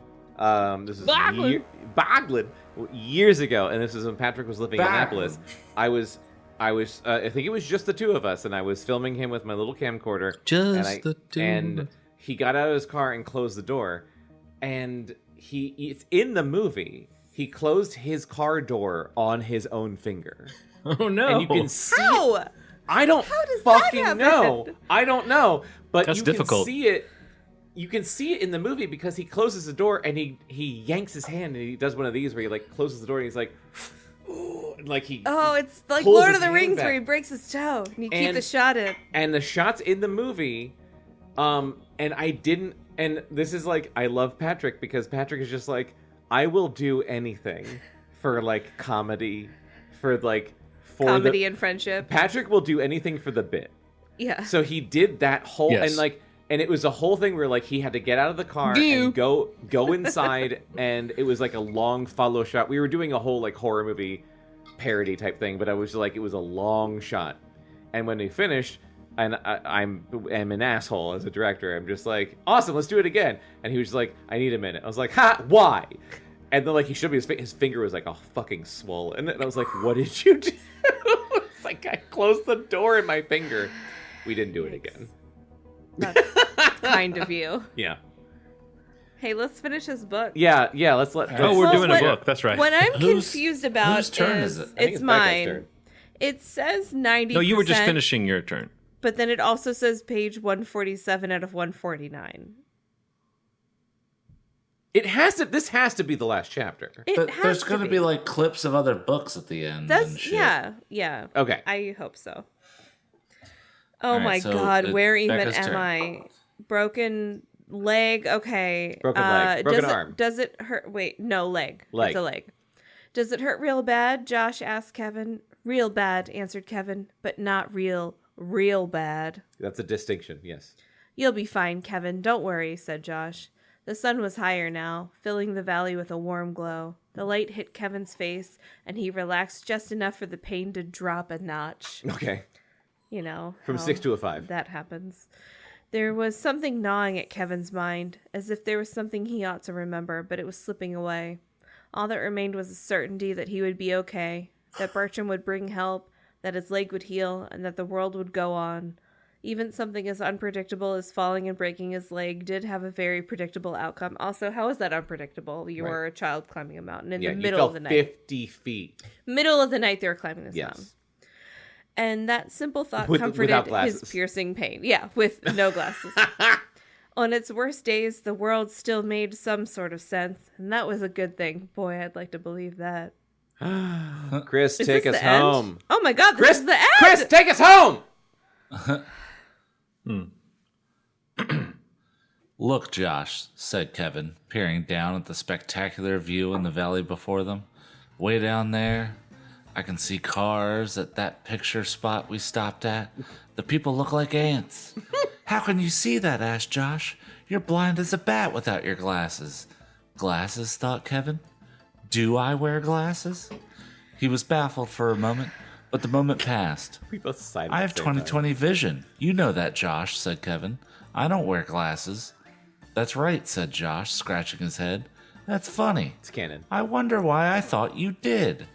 A: This is Boglin years ago, and this is when Patrick was living in Annapolis. I think it was just the two of us, and I was filming him with my little camcorder. And he got out of his car and closed the door, and it's in the movie. He closed his car door on his own finger.
D: Oh no!
A: And you can see
B: How?
A: I don't
B: does that
A: fucking
B: happen?
A: know. I don't know. But
D: That's
A: you
D: difficult.
A: can see it. You can see it in the movie because he closes the door and he yanks his hand and he does one of these where he like closes the door and he's like, ooh, and like he.
B: Oh, it's like
A: pulls
B: Lord
A: his
B: of the
A: hand
B: Rings
A: back.
B: where he breaks his toe and you keep
A: And-
B: the shot in.
A: And the shots in the movie, and I didn't. And this is like I love Patrick because Patrick is just like I will do anything for like comedy, for
B: Comedy and friendship.
A: Patrick will do anything for the bit.
B: Yeah.
A: So he did that whole
D: Yes.
A: and it was a whole thing where like he had to get out of the car and go inside, and it was like a long follow shot. We were doing a whole like horror movie parody type thing, but I was like it was a long shot. And when we finished, And I'm an asshole as a director. I'm just like, awesome, let's do it again. And he was just like, I need a minute. I was like, ha, why? And then like he showed me his finger was like all fucking swollen. And I was like, what did you do? It's like I closed the door in my finger. We didn't do it again.
B: That's kind of you.
A: Yeah.
B: Hey, let's finish his book.
A: Yeah, let's let.
D: Oh, we're doing a book. That's right.
B: What I'm confused about
C: whose turn is it?
A: I think
B: it's
A: Bekah's
B: mine.
A: turn.
B: It says 90%.
D: No, you were just finishing your turn.
B: But then it also says page 147 out of 149.
A: This has to be the last chapter.
C: There's going to be like clips of other books at the end. and shit.
B: Yeah.
A: Okay.
B: I hope so. Oh
C: Alright,
B: my
C: so
B: God, where even
C: Bekah's
B: am
C: turn.
B: I? Broken leg. Okay.
A: Broken leg. Broken arm.
B: Does it hurt? Wait, no, leg.
A: Leg.
B: It's a leg. Does it hurt real bad? Josh asked Kevin. Real bad, answered Kevin, but not real bad.
A: That's a distinction, yes.
B: You'll be fine, Kevin. Don't worry, said Josh. The sun was higher now, filling the valley with a warm glow. The light hit Kevin's face, and he relaxed just enough for the pain to drop a notch.
A: Okay.
B: You know.
A: From
B: how
A: 6 to a 5.
B: That happens. There was something gnawing at Kevin's mind, as if there was something he ought to remember, but it was slipping away. All that remained was a certainty that he would be okay, that Bertram would bring help, that his leg would heal, and that the world would go on. Even something as unpredictable as falling and breaking his leg did have a very predictable outcome. Also, how is that unpredictable? You were a child climbing a mountain in the middle of the night.
A: 50 feet.
B: Middle of the night they were climbing this mountain. And that simple thought comforted his piercing pain. Yeah, with no glasses. On its worst days, the world still made some sort of sense, and that was a good thing. Boy, I'd like to believe that.
A: Chris,
B: Is
A: take
B: this
A: us
B: the end?
A: home.
B: Oh my God, this is the end!
A: Chris, take us home!
C: Look, Josh, said Kevin, peering down at the spectacular view in the valley before them. Way down there, I can see cars at that picture spot we stopped at. The people look like ants. How can you see that? Asked Josh. You're blind as a bat without your glasses. Glasses, thought Kevin. Do I wear glasses? He was baffled for a moment, but the moment passed.
A: We both sighed.
C: I have 20/20 vision. You know that, Josh, said Kevin. I don't wear glasses. That's right, said Josh, scratching his head. That's funny.
A: It's canon.
C: I wonder why I thought you did.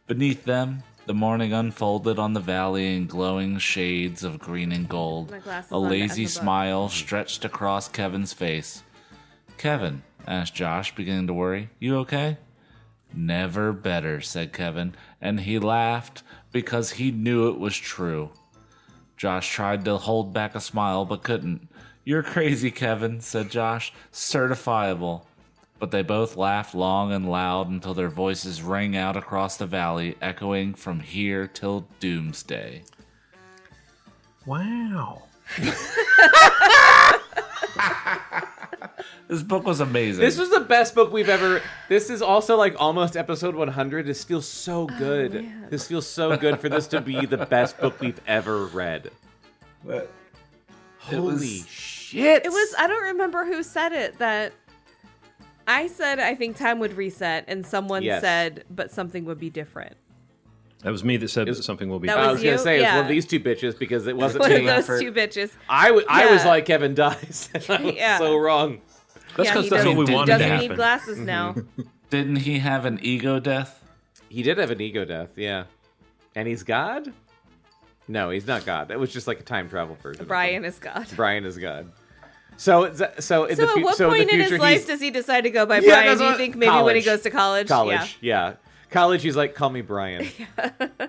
C: Beneath them, the morning unfolded on the valley in glowing shades of green and gold. A lazy smile stretched across Kevin's face. Kevin, asked Josh, beginning to worry, you okay? Never better, said Kevin, and he laughed because he knew it was true. Josh tried to hold back a smile but couldn't. You're crazy, Kevin, said Josh. Certifiable. But they both laughed long and loud until their voices rang out across the valley, echoing from here till doomsday.
E: Wow.
C: This book was amazing.
A: This was the best book we've ever. This is also like almost episode 100. This feels so good. This feels so good for this to be the best book we've ever read. Holy shit!
B: It was. I don't remember who said it. That I said I think time would reset, and someone said, but something would be different.
D: That was me that said that something will be.
B: That
A: I was
B: you?
A: gonna say it's
B: Yeah.
A: one of these two bitches because it wasn't
B: One
A: me.
B: of those two bitches.
A: I was like Kevin dies. I was
B: Yeah.
A: so wrong.
D: That's because
B: he
D: that's what we
B: doesn't-
D: wanted to
B: He doesn't
D: happen.
B: need glasses now.
C: Didn't he have an ego death?
A: He did have an ego death, yeah. And he's God? No, he's not God. That was just like a time travel version.
B: Brian is God.
A: Brian is God. So at
B: what point in his life does he decide to go by
A: Yeah,
B: Brian?
A: that's
B: Do you
A: what-
B: think maybe when he
A: college.
B: goes to college?
A: College, yeah. College, he's like, call me Brian.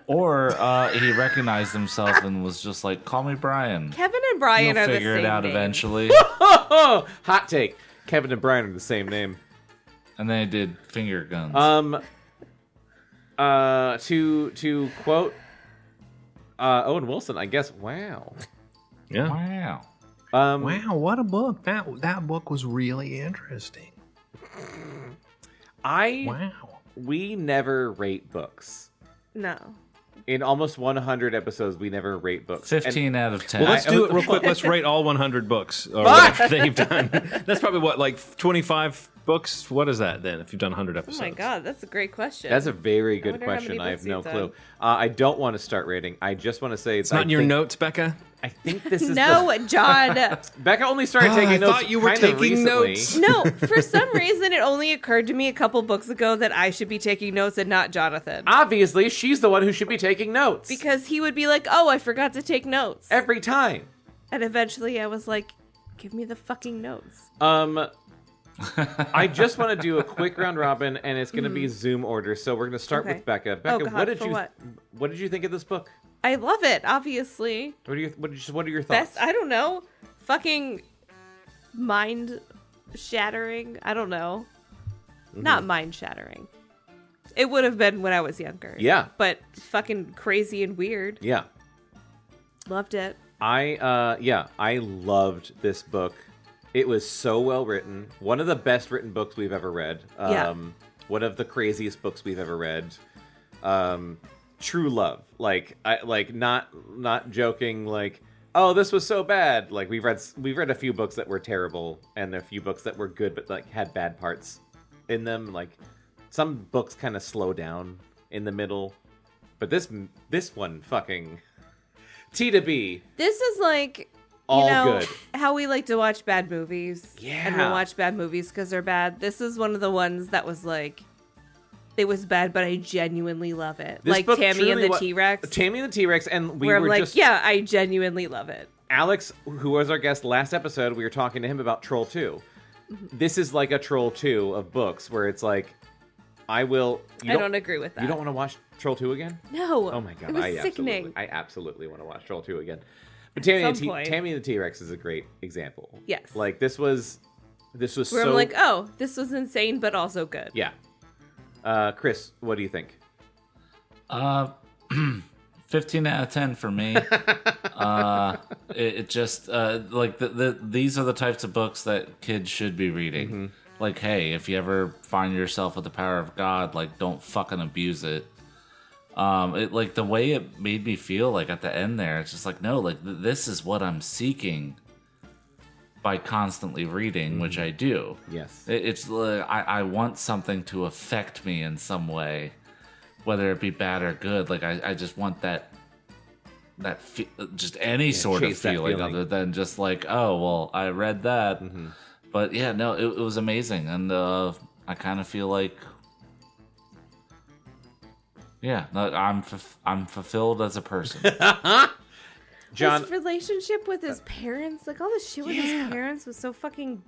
C: Or he recognized himself and was just like, call me Brian.
B: Kevin and Brian
C: You'll
B: are the
C: figure
B: same
C: it out
B: name.
C: eventually.
A: Hot take. Kevin and Brian are the same name.
C: And they did finger guns.
A: To quote Owen Wilson, I guess, wow.
D: Yeah.
C: Wow.
E: Wow, what a book. That book was really interesting. Wow.
A: We never rate books.
B: No.
A: In almost 100 episodes, we never rate books.
C: 15 out of 10.
D: Well, let's do it real quick. Let's rate all 100 books or
A: Fuck!
D: whatever they've done. That's probably what, like 25 books? What is that then? If you've done 100
B: Oh
D: episodes?
B: my god, that's a great question.
A: That's a very
B: I
A: good
B: wonder how
A: question.
B: many
A: I have
B: books
A: no
B: you've
A: clue.
B: done.
A: I don't want to start rating. I just want to say
D: It's not in your notes, Bekah.
A: I think this is
B: No, John.
A: Bekah only started taking
D: I
A: notes.
D: thought you were
A: kind of
D: taking
A: recently.
D: notes.
B: No, for some reason, it only occurred to me a couple books ago that I should be taking notes and not Jonathan.
A: Obviously, she's the one who should be taking notes.
B: Because he would be like, oh, I forgot to take notes.
A: Every time.
B: And eventually I was like, give me the fucking notes.
A: I just want to do a quick round robin, and it's going to be Zoom order. So we're going to start
B: Okay.
A: with Bekah.
B: Oh,
A: Bekah,
B: God,
A: what did you think of this book?
B: I love it, obviously.
A: What are your thoughts?
B: I don't know. Fucking mind shattering. I don't know. Not mind shattering. It would have been when I was younger.
A: Yeah.
B: But fucking crazy and weird.
A: Yeah.
B: Loved it.
A: I loved this book. It was so well written. One of the best written books we've ever read. One of the craziest books we've ever read. True love. Not joking like, oh, this was so bad. Like we've read a few books that were terrible and a few books that were good but like had bad parts in them. Like some books kind of slow down in the middle. But this one fucking T to B.
B: This is like
A: All good.
B: How we like to watch bad movies.
A: Yeah.
B: And we'll watch bad movies because they're bad. This is one of the ones that was like, it was bad, but I genuinely love it.
A: This
B: like
A: book
B: Tammy and
A: truly
B: the T-Rex.
A: Tammy and the T-Rex, and we
B: where
A: were
B: I'm like,
A: just...
B: yeah, I genuinely love it.
A: Alex, who was our guest last episode, we were talking to him about Troll 2. This is like a Troll 2 of books, where it's like, I don't
B: agree with that.
A: You don't want to watch Troll 2 again?
B: No.
A: Oh my god,
B: It was sickening.
A: I absolutely want to watch Troll 2 again. But Tammy and
B: point.
A: the T-Rex is a great example.
B: Yes.
A: Like this was
B: Where
A: so...
B: I'm like, oh, this was insane, but also good.
A: Yeah. Chris, what do you think?
C: 15 out of 10 for me. It just like these are the types of books that kids should be reading. Like, hey, if you ever find yourself with the power of God, like, don't fucking abuse it. It like the way it made me feel, like at the end there, it's just like, no, like this is what I'm seeking by constantly reading, which I do.
A: Yes.
C: It's I want something to affect me in some way, whether it be bad or good. Like I just want just any sort of feeling other than just like, oh well, I read that. But yeah, no, it was amazing, and I kind of feel like, yeah, no, I'm fulfilled as a person.
A: John,
B: his relationship with his parents, like all the shit with his parents was so fucking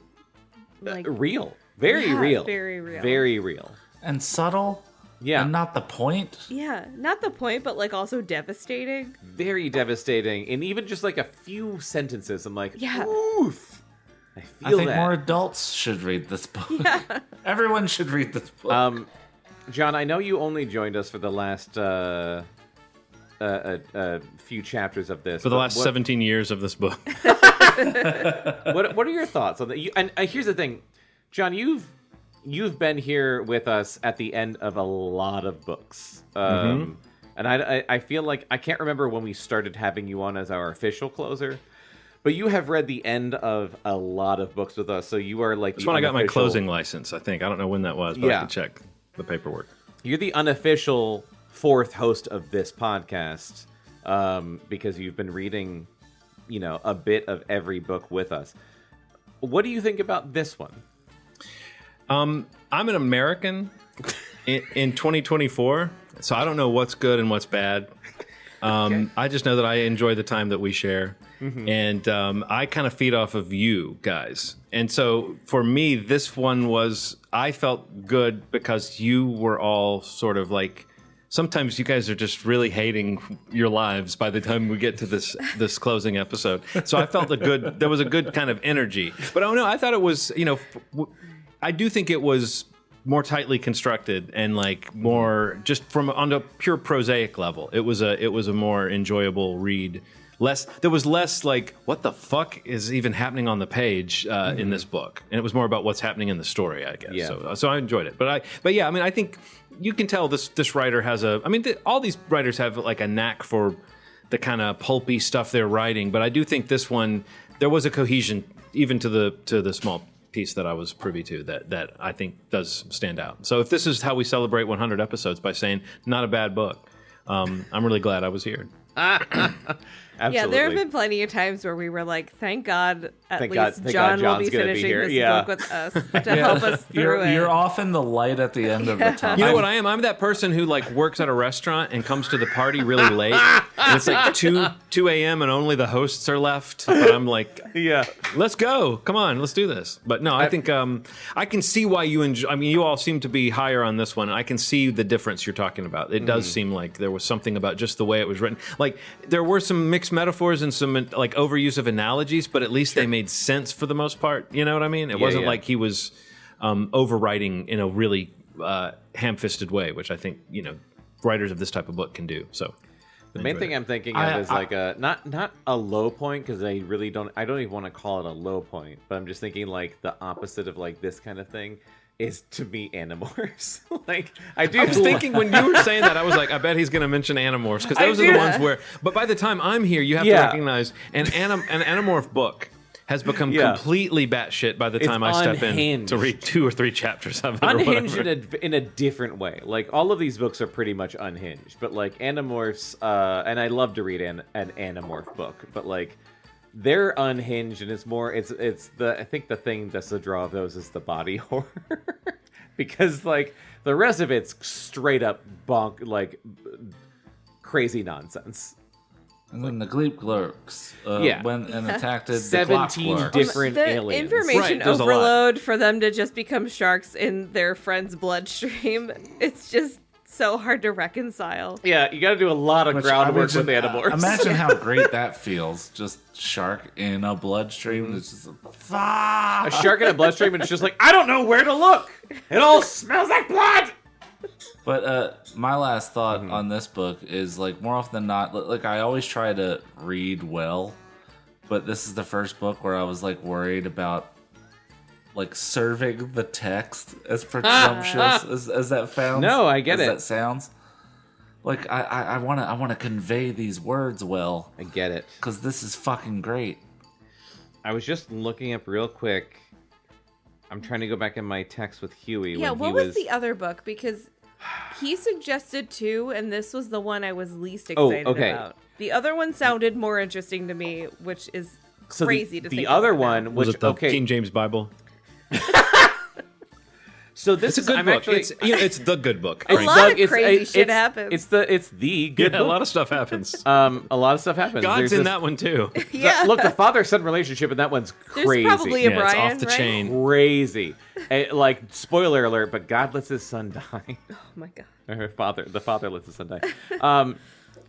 B: like
A: real. Very real.
B: Very real.
A: Very real.
C: And subtle.
A: Yeah.
C: And not the point.
B: Yeah, not the point, but like also devastating.
A: Very devastating. And even just like a few sentences, I'm like,
B: Yeah.
A: oof. I
C: I
A: feel
C: think
A: that.
C: more adults should read this book.
B: Yeah.
C: Everyone should read this book.
A: John, I know you only joined us for the last few chapters of this.
D: For the last 17 years of this book.
A: What are your thoughts on that? And here's the thing, John, you've been here with us at the end of a lot of books. And I feel like I can't remember when we started having you on as our official closer, but you have read the end of a lot of books with us. So you are like
D: That's when I got my closing license, I think. I don't know when that was, but I can check the paperwork.
A: You're the unofficial fourth host of this podcast because you've been reading, a bit of every book with us. What do you think about this one?
D: I'm an American in 2024, so I don't know what's good and what's bad. I just know that I enjoy the time that we share, and I kind of feed off of you guys. And so for me, this one I felt good because you were all sort of like, sometimes you guys are just really hating your lives by the time we get to this closing episode. So I felt there was a good kind of energy. But oh no, I thought it was, I do think it was more tightly constructed and like more just on a pure prosaic level. It was a more enjoyable read. There was less like, what the fuck is even happening on the page in this book, and it was more about what's happening in the story, I guess.
A: Yeah.
D: So I enjoyed it. But yeah, I mean, I think you can tell this writer has all these writers have like a knack for the kind of pulpy stuff they're writing. But I do think this one, there was a cohesion even to the small piece that I was privy to that I think does stand out. So if this is how we celebrate 100 episodes by saying not a bad book, I'm really glad I was here.
A: Absolutely.
B: Yeah, there have been plenty of times where we were like, thank God
A: Thank
B: least
A: God
B: John will
A: John's
B: be
A: gonna be
B: finishing
A: here.
B: this
A: Yeah.
B: book with us to help us through it.
C: You're often the light at the end of the tunnel.
D: You know what I am? I'm that person who like works at a restaurant and comes to the party really late. And it's like 2 a.m. and only the hosts are left. But I'm like,
A: Yeah.
D: let's go. Come on, let's do this. But no, I think I can see why you enjoy. I mean, you all seem to be higher on this one. I can see the difference you're talking about. It does seem like there was something about just the way it was written. Like there were some mixed metaphors and some like overuse of analogies, but at least they made sense for the most part. You know what I mean? It wasn't like he was overwriting in a really ham-fisted way, which I think writers of this type of book can do. So.
A: The main thing I'm thinking of is like a not a low point, because I don't even want to call it a low point, but I'm just thinking like the opposite of like this kind of thing is to me Animorphs. Like I
D: was thinking when you were saying that, I was like, I bet he's going to mention Animorphs, because those are the ones where. But by the time I'm here, you have to recognize an Animorph book has become completely batshit by the time I step in to read 2 or 3 chapters of it.
A: Unhinged in a different way. Like all of these books are pretty much unhinged, but like Animorphs, and I love to read an Animorph book, but like they're unhinged, and it's the I think the thing that's the draw of those is the body horror, because like the rest of it's straight up like crazy nonsense.
C: And then the Gleep Glurks went and attacked the
A: 17
C: Glock
A: different
B: the
A: aliens.
B: information
D: Right, there's a lot.
B: overload for them to just become sharks in their friend's bloodstream. It's just so hard to reconcile.
A: Yeah, you got to do a lot of groundwork with Animorphs.
C: Imagine how great that feels. Just shark in a bloodstream. It's just
A: a shark in a bloodstream, and it's just like, I don't know where to look. It all smells like blood.
C: But my last thought on this book is, like, more often than not, like, I always try to read well, but this is the first book where I was, like, worried about, like, serving the text as presumptuous as that sounds.
A: No, I get it.
C: That sounds. Like, I want to convey these words well.
A: I get it.
C: Because this is fucking great.
A: I was just looking up real quick. I'm trying to go back in my text with Huey.
B: Yeah,
A: when
B: what
A: he
B: was the other book? Because he suggested 2, and this was the one I was least excited about. The other one sounded more interesting to me, which is crazy to think
A: the other
B: about
A: one,
B: now.
A: which
D: Was it the King James Bible?
A: So this
D: It's a
A: is
D: good
A: I'm
D: book.
A: actually,
D: It's the good book.
B: A
D: frankly.
B: lot of crazy shit happens.
A: It's the good
D: Yeah,
A: book.
D: a lot of stuff happens.
A: A lot of stuff happens.
D: God's
A: There's
D: in
A: this-
D: that one too.
B: Yeah.
A: Look, the father-son relationship in that one's
B: There's
A: crazy.
B: probably a
D: Yeah, it's
B: Brian,
D: off the
B: right?
D: chain.
A: Crazy. Like, spoiler alert, but God lets his son die.
B: Oh my god.
A: Or the father lets his son die.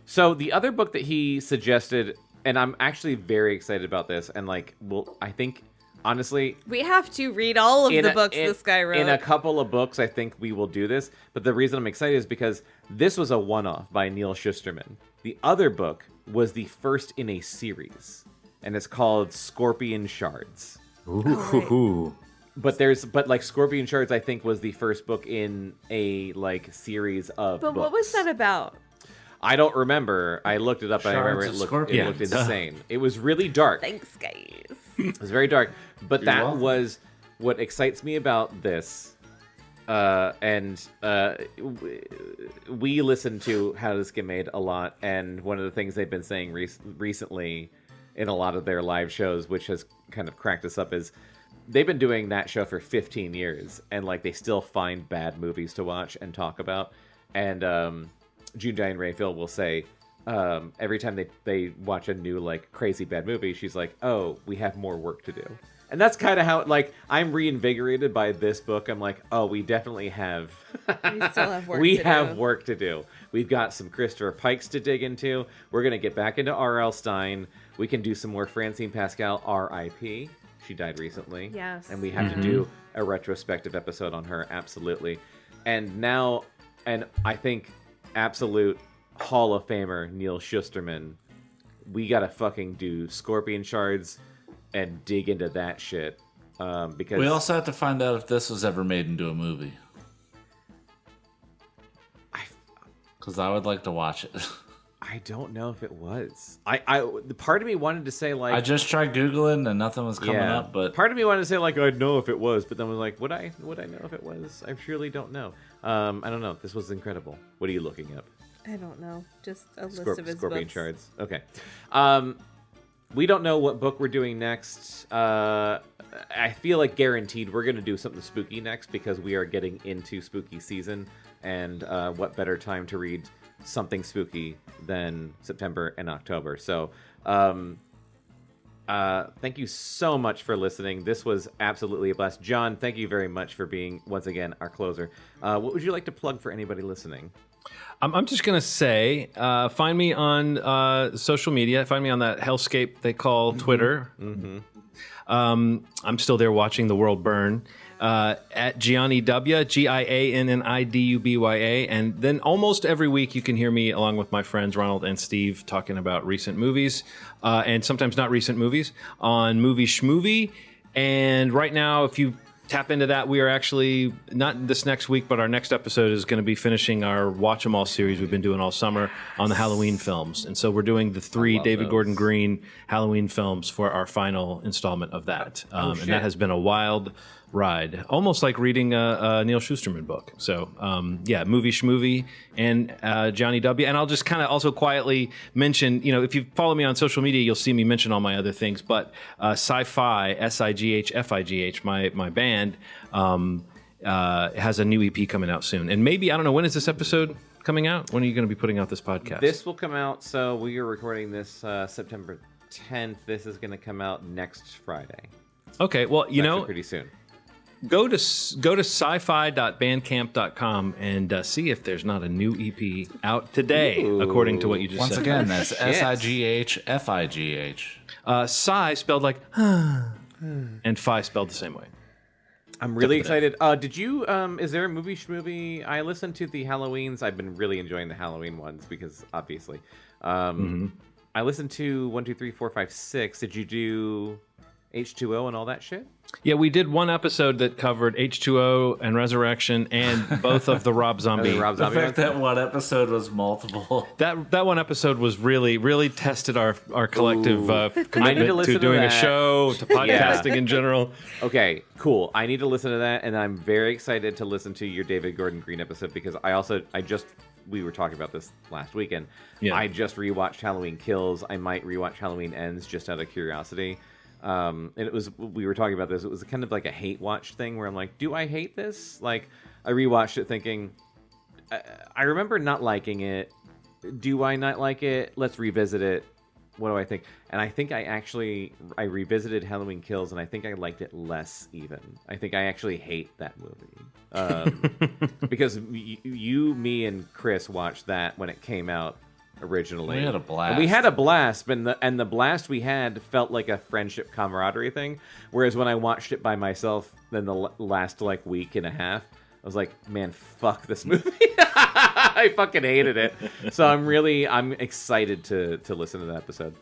A: So the other book that he suggested, and I'm actually very excited about this, and like, I think, honestly,
B: We have to read all of the books this guy wrote.
A: in a couple of books, I think we will do this. But the reason I'm excited is because this was a one-off by Neal Shusterman. The other book was the first in a series, and it's called Scorpion Shards.
D: Ooh.
A: But like Scorpion Shards, I think, was the first book in a like series of
B: But
A: books.
B: what was that about?
A: I don't remember. I looked it up and I
C: Shards
A: remember
C: of
A: it looked
C: Scorpions.
A: insane. It was really dark.
B: Thanks, guys.
A: It was very dark. But
C: You're
A: that
C: welcome.
A: was what excites me about this. We listen to How This Get Made a lot, and one of the things they've been saying recently in a lot of their live shows, which has kind of cracked us up, is they've been doing that show for 15 years, and like they still find bad movies to watch and talk about. And June Diane Raphael will say, every time they watch a new like crazy bad movie, she's like, oh, we have more work to do. And that's kind of how, like, I'm reinvigorated by this book. I'm like, oh, we definitely have
B: We still have work
A: we
B: to
A: have
B: do.
A: work to do. We've got some Christopher Pikes to dig into. We're going to get back into R.L. Stein. We can do some more Francine Pascal, R.I.P. She died recently.
B: Yes.
A: And we have to do a retrospective episode on her, absolutely. And now, and I think absolute Hall of Famer Neal Shusterman, we got to fucking do Scorpion Shards and dig into that shit. Because
C: We also have to find out if this was ever made into a movie. Because I would like to watch it.
A: I I don't know if it was. The part of me wanted to say like
C: I just tried Googling and nothing was coming up, but
A: part of me wanted to say like I'd know if it was, but then was like, would I know if it was? I surely don't know. I don't know. This was incredible. What are you looking up?
B: I don't know. Just a list of his
A: Scorpion
B: books.
A: Shards. Okay. We don't know what book we're doing next. I feel like guaranteed we're going to do something spooky next because we are getting into spooky season, and what better time to read something spooky than September and October. So thank you so much for listening. This was absolutely a blast. John, thank you very much for being, once again, our closer. What would you like to plug for anybody listening?
D: I'm just going to say, find me on social media. Find me on that hellscape they call Twitter. Mm-hmm. I'm still there watching the world burn. At Gianni W, GIANNIDUBYA. And then almost every week you can hear me along with my friends Ronald and Steve talking about recent movies, and sometimes not recent movies, on Movie Schmovie. And right now, if you tap into that, we are actually, not this next week, but our next episode is going to be finishing our Watch 'Em All series we've been doing all summer on the Halloween films. And so we're doing the 3 David Gordon Green Halloween films for our final installment of that. And that has been a wild ride, almost like reading a Neal Shusterman book. So Movie Schmovie and Johnny W. And I'll just kind of also quietly mention, if you follow me on social media, you'll see me mention all my other things, but Sci-Fi, SIGHFIGH, my band, has a new EP coming out soon. And maybe, I don't know, when is this episode coming out? When are you going to be putting out this podcast?
A: This will come out, so we are recording this September 10th. This is going to come out next Friday.
D: Okay, well,
A: pretty soon.
D: Go to sci-fi.bandcamp.com and see if there's not a new EP out today, according to what you just
C: once
D: said.
C: again, that's SIGHFIGH.
D: Sci spelled like and Phi spelled the same way.
A: I'm really excited. Did you? Is there a movie schmovie? I listened to the Halloweens. I've been really enjoying the Halloween ones because obviously, I listened to 1, 2, 3, 4, 5, 6. Did you do H2O and all that shit?
D: Yeah, we did one episode that covered H2O and Resurrection and both of the Rob Zombie.
C: The fact that one episode was multiple.
D: That one episode was really tested our collective commitment to doing a show, to podcasting in general.
A: Okay, cool. I need to listen to that, and I'm very excited to listen to your David Gordon Green episode because we were talking about this last weekend. Yeah. I just rewatched Halloween Kills. I might rewatch Halloween Ends just out of curiosity. And we were talking about this. It was kind of like a hate watch thing where I'm like, do I hate this? Like, I rewatched it thinking, I remember not liking it. Do I not like it? Let's revisit it. What do I think? And I think I revisited Halloween Kills, and I think I liked it less even. I think I actually hate that movie. Because you, me, and Chris watched that when it came out originally.
C: We had a blast.
A: And we had a blast, but the blast we had felt like a friendship camaraderie thing. Whereas when I watched it by myself, then the last week and a half, I was like, man, fuck this movie. I fucking hated it. So I'm excited to listen to that episode.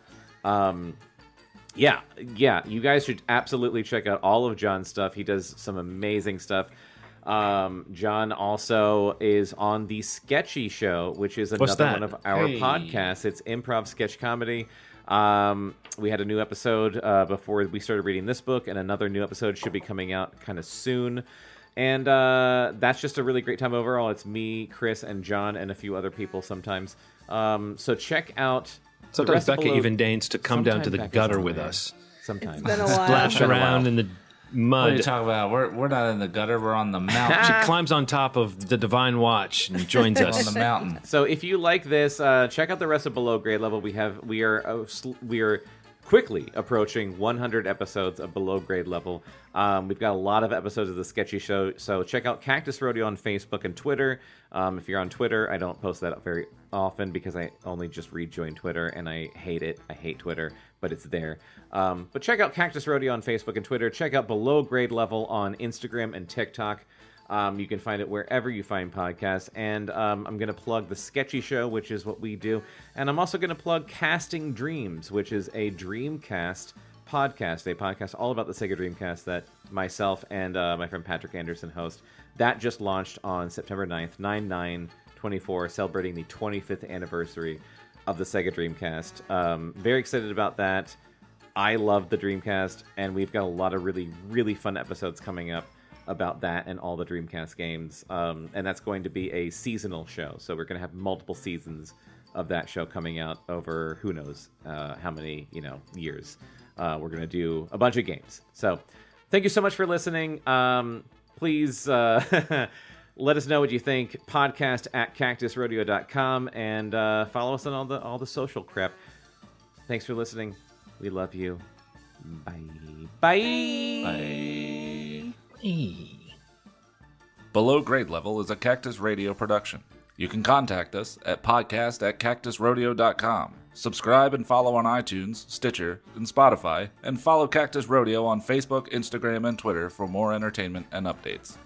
A: Yeah, you guys should absolutely check out all of John's stuff. He does some amazing stuff. John also is on the Sketchy Show, which is another one of our podcasts. It's improv sketch comedy. We had a new episode before we started reading this book, and another new episode should be coming out kind of soon. And that's just a really great time overall. It's me, Chris, and John, and a few other people sometimes. So check out.
D: Sometimes Bekah even deigns to come down to the gutter with us.
A: Sometimes.
B: It's been a while.
D: Splash around in the mud.
C: What are you talking about? We're not in the gutter. We're on the mountain.
D: She climbs on top of the Divine Watch and joins us
C: on the mountain.
A: So if you like this, check out the rest of Below Grade Level. We are quickly approaching 100 episodes of Below Grade Level. We've got a lot of episodes of the Sketchy Show, so check out Cactus Rodeo on Facebook and Twitter. If you're on Twitter, I don't post that very often because I only just rejoined Twitter and I hate it. I hate Twitter, but it's there. But check out Cactus Rodeo on Facebook and Twitter. Check out Below Grade Level on Instagram and TikTok. You can find it wherever you find podcasts. And I'm going to plug The Sketchy Show, which is what we do. And I'm also going to plug Casting Dreams, which is a Dreamcast podcast, a podcast all about the Sega Dreamcast that myself and my friend Patrick Anderson host. That just launched on September 9th, 9/9/24, celebrating the 25th anniversary of the Sega Dreamcast. Very excited about that. I love the Dreamcast, and we've got a lot of really, really fun episodes coming up about that and all the Dreamcast games. And that's going to be a seasonal show, so we're going to have multiple seasons of that show coming out over who knows how many years. We're going to do a bunch of games. So thank you so much for listening. Please let us know what you think. Podcast at cactusrodeo.com, and follow us on all the social crap. Thanks for listening. We love you. Bye. Bye.
C: Below Grade Level is a Cactus Radio production. You can contact us at podcast@cactusrodeo.com. Subscribe and follow on iTunes, Stitcher, and Spotify, and follow Cactus Rodeo on Facebook, Instagram, and Twitter for more entertainment and updates.